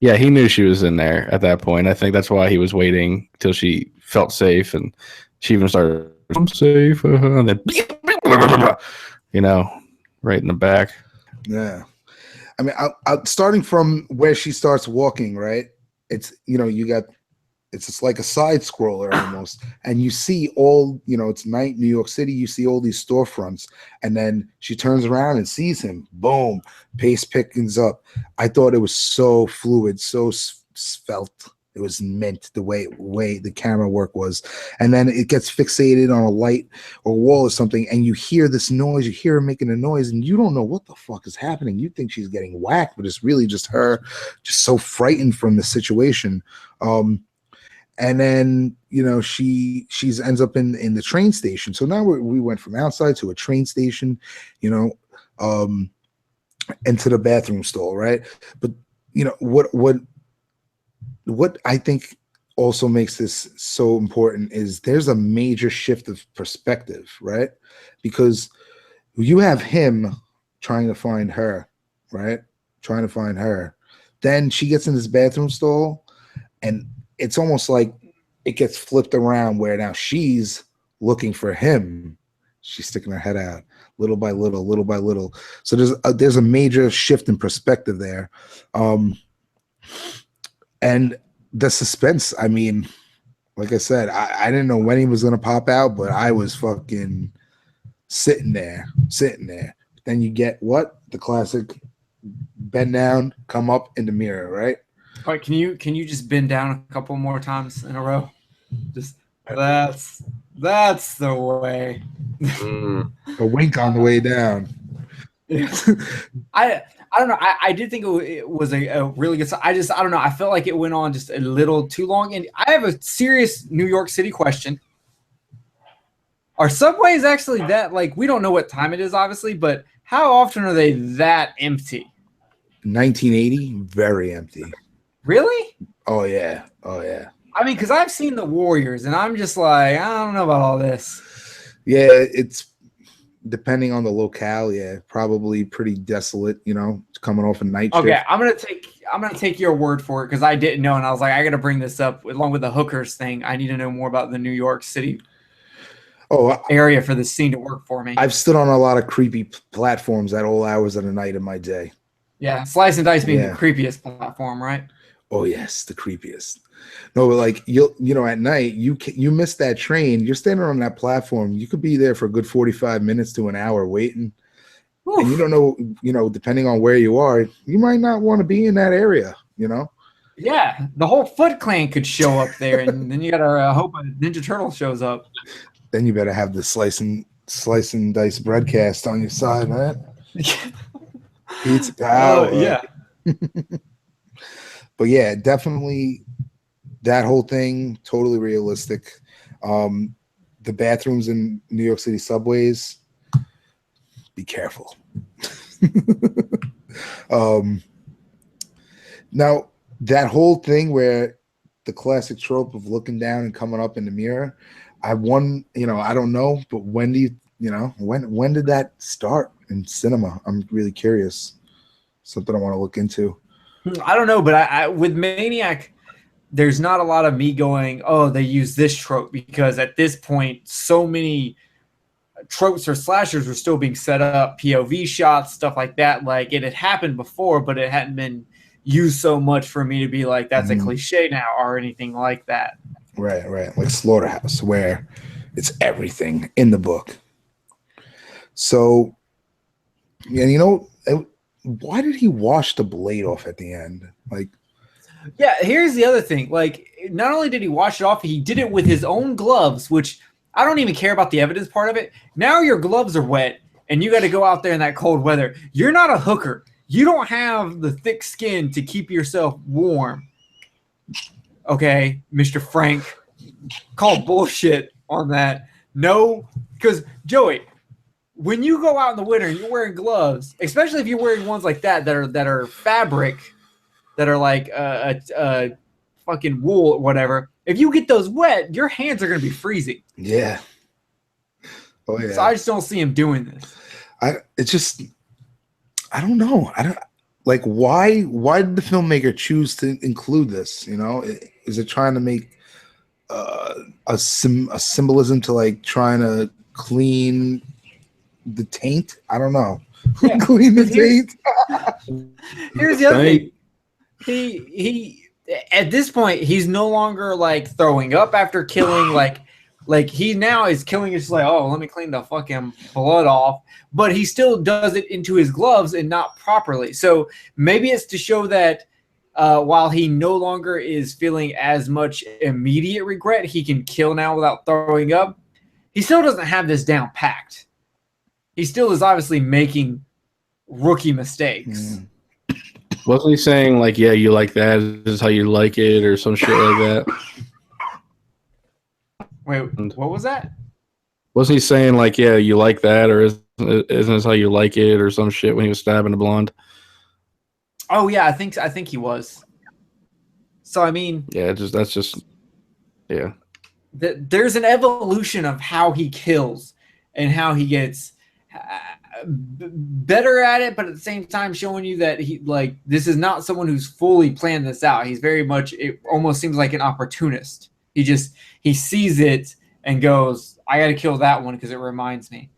Speaker 2: Yeah, he knew she was in there at that point. I think that's why he was waiting till she felt safe, and she even started, "I'm safe," and then, you know, right in the back.
Speaker 1: Yeah, I mean, starting from where she starts walking, right? It's it's just like a side scroller almost, and you see all, it's night, New York City. You see all these storefronts, and then she turns around and sees him. Boom, pace pickings up. I thought it was so fluid, so svelte. It was meant the way the camera work was, and then it gets fixated on a light or wall or something, and you hear this noise. You hear her making a noise, and you don't know what the fuck is happening. You think she's getting whacked, but it's really just her, just so frightened from the situation. And then, she ends up in the train station. So now we went from outside to a train station, into the bathroom stall, right? But what I think also makes this so important is there's a major shift of perspective, right? Because you have him trying to find her, right? Trying to find her. Then she gets in this bathroom stall, and it's almost like it gets flipped around where now she's looking for him. She's sticking her head out little by little, little by little. So there's a major shift in perspective there. And the suspense, I mean, like I said, I didn't know when he was going to pop out, but I was fucking sitting there. Then you get what? The classic bend down, come up in the mirror, right?
Speaker 3: All right, can you just bend down a couple more times in a row? Just that's the way.
Speaker 1: A wink on the way down.
Speaker 3: I I don't know. I did think it was a really good. I don't know. I felt like it went on just a little too long. And I have a serious New York City question. Are subways actually that, like, we don't know what time it is, obviously, but how often are they that empty?
Speaker 1: 1980, very empty.
Speaker 3: Really?
Speaker 1: Oh yeah. Oh yeah.
Speaker 3: I mean, because I've seen the Warriors, and I'm just like, I don't know about all this.
Speaker 1: Yeah, it's depending on the locale. Yeah, probably pretty desolate. You know, coming off a night shift.
Speaker 3: Okay, I'm gonna take your word for it because I didn't know, and I was like, I gotta bring this up along with the hookers thing. I need to know more about the New York City area for the scene to work for me.
Speaker 1: I've stood on a lot of creepy platforms at all hours of the night in my day.
Speaker 3: Yeah, Slice and Dice being the creepiest platform, right?
Speaker 1: Oh yes, the creepiest. No, but like you know, at night you miss that train. You're standing on that platform. You could be there for a good 45 minutes to an hour waiting, and you don't know. You know, depending on where you are, you might not want to be in that area. You know.
Speaker 3: Yeah, the whole Foot Clan could show up there, and then you gotta hope a Ninja Turtle shows up.
Speaker 1: Then you better have the Slice and Dice Dreadcast on your side, man. Pizza power.
Speaker 3: Yeah.
Speaker 1: But yeah, definitely that whole thing, totally realistic. The bathrooms in New York City subways, be careful. Now, that whole thing where the classic trope of looking down and coming up in the mirror, I don't know, but when do when did that start in cinema? I'm really curious. Something I want to look into.
Speaker 3: I don't know, but I with Maniac, there's not a lot of me going, oh, they use this trope, because at this point, so many tropes or slashers were still being set up, POV shots, stuff like that. Like, it had happened before, but it hadn't been used so much for me to be like, that's a cliche now or anything like that.
Speaker 1: Right. Like Slaughterhouse, where it's everything in the book. So, and you know, why did he wash the blade off at the end? Like,
Speaker 3: yeah, here's the other thing. Like, not only did he wash it off, he did it with his own gloves, which I don't even care about the evidence part of it. Now your gloves are wet, and you got to go out there in that cold weather. You're not a hooker. You don't have the thick skin to keep yourself warm. Okay, Mr. Frank, call bullshit on that. No, because Joey, when you go out in the winter, you're wearing gloves, especially if you're wearing ones like that are fabric, that are like fucking wool or whatever. If you get those wet, your hands are going to be freezing.
Speaker 1: Yeah. Oh yeah.
Speaker 3: So I just don't see him doing this.
Speaker 1: I don't know. Why did the filmmaker choose to include this? You know, is it trying to make a symbolism to, like, trying to clean the taint? I don't know. Yeah. Clean the taint.
Speaker 3: Here's the other thing. He at this point, he's no longer like throwing up after killing. Like he now is killing. It's like, oh, let me clean the fucking blood off. But he still does it into his gloves and not properly. So maybe it's to show that while he no longer is feeling as much immediate regret, he can kill now without throwing up. He still doesn't have this down packed. He still is obviously making rookie mistakes.
Speaker 2: Wasn't he saying, like, yeah, you like that? This is how you like it, or some shit like that?
Speaker 3: Wait, what was that?
Speaker 2: Wasn't he saying, like, yeah, you like that, or isn't this how you like it, or some shit when he was stabbing the blonde?
Speaker 3: Oh yeah, I think he was. So I mean,
Speaker 2: yeah, that's just
Speaker 3: there's an evolution of how he kills and how he gets better at it, but at the same time showing you that this is not someone who's fully planned this out. He's very much, it almost seems like an opportunist. He sees it and goes, I got to kill that one because it reminds me,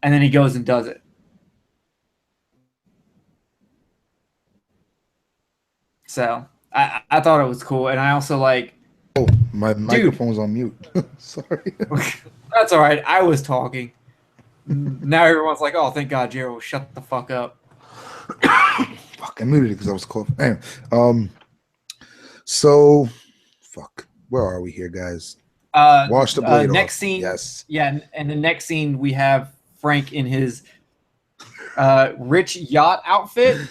Speaker 3: and then he goes and does it. So I thought it was cool, and I also like.
Speaker 1: Oh, my microphone's on mute. Sorry.
Speaker 3: That's all right. I was talking. Now everyone's like, "Oh, thank God, Jero, shut the fuck up."
Speaker 1: Fuck, I muted it because I was coughing. Anyway, so, fuck. Where are we here, guys? Wash the blade
Speaker 3: next
Speaker 1: off.
Speaker 3: Scene.
Speaker 1: Yes.
Speaker 3: Yeah, and the next scene we have Frank in his rich yacht outfit.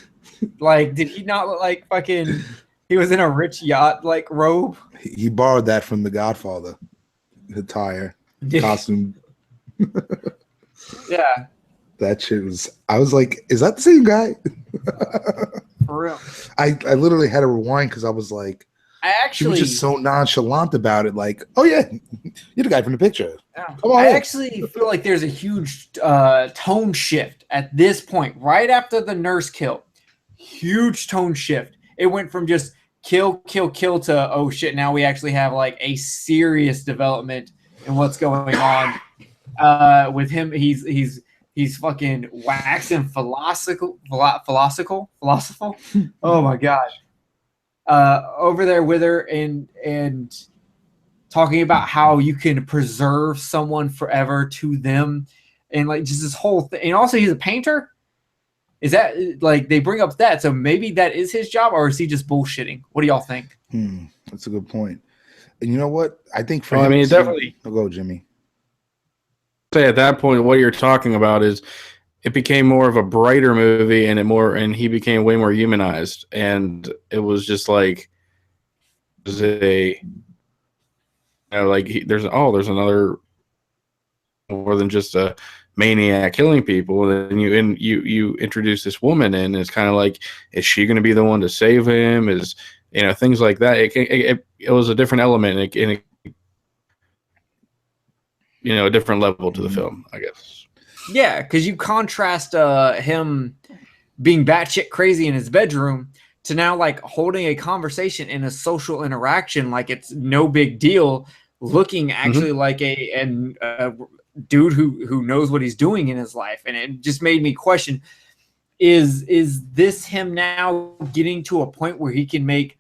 Speaker 3: Like, did he not look like fucking? He was in a rich yacht like robe.
Speaker 1: He borrowed that from The Godfather attire costume.
Speaker 3: Yeah,
Speaker 1: That shit was. I was like, is that the same guy?
Speaker 3: for real.
Speaker 1: I literally had to rewind because I was like,
Speaker 3: I
Speaker 1: she was
Speaker 3: actually,
Speaker 1: just so nonchalant about it. Like, oh yeah, you're the guy from the picture.
Speaker 3: yeah.
Speaker 1: Come on
Speaker 3: I
Speaker 1: in.
Speaker 3: actually feel like there's a huge tone shift at this point, right after the nurse kill. Huge tone shift. It went from just kill, kill, kill to oh shit. Now we actually have like a serious development in what's going on with him. He's fucking waxing philosophical. Oh my gosh. Over there with her and talking about how you can preserve someone forever to them, and like just this whole thing. And also, he's a painter. Is that like they bring up that? So maybe that is his job, or is he just bullshitting? What do y'all think?
Speaker 1: That's a good point. And you know what? I think for
Speaker 2: Well,
Speaker 1: him,
Speaker 2: I mean, it definitely.
Speaker 1: I'll go, Jimmy.
Speaker 2: Say at that point, what you're talking about is it became more of a brighter movie, and he became way more humanized, and it was just like there's there's another more than just a maniac killing people. And then you introduce this woman in, and it's kind of like, is she going to be the one to save him? Is things like that. It was a different element, and a different level to the film, I guess.
Speaker 3: Yeah, because you contrast him being batshit crazy in his bedroom to now like holding a conversation in a social interaction like it's no big deal, looking actually like a dude who knows what he's doing in his life. And it just made me question, is this him now getting to a point where he can make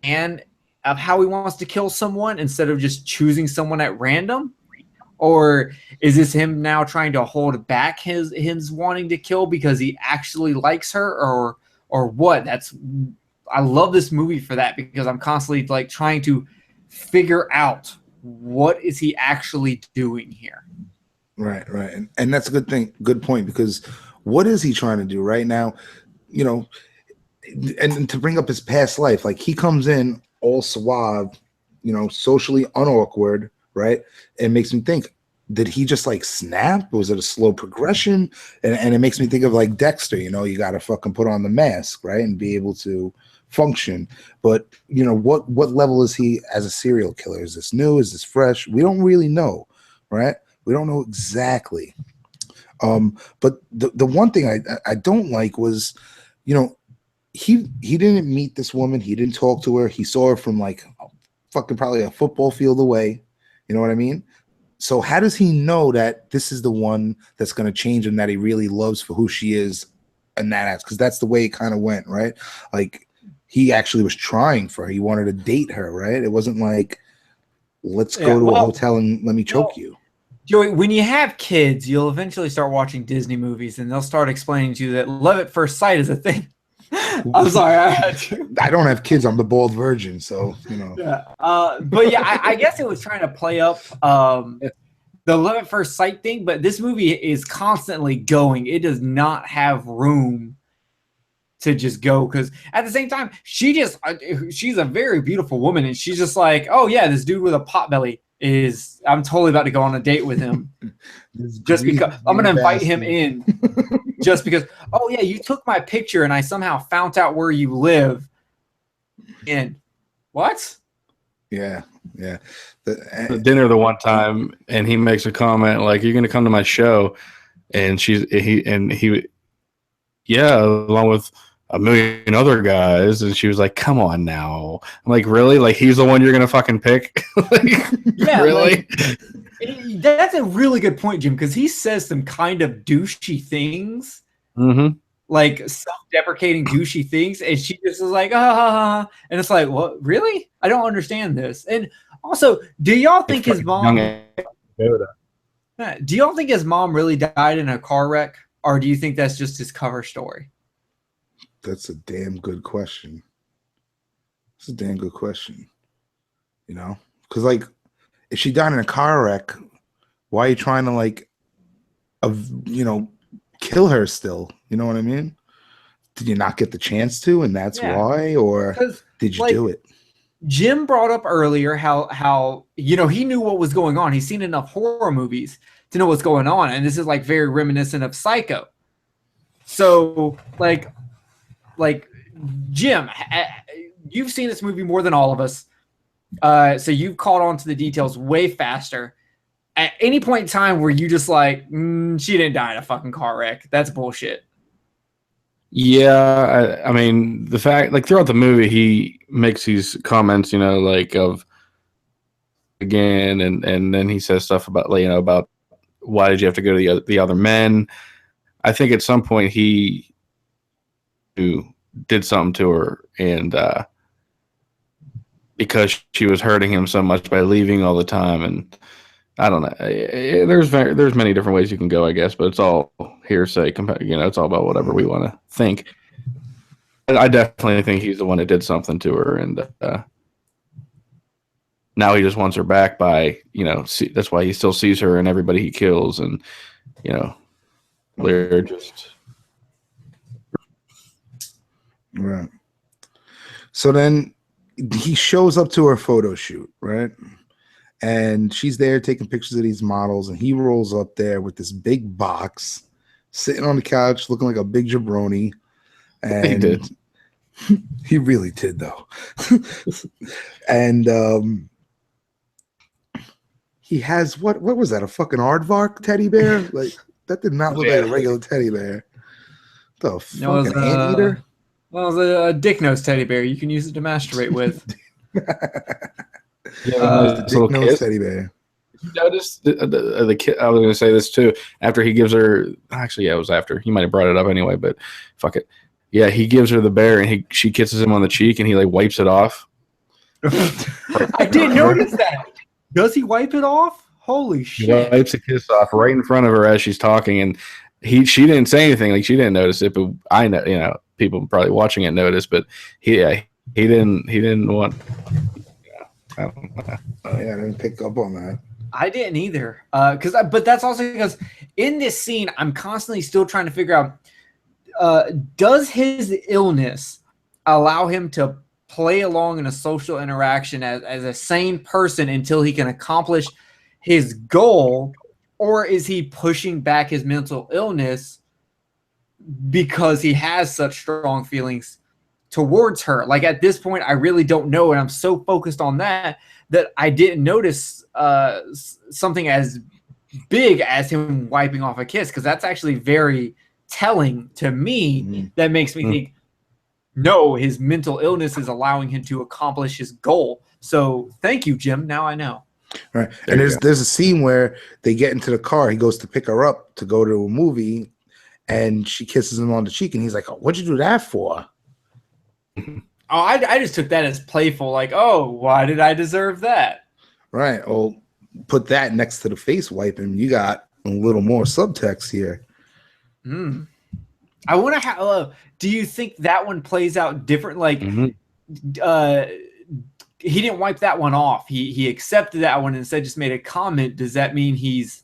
Speaker 3: an of how he wants to kill someone instead of just choosing someone at random? Or is this him now trying to hold back his wanting to kill because he actually likes her, or what? I love this movie for that, because I'm constantly like trying to figure out what is he actually doing here.
Speaker 1: Right. And that's a good point, because what is he trying to do right now? And to bring up his past life, like he comes in all suave, socially unawkward, right? It makes me think, did he just like snap? Was it a slow progression? And it makes me think of like Dexter, you got to fucking put on the mask, right? And be able to function. But, what level is he as a serial killer? Is this new? Is this fresh? We don't really know, right? We don't know exactly. But the one thing I don't like was, he didn't meet this woman. He didn't talk to her. He saw her from like fucking probably a football field away. You know what I mean? So how does he know that this is the one that's going to change him, that he really loves for who she is? And because that's the way it kind of went, right? Like he actually was trying for her. He wanted to date her, right? It wasn't like, let's go to a hotel and let me choke you.
Speaker 3: Joey, when you have kids, you'll eventually start watching Disney movies, and they'll start explaining to you that love at first sight is a thing. I'm sorry, I had to.
Speaker 1: I don't have kids. I'm the bald virgin, so
Speaker 3: Yeah, but yeah, I guess it was trying to play up the love at first sight thing. But this movie is constantly going. It does not have room to just go, because at the same time, she's a very beautiful woman, and she's just like, oh yeah, this dude with a pot belly I'm totally about to go on a date with him. Just because I'm going to invite him in just because, oh yeah, you took my picture and I somehow found out where you live. And what?
Speaker 1: Yeah.
Speaker 2: The dinner the one time, and he makes a comment like, "You're going to come to my show," and he, yeah, along with a million other guys, and she was like, "Come on now." I'm like, really? Like he's the one you're going to fucking pick? Like,
Speaker 3: yeah,
Speaker 2: really?
Speaker 3: That's a really good point, Jim, because he says some kind of douchey things.
Speaker 2: Mm-hmm.
Speaker 3: Like self-deprecating douchey things, and she just is like, and it's like, what? Really? I don't understand this. And also, do y'all think his mom? Do y'all think his mom really died in a car wreck, or do you think that's just his cover story?
Speaker 1: That's a damn good question. It's a damn good question. Because like, if she died in a car wreck, why are you trying to like, kill her still? You know what I mean? did you not get the chance to, and that's why, or did you do it?
Speaker 3: Jim brought up earlier how he knew what was going on. He's seen enough horror movies to know what's going on, and this is like very reminiscent of Psycho. So like Jim, you've seen this movie more than all of us, so you've caught on to the details way faster. At any point in time where you just like, she didn't die in a fucking car wreck, that's bullshit.
Speaker 2: Yeah, I mean, the fact, like, throughout the movie, he makes these comments, like, of again, and then he says stuff about, like, about why did you have to go to the other men. I think at some point he did something to her, and because she was hurting him so much by leaving all the time, and I don't know. There's many different ways you can go, I guess, but it's all hearsay. It's all about whatever we want to think. I definitely think he's the one that did something to her, and now he just wants her back by, that's why he still sees her and everybody he kills, and we're just
Speaker 1: right. So then he shows up to her photo shoot, right? And she's there taking pictures of these models, and he rolls up there with this big box, sitting on the couch, looking like a big jabroni. And
Speaker 2: he did.
Speaker 1: He really did, though. And he has what was that? A fucking aardvark teddy bear? Like, that did not look like a regular teddy bear. The fucking anteater?
Speaker 3: Well, it was a dick nose teddy bear. You can use it to masturbate with.
Speaker 1: The dick nose teddy bear.
Speaker 2: You noticed the kid? I was going to say this too. After he gives her, actually, yeah, it was after. He might have brought it up anyway, but fuck it. Yeah, he gives her the bear, and she kisses him on the cheek, and he like wipes it off.
Speaker 3: I didn't notice that. Does he wipe it off? Holy shit!
Speaker 2: He wipes a kiss off right in front of her as she's talking, and she didn't say anything. Like, she didn't notice it, but I know, people probably watching it noticed, but he didn't want.
Speaker 1: I didn't pick up on that.
Speaker 3: I didn't either. But that's also because in this scene, I'm constantly still trying to figure out, does his illness allow him to play along in a social interaction as a sane person until he can accomplish his goal, or is he pushing back his mental illness because he has such strong feelings towards her? Like, at this point, I really don't know, and I'm so focused on that I didn't notice something as big as him wiping off a kiss, because that's actually very telling to me. That makes me think, no, his mental illness is allowing him to accomplish his goal. So thank you, Jim. Now I know.
Speaker 1: Right. And there's a scene where they get into the car. He goes to pick her up to go to a movie, and she kisses him on the cheek, and he's like, oh, what'd you do that for?
Speaker 3: Oh, I just took that as playful, like, oh, why did I deserve that?
Speaker 1: Right. Well, put that next to the face wiping. You got a little more subtext here.
Speaker 3: I want to do you think that one plays out different? Like, he didn't wipe that one off. He accepted that one and instead just made a comment. Does that mean he's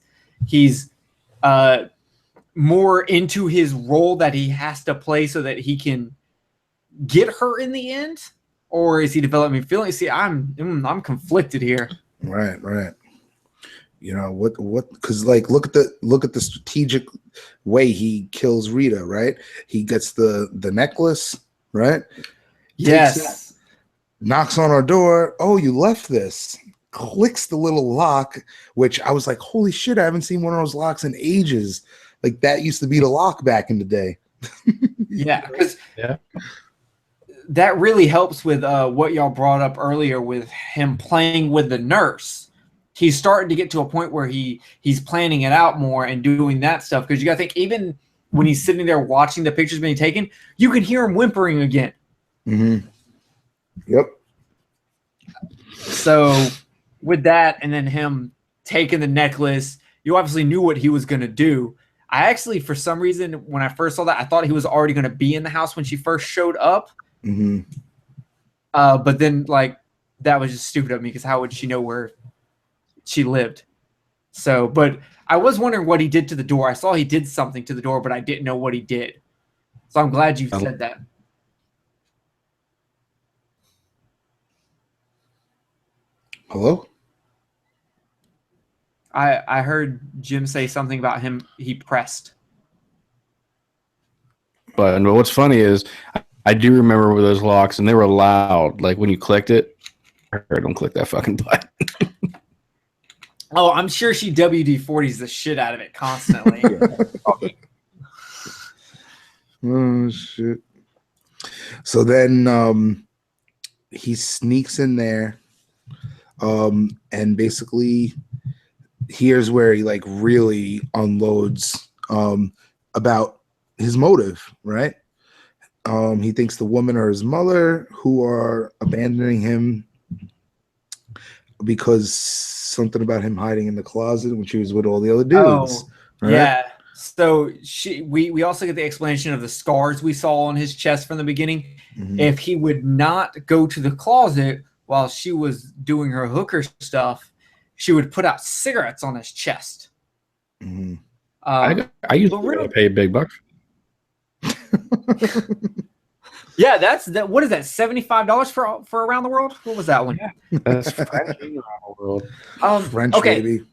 Speaker 3: more into his role that he has to play so that he can get her in the end, or is he developing feelings? See, I'm conflicted here.
Speaker 1: Right. What? Because like, look at the strategic way he kills Rita. Right, he gets the necklace. Right.
Speaker 3: Yes.
Speaker 1: Knocks on our door. Oh, you left this. Clicks the little lock, which I was like, holy shit! I haven't seen one of those locks in ages. Like, that used to be the lock back in the day.
Speaker 3: Yeah, because that really helps with what y'all brought up earlier with him playing with the nurse. He's starting to get to a point where he's planning it out more and doing that stuff. Because you got to think, even when he's sitting there watching the pictures being taken, you can hear him whimpering again.
Speaker 1: Mm-hmm. Yep.
Speaker 3: So with that, and then him taking the necklace, you obviously knew what he was going to do. I actually, for some reason, when I first saw that, I thought he was already going to be in the house when she first showed up.
Speaker 1: Mm-hmm.
Speaker 3: But then, like, that was just stupid of me, because how would she know where she lived? So, but I was wondering what he did to the door. I saw he did something to the door, but I didn't know what he did. So I'm glad you said that.
Speaker 1: Hello?
Speaker 3: I heard Jim say something about him. He pressed.
Speaker 2: But what's funny is I do remember those locks, and they were loud. Like when you clicked it, I heard them click that fucking button.
Speaker 3: Oh, I'm sure she WD-40s the shit out of it constantly.
Speaker 1: Oh shit. So then he sneaks in there and basically here's where he like really unloads about his motive, right? He thinks the woman are his mother who are abandoning him because something about him hiding in the closet when she was with all the other dudes. Right?
Speaker 3: Yeah. So we also get the explanation of the scars we saw on his chest from the beginning.
Speaker 1: Mhm.
Speaker 3: If he would not go to the closet while she was doing her hooker stuff, she would put out cigarettes on his chest.
Speaker 1: Mhm.
Speaker 2: I used to pay big bucks.
Speaker 3: Yeah, that's that. What is that? $75 for Around the World? What was that one?
Speaker 2: That's French around the world.
Speaker 1: French
Speaker 3: okay.
Speaker 1: baby.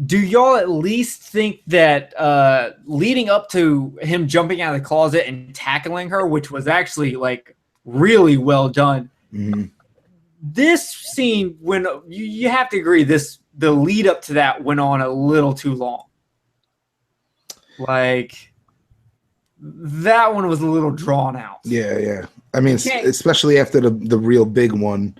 Speaker 3: Do y'all at least think that leading up to him jumping out of the closet and tackling her, which was actually like really well done,
Speaker 1: Mhm.
Speaker 3: this scene when you have to agree the lead up to that went on a little too long. Like that one was a little drawn out.
Speaker 1: Yeah. I mean,
Speaker 3: Okay.
Speaker 1: especially after the real big one.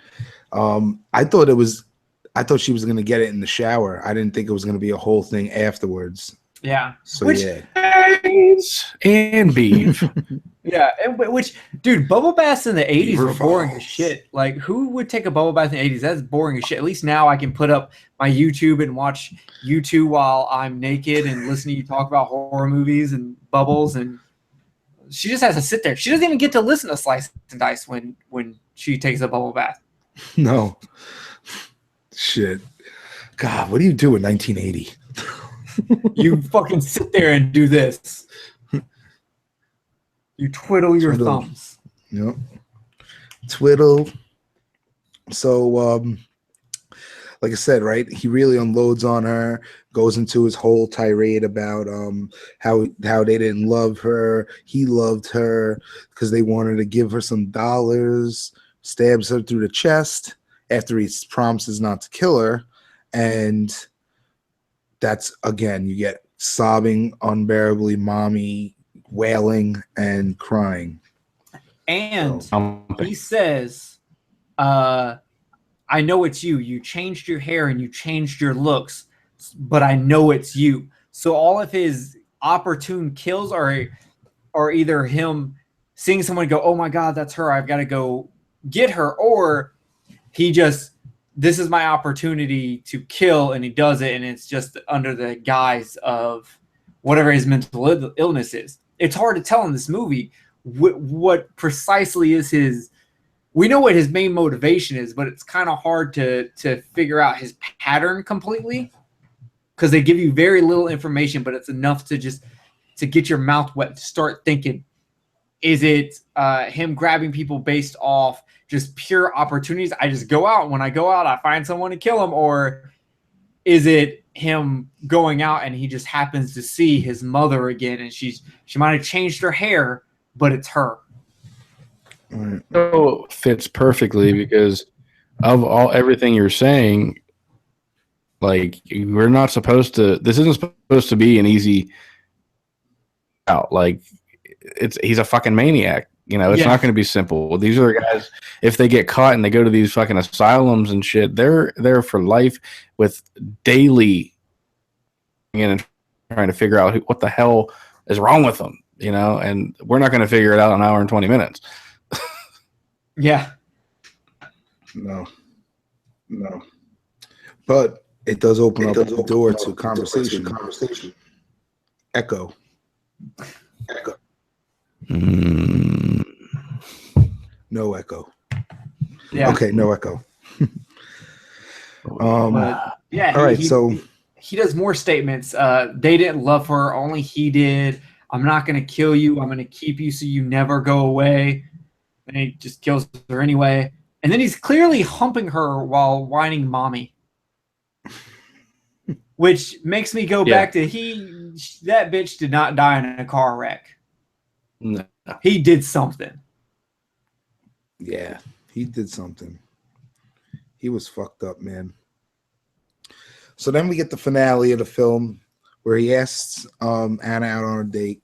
Speaker 1: I thought she was gonna get it in the shower. I didn't think it was gonna be a whole thing afterwards.
Speaker 3: Yeah.
Speaker 1: So yeah.
Speaker 2: And beef.
Speaker 3: Yeah, which, dude, bubble baths in the 80s were boring as
Speaker 1: Falls.
Speaker 3: shit. Like, who would take a bubble bath in the 80s? That's boring as shit. At least now I can put up my YouTube and watch YouTube while I'm naked and listen to you talk about horror movies and bubbles. And she just has to sit there. She doesn't even get to listen to Slice and Dice when she takes a bubble bath.
Speaker 1: No. Shit. God, what do you do in 1980?
Speaker 3: You fucking sit there and do this. You twiddle your
Speaker 1: Twiddle.
Speaker 3: thumbs.
Speaker 1: Yep. Twiddle. So, like I said, right? He really unloads on her, goes into his whole tirade about how they didn't love her. He loved her because they wanted to give her some dollars, stabs her through the chest after he promises not to kill her. And that's, again, you get sobbing, unbearably mommy, wailing and crying.
Speaker 3: And he says, I know it's you. You changed your hair and you changed your looks, but I know it's you. So all of his opportune kills are either him seeing someone go, oh my God, that's her. I've got to go get her. Or he just, this is my opportunity to kill, and he does it. And it's just under the guise of whatever his mental illness is. It's hard to tell in this movie what precisely is his. We know what his main motivation is, but it's kind of hard to figure out his pattern completely because they give you very little information, but it's enough to get your mouth wet to start thinking. Is it him grabbing people based off just pure opportunities? I just go out. When I go out, I find someone to kill him. Or is it him going out and he just happens to see his mother again, and she might have changed her hair, but it's her.
Speaker 2: So fits perfectly because of everything you're saying. Like, we're not supposed to. This isn't supposed to be an easy out. Like, he's a fucking maniac. You know, it's not going to be simple. These are the guys. If they get caught and they go to these fucking asylums and shit, they're there for life with daily and trying to figure out what the hell is wrong with them. You know, and we're not going to figure it out in an hour and 20 minutes.
Speaker 3: Yeah.
Speaker 1: No. But it does open up the door to conversation. Echo. No echo.
Speaker 3: Yeah.
Speaker 1: Okay, no echo.
Speaker 3: But, yeah.
Speaker 1: All right, so
Speaker 3: he does more statements. They didn't love her. Only he did. I'm not going to kill you. I'm going to keep you so you never go away. And he just kills her anyway. And then he's clearly humping her while whining mommy. Which makes me go back to that bitch did not die in a car wreck.
Speaker 2: No.
Speaker 3: He did something.
Speaker 1: Yeah, he did something. He was fucked up, man. So then we get the finale of the film where he asks Anna out on a date.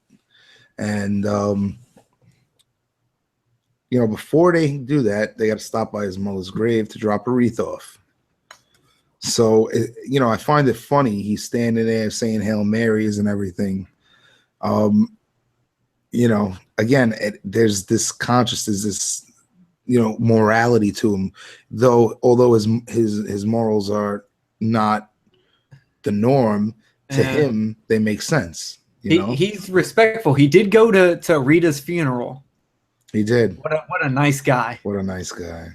Speaker 1: And, before they can do that, they got to stop by his mother's grave to drop a wreath off. So, I find it funny. He's standing there saying Hail Marys and everything. Again, there's this consciousness, this, morality to him. Although his morals are not the norm, to him, they make sense.
Speaker 3: He's respectful. He did go to Rita's funeral.
Speaker 1: He did.
Speaker 3: What a nice guy.
Speaker 1: What a nice guy.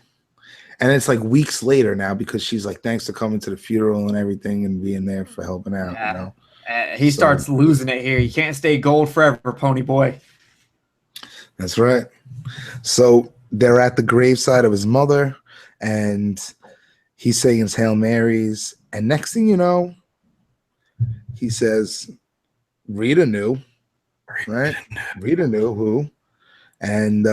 Speaker 1: And it's like weeks later now because she's like, thanks for coming to the funeral and everything and being there for helping out.
Speaker 3: Yeah. He starts losing it here. You can't stay gold forever, pony boy.
Speaker 1: That's right. So they're at the graveside of his mother and he's saying his Hail Marys. And next thing you know, he says, Rita knew, right? Rita knew who. And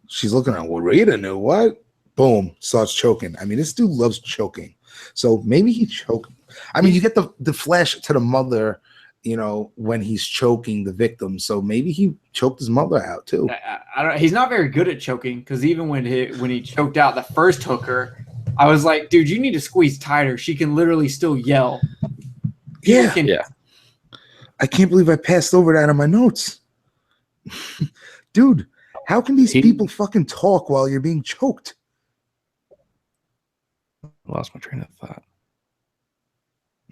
Speaker 1: she's looking at, well, Rita knew what? Boom, starts choking. I mean, this dude loves choking. So maybe he choked. I mean, you get the flash to the mother, when he's choking the victim. So maybe he choked his mother out too.
Speaker 3: He's not very good at choking because even when he choked out the first hooker, I was like, dude, you need to squeeze tighter. She can literally still yell.
Speaker 1: Yeah. I can't believe I passed over that on my notes. Dude, how can these people fucking talk while you're being choked?
Speaker 2: Lost my train of thought.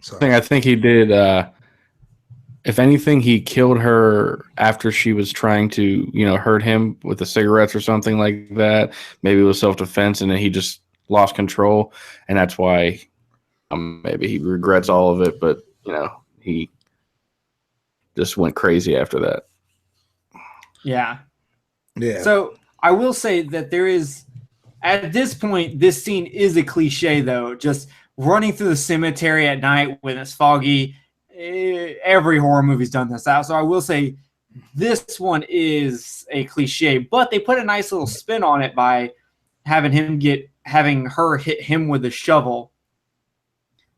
Speaker 1: Sorry.
Speaker 2: I think he did. If anything, he killed her after she was trying to, hurt him with the cigarettes or something like that. Maybe it was self-defense, and then he just lost control, and that's why maybe he regrets all of it. But he just went crazy after that.
Speaker 3: Yeah.
Speaker 1: Yeah.
Speaker 3: So I will say that there is, at this point, this scene is a cliche, though. Just running through the cemetery at night when it's foggy. Every horror movie's done this out. So I will say this one is a cliche, but they put a nice little spin on it by having her hit him with a shovel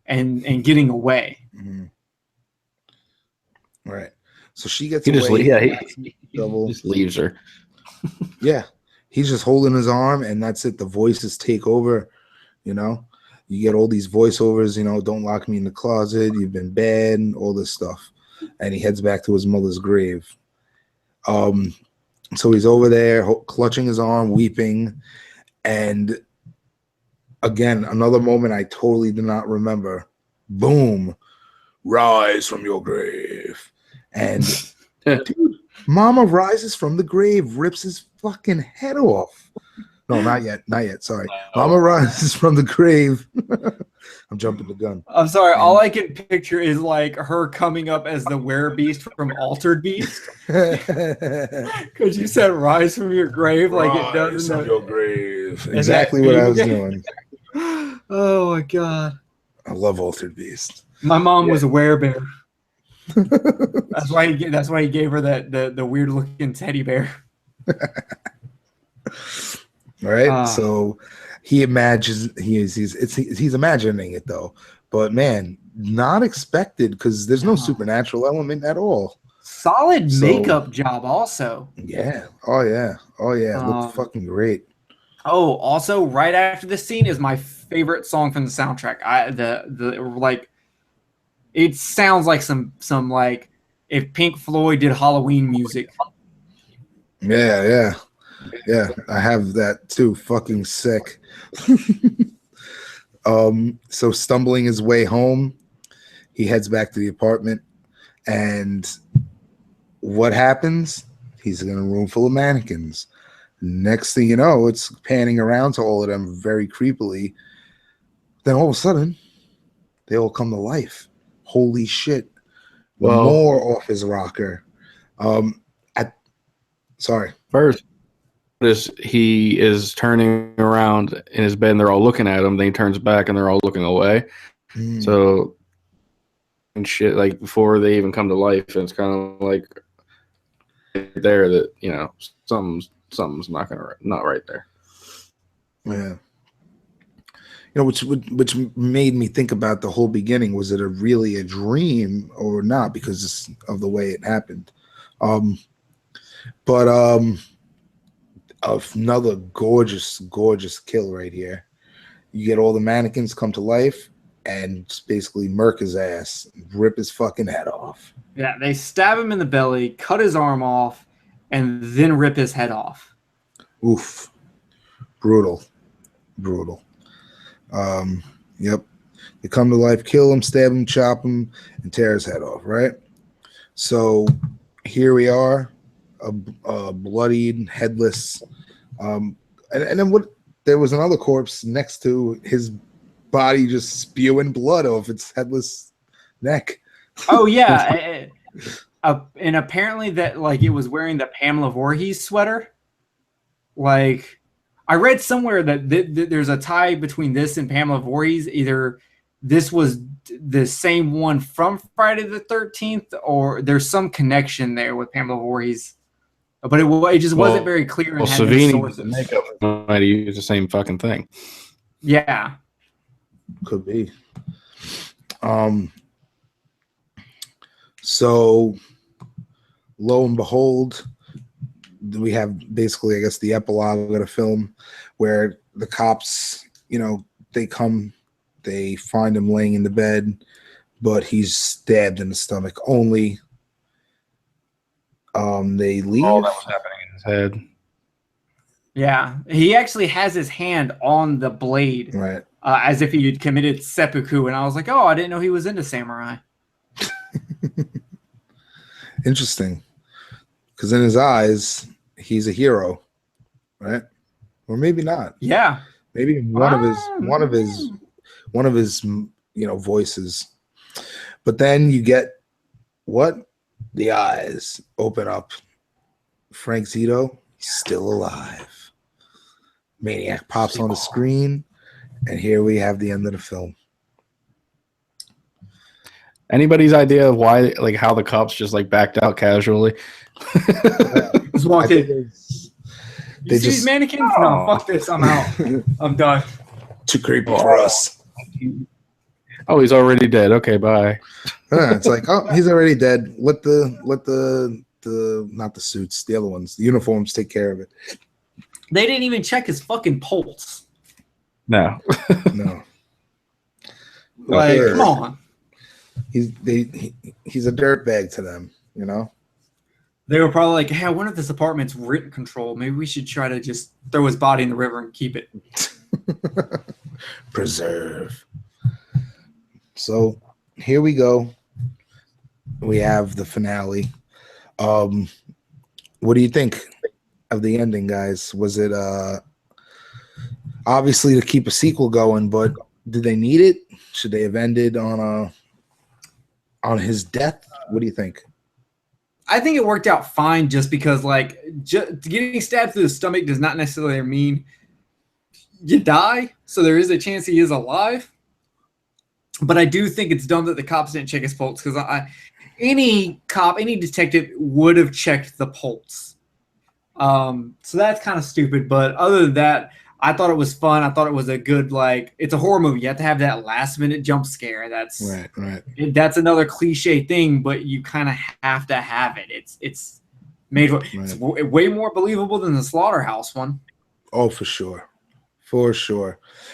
Speaker 3: and getting away.
Speaker 1: Mm-hmm. Right. So she gets
Speaker 2: He
Speaker 1: away.
Speaker 2: he just leaves her.
Speaker 1: Yeah. He's just holding his arm and that's it. The voices take over, You get all these voiceovers, don't lock me in the closet, you've been bad, and all this stuff. And he heads back to his mother's grave. So he's over there clutching his arm, weeping. And again, another moment I totally did not remember. Boom. Rise from your grave. And dude, Mama rises from the grave, rips his fucking head off. No, not yet. Sorry. Mama rises from the grave. I'm jumping the gun.
Speaker 3: I'm sorry. All I can picture is like her coming up as the werebeast from Altered Beast. Because you said rise from your grave like it does in
Speaker 1: your grave. Exactly what I was doing.
Speaker 3: Oh my God.
Speaker 1: I love Altered Beast.
Speaker 3: My mom was a werebear. That's why he gave her the weird looking teddy bear.
Speaker 1: All right, so he imagines he's imagining it though, but man, not expected because there's no supernatural element at all.
Speaker 3: Solid makeup job, also.
Speaker 1: Yeah. Oh yeah. It looked fucking great.
Speaker 3: Oh, also, right after this scene is my favorite song from the soundtrack. It sounds like some like if Pink Floyd did Halloween music.
Speaker 1: Yeah. I have that too. Fucking sick. So stumbling his way home, he heads back to the apartment, and what happens? He's in a room full of mannequins. Next thing you know, it's panning around to all of them very creepily. Then all of a sudden, they all come to life. Holy shit.
Speaker 2: Well,
Speaker 1: more off his rocker. At sorry.
Speaker 2: First, he is turning around in his bed and they're all looking at him. Then he turns back and they're all looking away.
Speaker 1: Mm.
Speaker 2: So, and shit, like before they even come to life, and it's kind of like there that, you know, something's not right there.
Speaker 1: Yeah. You know, which made me think about the whole beginning. Was it really a dream or not? Because of the way it happened. But another gorgeous kill right here. You get all the mannequins come to life and just basically murk his ass, rip his fucking head off.
Speaker 3: Yeah, they stab him in the belly, cut his arm off, and then rip his head off.
Speaker 1: Oof. Brutal. Yep. They come to life, kill him, stab him, chop him, and tear his head off, right? So here we are, a bloodied, headless, and then what? There was another corpse next to his body, just spewing blood off its headless neck.
Speaker 3: Oh yeah, and apparently that like it was wearing the Pamela Voorhees sweater. Like I read somewhere that there's a tie between this and Pamela Voorhees. Either this was the same one from Friday the 13th, or there's some connection there with Pamela Voorhees. But it just wasn't very clear.
Speaker 2: Well, Savini makeup might use the same fucking thing.
Speaker 3: Yeah,
Speaker 1: could be. So lo and behold, we have basically, I guess, the epilogue of the film where the cops, you know, they come, they find him laying in the bed, but he's stabbed in the stomach only. They leave.
Speaker 2: All that was happening in his head.
Speaker 3: yeah. He actually has his hand on the blade,
Speaker 1: Right.
Speaker 3: As if he had committed seppuku. And I was like, oh, I didn't know he was into samurai.
Speaker 1: Interesting. Because in his eyes, he's a hero, right? Or maybe not.
Speaker 3: Yeah.
Speaker 1: Maybe one of his you know, voices. But then you get what? The eyes open up. Frank Zito still alive. Maniac pops on the screen, and here we have the end of the film.
Speaker 2: Anybody's idea of why, like, how the cops just like backed out casually?
Speaker 3: Just walked in.
Speaker 1: They
Speaker 3: You see these mannequins? No, fuck this. I'm out. I'm done.
Speaker 1: Too creepy for us.
Speaker 2: Oh, he's already dead. Okay, bye.
Speaker 1: It's like, oh, he's already dead. Let the not the suits, the other ones, the uniforms take care of it.
Speaker 3: They didn't even check his fucking pulse.
Speaker 2: No.
Speaker 1: No.
Speaker 3: Like,
Speaker 1: Sure.
Speaker 3: come on.
Speaker 1: He's a dirtbag to them, you know?
Speaker 3: They were probably like, hey, I wonder if this apartment's rent control. Maybe we should try to just throw his body in the river and keep it.
Speaker 1: Preserve. So here we go. We have the finale. What do you think of the ending, guys? Was it obviously to keep a sequel going, but did they need it? Should they have ended on his death? What do you think?
Speaker 3: I think it worked out fine just because, like, getting stabbed through the stomach does not necessarily mean you die. So there is a chance he is alive. But I do think it's dumb that the cops didn't check his pulse, because any cop, any detective would have checked the pulse. So that's kind of stupid. But other than that, I thought it was fun. I thought it was a good, like, it's a horror movie. You have to have that last minute jump scare. That's
Speaker 1: right.
Speaker 3: That's another cliche thing, but you kind of have to have it. It's made it's way more believable than the Slaughterhouse one.
Speaker 1: Oh, for sure.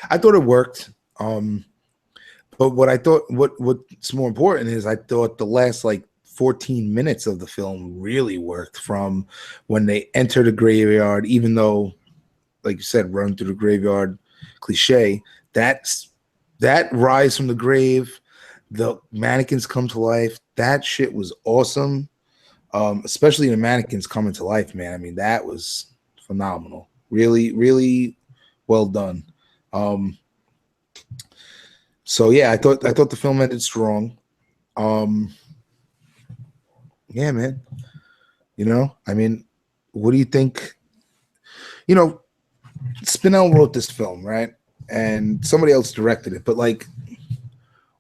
Speaker 1: I thought it worked. But what I thought, what's more important is I thought the last like 14 minutes of the film really worked, from when they enter the graveyard, even though, like you said, run through the graveyard cliche, that rise from the grave, the mannequins come to life. That shit was awesome. Especially the mannequins coming to life, man. I mean, that was phenomenal. Really, really well done. So yeah, I thought the film ended strong. Yeah, man. You know, I mean, what do you think? You know, Spinell wrote this film, right? And somebody else directed it. But like,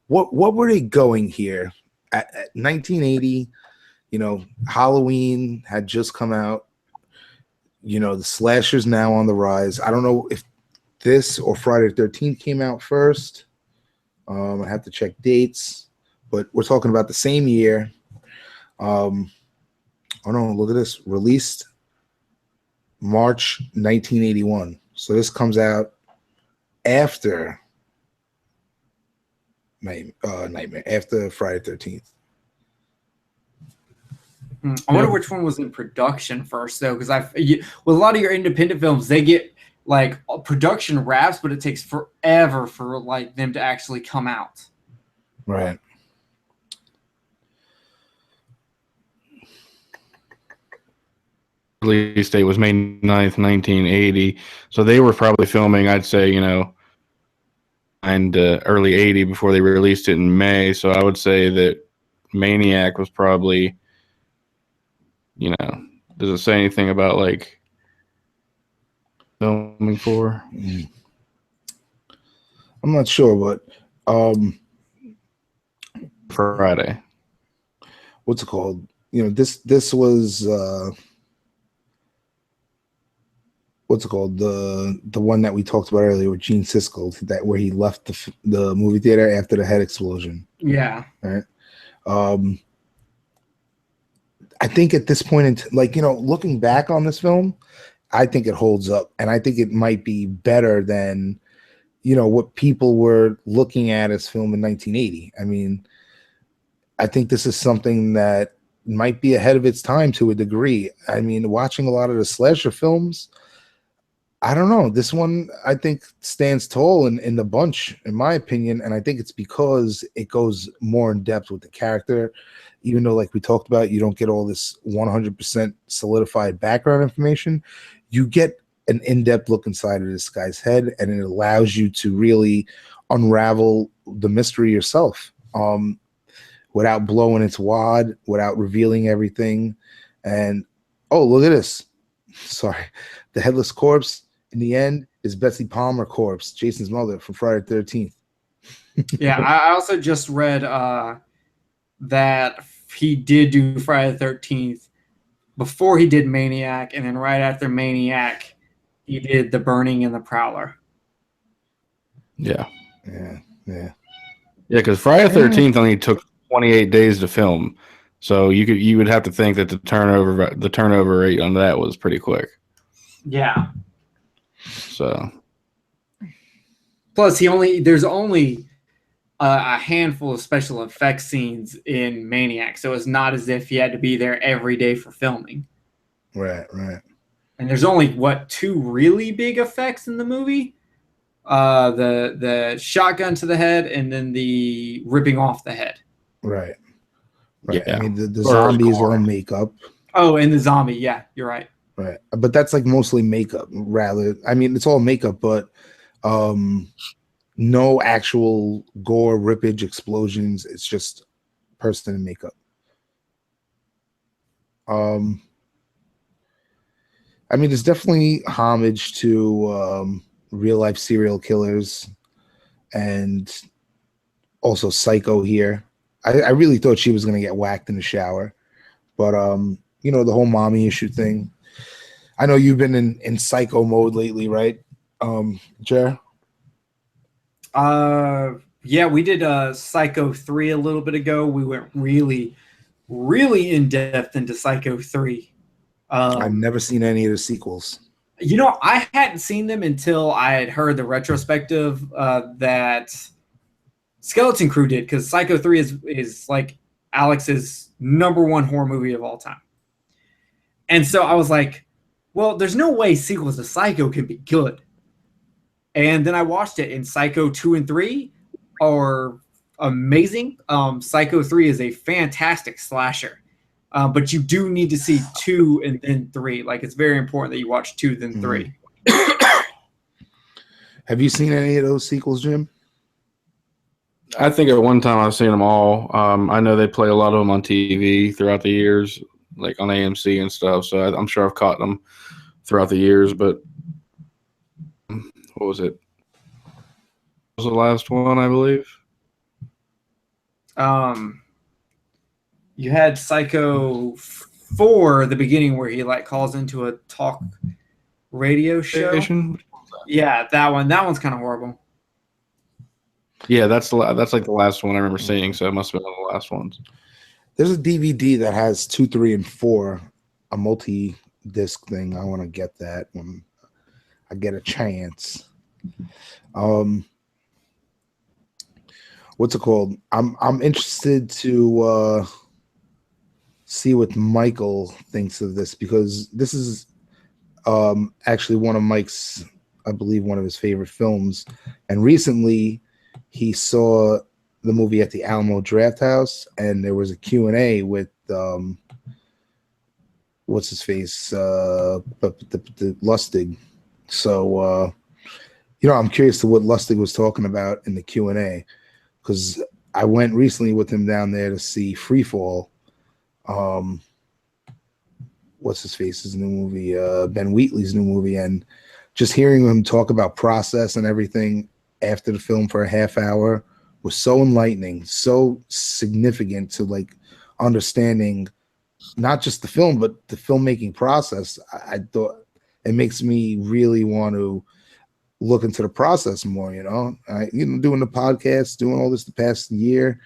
Speaker 1: what were they going here at 1980? You know, Halloween had just come out. You know, the slasher's now on the rise. I don't know if this or Friday the 13th came out first. I have to check dates, but we're talking about the same year. Oh no, look at this. Released March 1981. So this comes out after Nightmare, after Friday 13th.
Speaker 3: I wonder which one was in production first, though, because with a lot of your independent films, they get like production wraps, but it takes forever for like them to actually come out.
Speaker 1: Right.
Speaker 2: Release date was May 9th, 1980. So they were probably filming, I'd say, you know, and early 80 before they released it in May. So I would say that Maniac was probably, you know, does it say anything about like filming for?
Speaker 1: I'm not sure, but
Speaker 2: Friday.
Speaker 1: What's it called? You know, this was what's it called? The one that we talked about earlier with Gene Siskel, that where he left the movie theater after the head explosion.
Speaker 3: Yeah.
Speaker 1: Right. I think at this point, like, you know, looking back on this film, I think it holds up, and I think it might be better than, you know, what people were looking at as film in 1980. I mean, I think this is something that might be ahead of its time to a degree. I mean, watching a lot of the slasher films, I don't know. This one, I think, stands tall in the bunch, in my opinion, and I think it's because it goes more in depth with the character. Even though, like we talked about, you don't get all this 100% solidified background information, you get an in-depth look inside of this guy's head, and it allows you to really unravel the mystery yourself, without blowing its wad, without revealing everything. And oh, look at this. Sorry, the headless corpse in the end is Betsy Palmer corpse, Jason's mother from Friday the 13th.
Speaker 3: Yeah, I also just read that he did do Friday the 13th before he did Maniac, and then right after Maniac, he did The Burning and The Prowler.
Speaker 2: Yeah.
Speaker 1: Yeah, yeah.
Speaker 2: Yeah, because Friday the 13th only took 28 days to film. So you would have to think that the turnover rate on that was pretty quick.
Speaker 3: Yeah.
Speaker 2: So
Speaker 3: Plus, there's only a handful of special effects scenes in Maniac, so it's not as if he had to be there every day for filming.
Speaker 1: Right.
Speaker 3: And there's only two really big effects in the movie: the shotgun to the head, and then the ripping off the head.
Speaker 1: Right.
Speaker 2: Yeah.
Speaker 1: I mean, the zombies all makeup.
Speaker 3: Oh, and the zombie. Yeah, you're right.
Speaker 1: Right. But that's like mostly makeup rather. I mean, it's all makeup, but no actual gore, rippage, explosions. It's just person in makeup. I mean, there's definitely homage to real life serial killers and also Psycho here. I really thought she was going to get whacked in the shower, but you know, the whole mommy issue thing. I know you've been in Psycho mode lately, right, Jer?
Speaker 3: Yeah, we did Psycho 3 a little bit ago. We went really, really in depth into Psycho 3.
Speaker 1: I've never seen any of the sequels.
Speaker 3: You know, I hadn't seen them until I had heard the retrospective that Skeleton Crew did, because Psycho 3 is like Alex's #1 horror movie of all time. And so I was like, well, there's no way sequels to Psycho can be good. And then I watched it, and Psycho 2 and 3 are amazing. Psycho 3 is a fantastic slasher. But you do need to see 2 and then 3. Like, it's very important that you watch 2 then 3.
Speaker 1: Have you seen any of those sequels, Jim?
Speaker 2: I think at one time I've seen them all. I know they play a lot of them on TV throughout the years. like on AMC and stuff. So I'm sure I've caught them throughout the years. But what was it? Was the last one, I believe?
Speaker 3: You had Psycho 4, the beginning, where he like calls into a talk radio show. Yeah, that one. That one's kind of horrible.
Speaker 2: Yeah, that's like the last one I remember seeing. So it must have been one of the last ones.
Speaker 1: There's a DVD that has 2, 3, and 4, a multi-disc thing. I want to get that when I get a chance. What's it called? I'm interested to see what Michael thinks of this, because this is actually one of Mike's, I believe, one of his favorite films. And recently he saw the movie at the Alamo Drafthouse, and there was a Q&A with what's his face, the Lustig. So I'm curious to what Lustig was talking about in the Q&A, because I went recently with him down there to see Freefall. What's his face's new movie, Ben Wheatley's new movie, and just hearing him talk about process and everything after the film for a half hour was so enlightening, so significant to like understanding not just the film but the filmmaking process. I thought it makes me really want to look into the process more. Doing the podcast, doing all this the past year,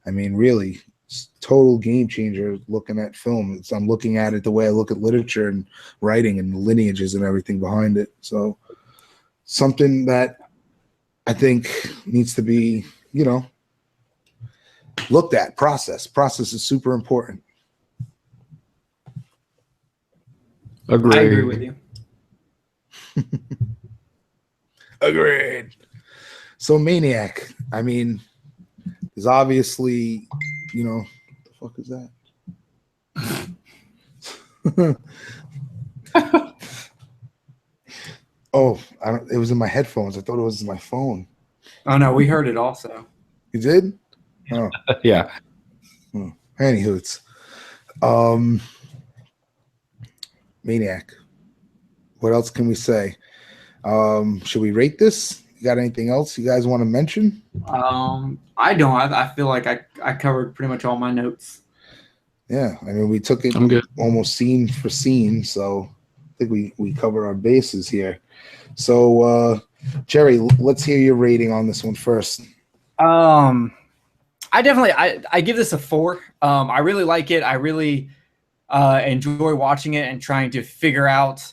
Speaker 1: I mean, really, it's total game changer looking at film. I'm looking at it the way I look at literature and writing and lineages and everything behind it. So something that I think needs to be, looked at. Process is super important.
Speaker 3: Agreed. I agree with you.
Speaker 1: Agreed. So Maniac, I mean, is obviously, what the fuck is that? Oh, it was in my headphones. I thought it was my phone.
Speaker 3: Oh no, we heard it also.
Speaker 1: You did? Oh.
Speaker 2: Yeah.
Speaker 1: Anywhoots. Maniac. What else can we say? Should we rate this? You got anything else you guys want to mention?
Speaker 3: I don't. I feel like I covered pretty much all my notes.
Speaker 1: Yeah, I mean, we took it almost scene for scene, so I think we covered our bases here. So, Jerry, let's hear your rating on this one first.
Speaker 3: I definitely I give this a 4. I really like it. I really enjoy watching it and trying to figure out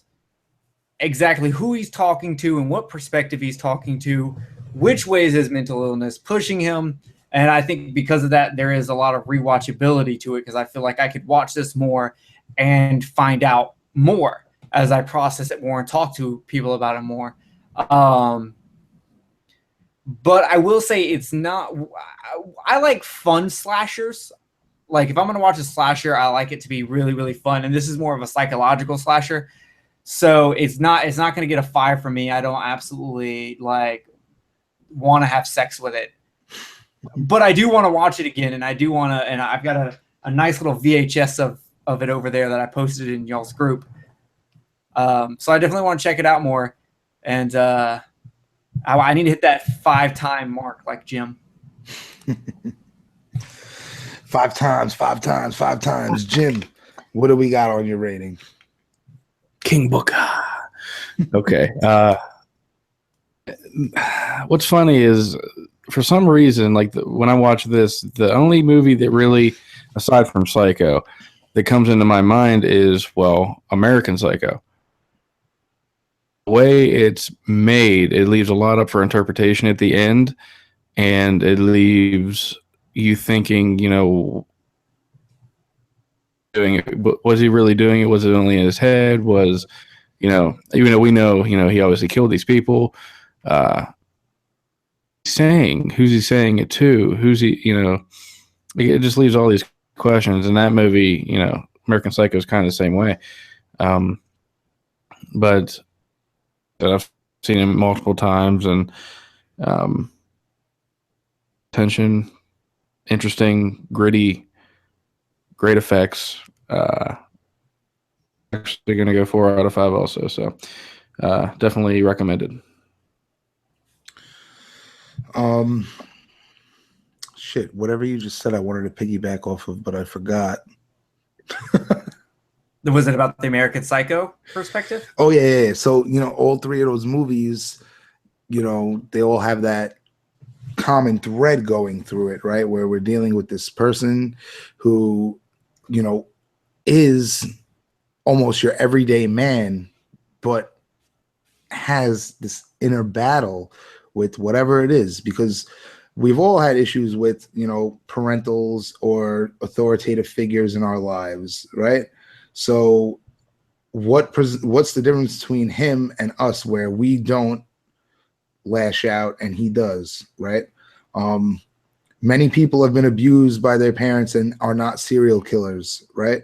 Speaker 3: exactly who he's talking to and what perspective he's talking to, which way is his mental illness pushing him. And I think because of that, there is a lot of rewatchability to it, because I feel like I could watch this more and find out more as I process it more and talk to people about it more. But I will say it's not – I like fun slashers. Like if I'm going to watch a slasher, I like it to be really, really fun. And this is more of a psychological slasher. So it's not going to get a 5 from me. I don't absolutely like want to have sex with it. But I do want to watch it again, and I do want to – and I've got a nice little VHS of it over there that I posted in y'all's group. So I definitely want to check it out more. And I need to hit that 5-time mark like Jim.
Speaker 1: 5 times. Jim, what do we got on your rating?
Speaker 2: King Booker. Okay. What's funny is, for some reason, like when I watch this, the only movie that really, aside from Psycho, that comes into my mind is, American Psycho. The way it's made, it leaves a lot up for interpretation at the end, and it leaves you thinking, doing it. Was he really doing it? Was it only in his head? Was, even though we know, he obviously killed these people. Who's he saying it to? Who's he, it just leaves all these questions. And that movie, American Psycho is kind of the same way. But I've seen him multiple times, and tension, interesting, gritty, great effects. actually going to go 4 out of 5 also. So definitely recommended.
Speaker 1: Shit, whatever you just said, I wanted to piggyback off of, but I forgot.
Speaker 3: Was it about the American Psycho perspective?
Speaker 1: Oh yeah. So all three of those movies, they all have that common thread going through it, right? Where we're dealing with this person who, is almost your everyday man, but has this inner battle with whatever it is, because we've all had issues with, parentals or authoritative figures in our lives, right? So what's the difference between him and us, where we don't lash out and he does, right? Many people have been abused by their parents and are not serial killers, right?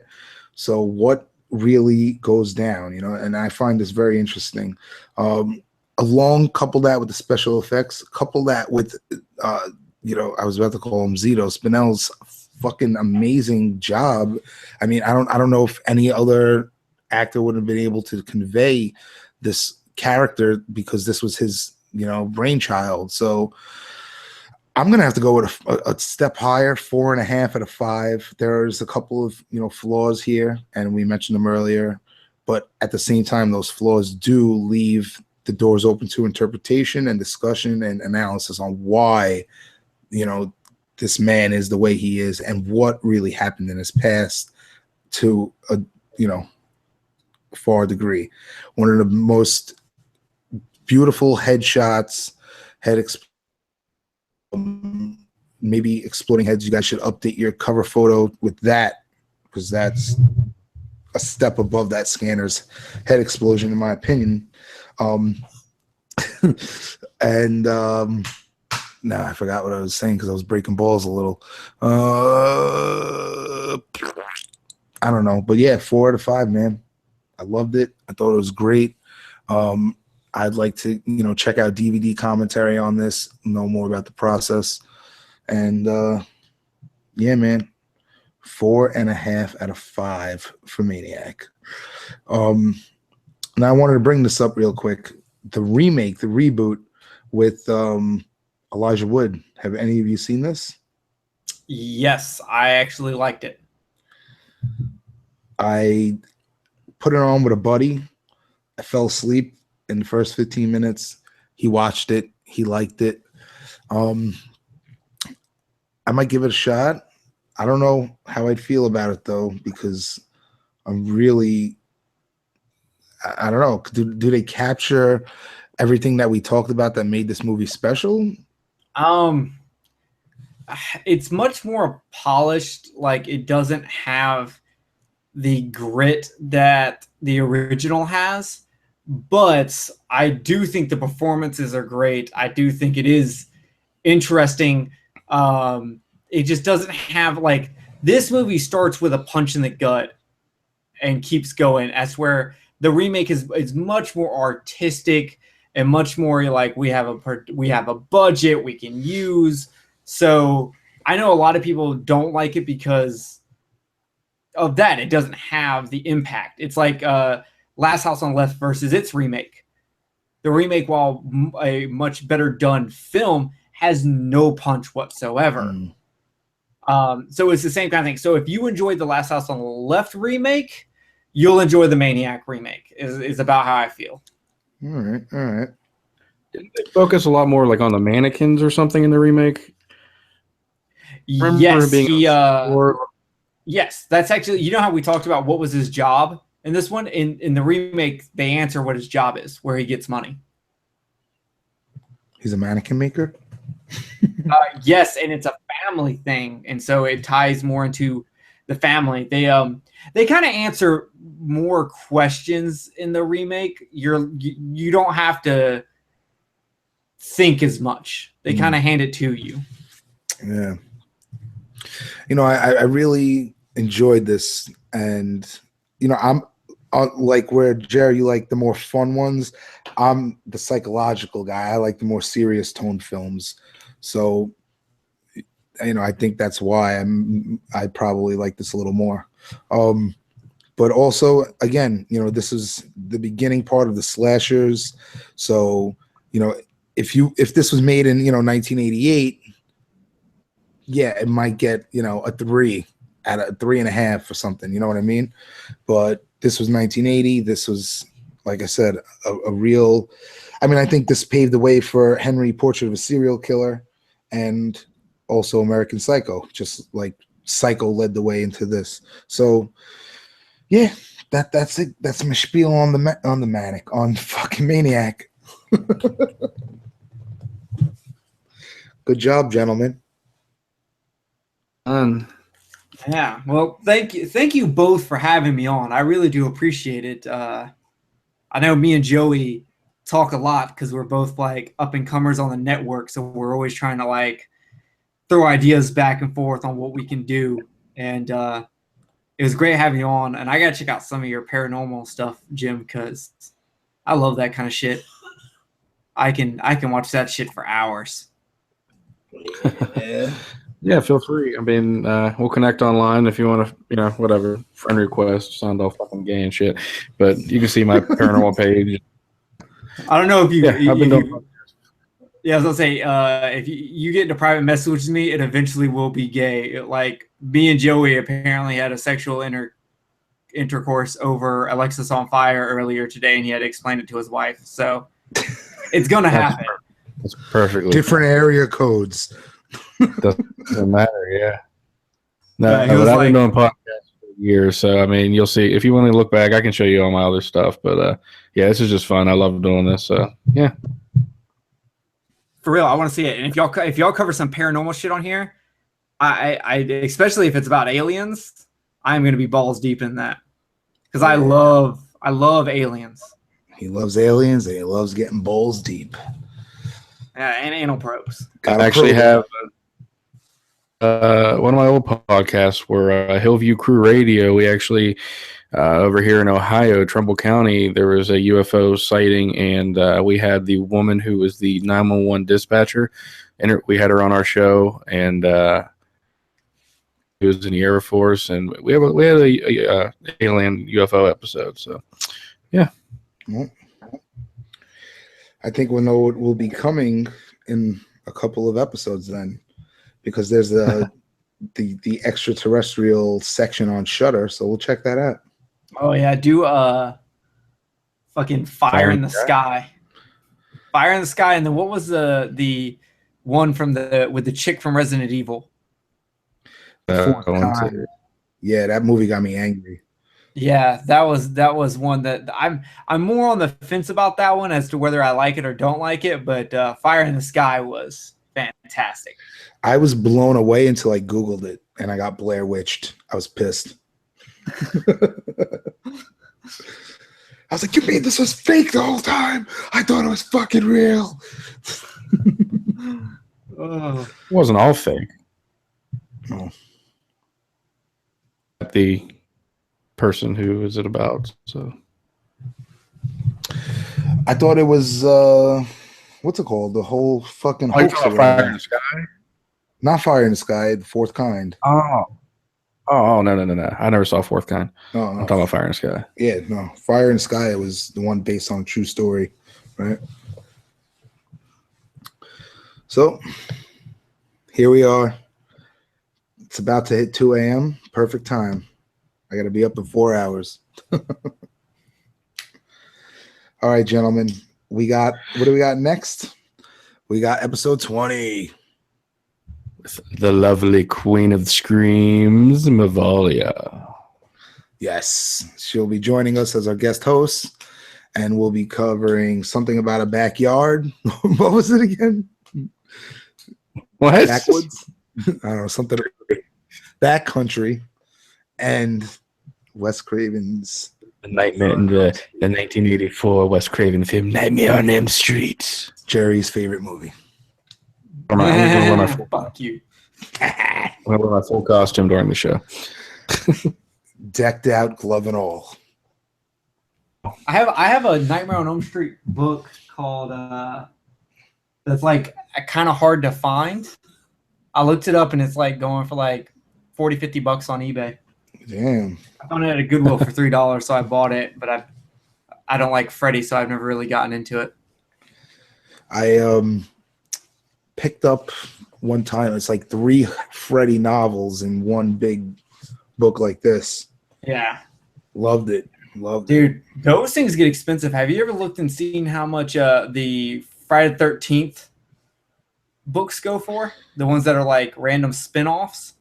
Speaker 1: So what really goes down, and I find this very interesting. Couple that with the special effects, couple that with, I was about to call him Zito, Spinell's fucking amazing job. I mean, I don't know if any other actor would have been able to convey this character, because this was his, brainchild. So I'm gonna have to go with a step higher, 4.5 out of 5. There's a couple of flaws here, and we mentioned them earlier, but at the same time, those flaws do leave the doors open to interpretation and discussion and analysis on why this man is the way he is and what really happened in his past to a far degree. One of the most beautiful headshots, maybe exploding heads. You guys should update your cover photo with that, because that's a step above that scanner's head explosion, in my opinion. And no, I forgot what I was saying because I was breaking balls a little. I don't know, but yeah, 4 out of 5, man. I loved it. I thought it was great. I'd like to, check out DVD commentary on this, know more about the process. And yeah, man, 4.5 out of 5 for Maniac. Now I wanted to bring this up real quick. The remake, the reboot with Elijah Wood. Have any of you seen this?
Speaker 3: Yes, I actually liked it.
Speaker 1: I put it on with a buddy. I fell asleep in the first 15 minutes. He watched it. He liked it. I might give it a shot. I don't know how I'd feel about it, though, because I'm really, I don't know. Do they capture everything that we talked about that made this movie special?
Speaker 3: It's much more polished. Like, it doesn't have the grit that the original has, but I do think the performances are great. I do think it is interesting. It just doesn't have, like, this movie starts with a punch in the gut and keeps going. That's where the remake is much more artistic and much more like we have a budget we can use. So I know a lot of people don't like it because of that. It doesn't have the impact. It's like Last House on the Left versus its remake. The remake, while a much better done film, has no punch whatsoever. So it's the same kind of thing. So if you enjoyed the Last House on the Left remake, you'll enjoy the Maniac remake. Is about how I feel.
Speaker 1: All right.
Speaker 2: Didn't they focus a lot more like on the mannequins or something in the remake?
Speaker 3: Yes, yes, that's actually, you know how we talked about what was his job in this one? In the remake, they answer what his job is, where he gets money.
Speaker 1: He's a mannequin maker?
Speaker 3: Yes, and it's a family thing, and so it ties more into the family. They kind of answer more questions in the remake. You don't have to think as much. They kind of hand it to you.
Speaker 1: Yeah. I really enjoyed this, and I'm like where Jerry, you like the more fun ones. I'm the psychological guy. I like the more serious tone films. So, I think that's why I probably like this a little more. but also, again, this is the beginning part of the slashers. So, if this was made in 1988, yeah, it might get a 3 at a 3.5 or something. You know what I mean? But this was 1980. This was, like I said, a real. I mean, I think this paved the way for Henry Portrait of a Serial Killer, and also American Psycho. Just like Psycho led the way into this. So, yeah, that's it. That's my spiel on the Manic, on fucking Maniac. Good job, gentlemen.
Speaker 3: Yeah. Well, thank you both for having me on. I really do appreciate it. I know me and Joey talk a lot because we're both like up and comers on the network, so we're always trying to like throw ideas back and forth on what we can do. And it was great having you on. And I gotta check out some of your paranormal stuff, Jim, because I love that kind of shit. I can watch that shit for hours.
Speaker 2: Yeah, feel free. I mean, we'll connect online if you want to, whatever, friend request, sound all fucking gay and shit. But you can see my paranormal page.
Speaker 3: I don't know if you.
Speaker 2: Yeah, I've been doing.
Speaker 3: Yeah, I was gonna say, if you get into private message with me, it eventually will be gay. Like me and Joey apparently had a sexual intercourse over Alexis on Fire earlier today, and he had to explain it to his wife. So it's gonna happen.
Speaker 2: That's perfectly
Speaker 1: different area codes.
Speaker 2: Doesn't matter, yeah. No,
Speaker 3: Yeah, he
Speaker 2: but
Speaker 3: was
Speaker 2: I've
Speaker 3: like-
Speaker 2: been doing podcasts for years, so I mean, you'll see. If you want to look back, I can show you all my other stuff. But yeah, this is just fun. I love doing this. So yeah,
Speaker 3: For real, I want to see it. And if y'all cover some paranormal shit on here, I especially if it's about aliens, I'm gonna be balls deep in that because I love aliens.
Speaker 1: He loves aliens and he loves getting balls deep.
Speaker 3: And anal probes.
Speaker 2: I actually have one of my old podcasts where Hillview Crew Radio. We actually over here in Ohio, Trumbull County, there was a UFO sighting, and we had the woman who was the 911 dispatcher, and we had her on our show, and he was in the Air Force, and we had a alien UFO episode. So, yeah.
Speaker 1: Well, I think we'll know what will be coming in a couple of episodes then, because there's the extraterrestrial section on Shudder, so we'll check that out.
Speaker 3: Oh yeah, do fucking Fire in the Sky. Fire in the Sky, and then what was the one from with the chick from Resident Evil?
Speaker 1: Yeah, that movie got me angry.
Speaker 3: Yeah, that was one that I'm more on the fence about that one as to whether I like it or don't like it, but Fire in the Sky was fantastic.
Speaker 1: I was blown away until I Googled it and I got Blair Witched. I was pissed. I was like, you mean this was fake the whole time? I thought it was fucking real.
Speaker 2: It wasn't all fake.
Speaker 1: No.
Speaker 2: The person who is it about? So
Speaker 1: I thought it was what's it called? The whole fucking
Speaker 2: Fire in the Sky?
Speaker 1: Not Fire in the Sky, The Fourth Kind.
Speaker 2: Oh, no. I never saw Fourth Kind.
Speaker 1: No.
Speaker 2: I'm talking about Fire in the Sky.
Speaker 1: Yeah, no. Fire in the Sky was the one based on a true story, right? So here we are. It's about to hit 2 a.m. Perfect time. I got to be up in 4 hours. All right, gentlemen. What do we got next? We got episode 20.
Speaker 2: With the lovely Queen of Screams, Mavalia.
Speaker 1: Yes. She'll be joining us as our guest host, and we'll be covering something about a backyard. What was it again?
Speaker 2: What?
Speaker 1: Backwoods? I don't know, something backcountry, and Wes Craven's
Speaker 2: The nightmare in the 1984 Wes Craven film Nightmare on Elm Street.
Speaker 1: Jerry's favorite movie.
Speaker 2: I'm gonna wear my full,
Speaker 3: Fuck you.
Speaker 2: I'm gonna wear my full costume during the show.
Speaker 1: Decked out, glove and all.
Speaker 3: I have a Nightmare on Elm Street book called that's like kind of hard to find. I looked it up and it's like going for like $40-$50 on eBay.
Speaker 1: Damn.
Speaker 3: I found it at a Goodwill for $3, so I bought it. But I don't like Freddy, so I've never really gotten into it.
Speaker 1: I picked up one time. It's like 3 Freddy novels in one big book like this.
Speaker 3: Yeah.
Speaker 1: Loved it. Loved it.
Speaker 3: Dude, those things get expensive. Have you ever looked and seen how much the Friday the 13th books go for? The ones that are like random spin-offs?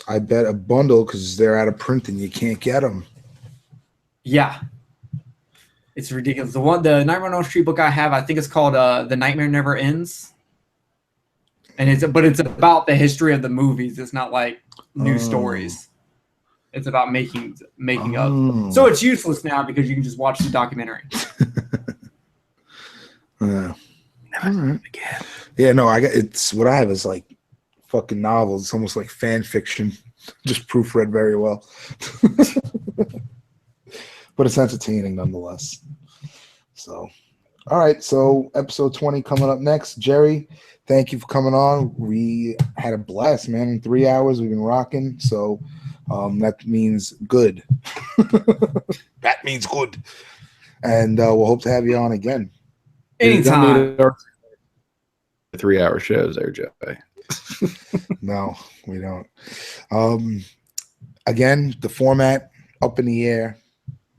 Speaker 1: I bet a bundle because they're out of print and you can't get them.
Speaker 3: Yeah. It's ridiculous. The Nightmare on Elm Street book I have, I think it's called The Nightmare Never Ends. And it's about the history of the movies. It's not like new stories. It's about making of. So it's useless now because you can just watch the documentary.
Speaker 1: All right. Yeah, no, it's what I have is like fucking novels. It's almost like fan fiction, just proofread very well. But it's entertaining nonetheless. So, all right. So episode 20 coming up next. Jerry, thank you for coming on. We had a blast, man. In 3 hours, we've been rocking. So that means good. That means good. And we'll hope to have you on again.
Speaker 3: Anytime.
Speaker 2: 3-hour shows there, Joey.
Speaker 1: No, we don't. Again, the format up in the air.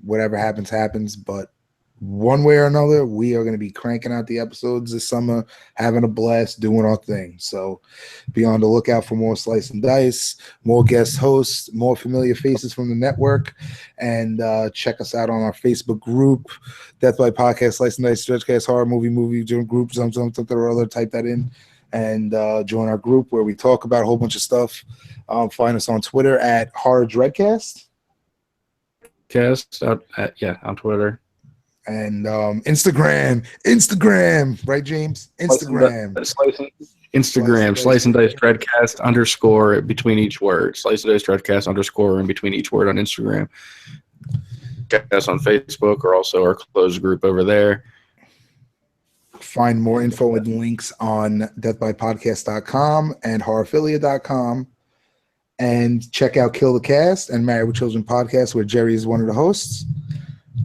Speaker 1: Whatever happens. But one way or another, we are going to be cranking out the episodes this summer, having a blast, doing our thing. So be on the lookout for more Slice and Dice, more guest hosts, more familiar faces from the network, and check us out on our Facebook group, Death by Podcast, Slice and Dice Dreadcast, horror movie group, something or other. Type that in and join our group where we talk about a whole bunch of stuff. Find us on Twitter at Horror Dreadcast.
Speaker 2: On Twitter.
Speaker 1: And Instagram, right, James? Instagram.
Speaker 2: Slice and Dice Dreadcast _ between each word. Slice and Dice Dreadcast _ in between each word on Instagram. Check us on Facebook or also our closed group over there.
Speaker 1: Find more info and links on deathbypodcast.com and horrorphilia.com. And check out Kill the Cast and Married with Children podcast, where Jerry is one of the hosts.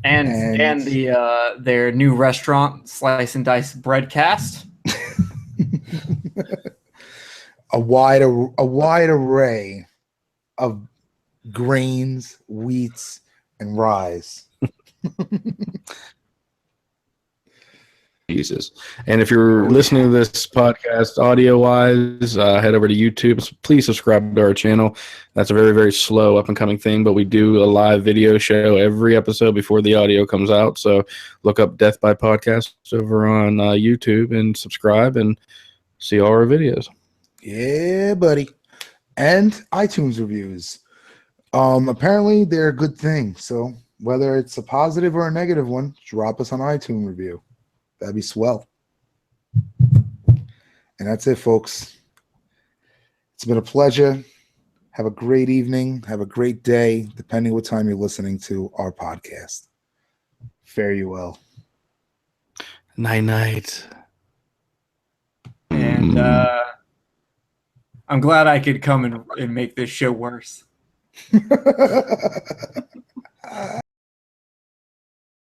Speaker 3: And their new restaurant, Slice and Dice Breadcast.
Speaker 1: a wide array of grains, wheats, and rye.
Speaker 2: Jesus. And if you're listening to this podcast audio wise, head over to YouTube. Please subscribe to our channel. That's a very, very slow up and coming thing, but we do a live video show every episode before the audio comes out. So look up Death by Podcast over on YouTube and subscribe and see all our videos.
Speaker 1: Yeah, buddy. And iTunes reviews. Apparently they're a good thing. So whether it's a positive or a negative one, drop us an iTunes review. That'd be swell. And that's it, folks. It's been a pleasure. Have a great evening. Have a great day, depending what time you're listening to our podcast. Fare you well.
Speaker 2: Night.
Speaker 3: And I'm glad I could come and make this show worse.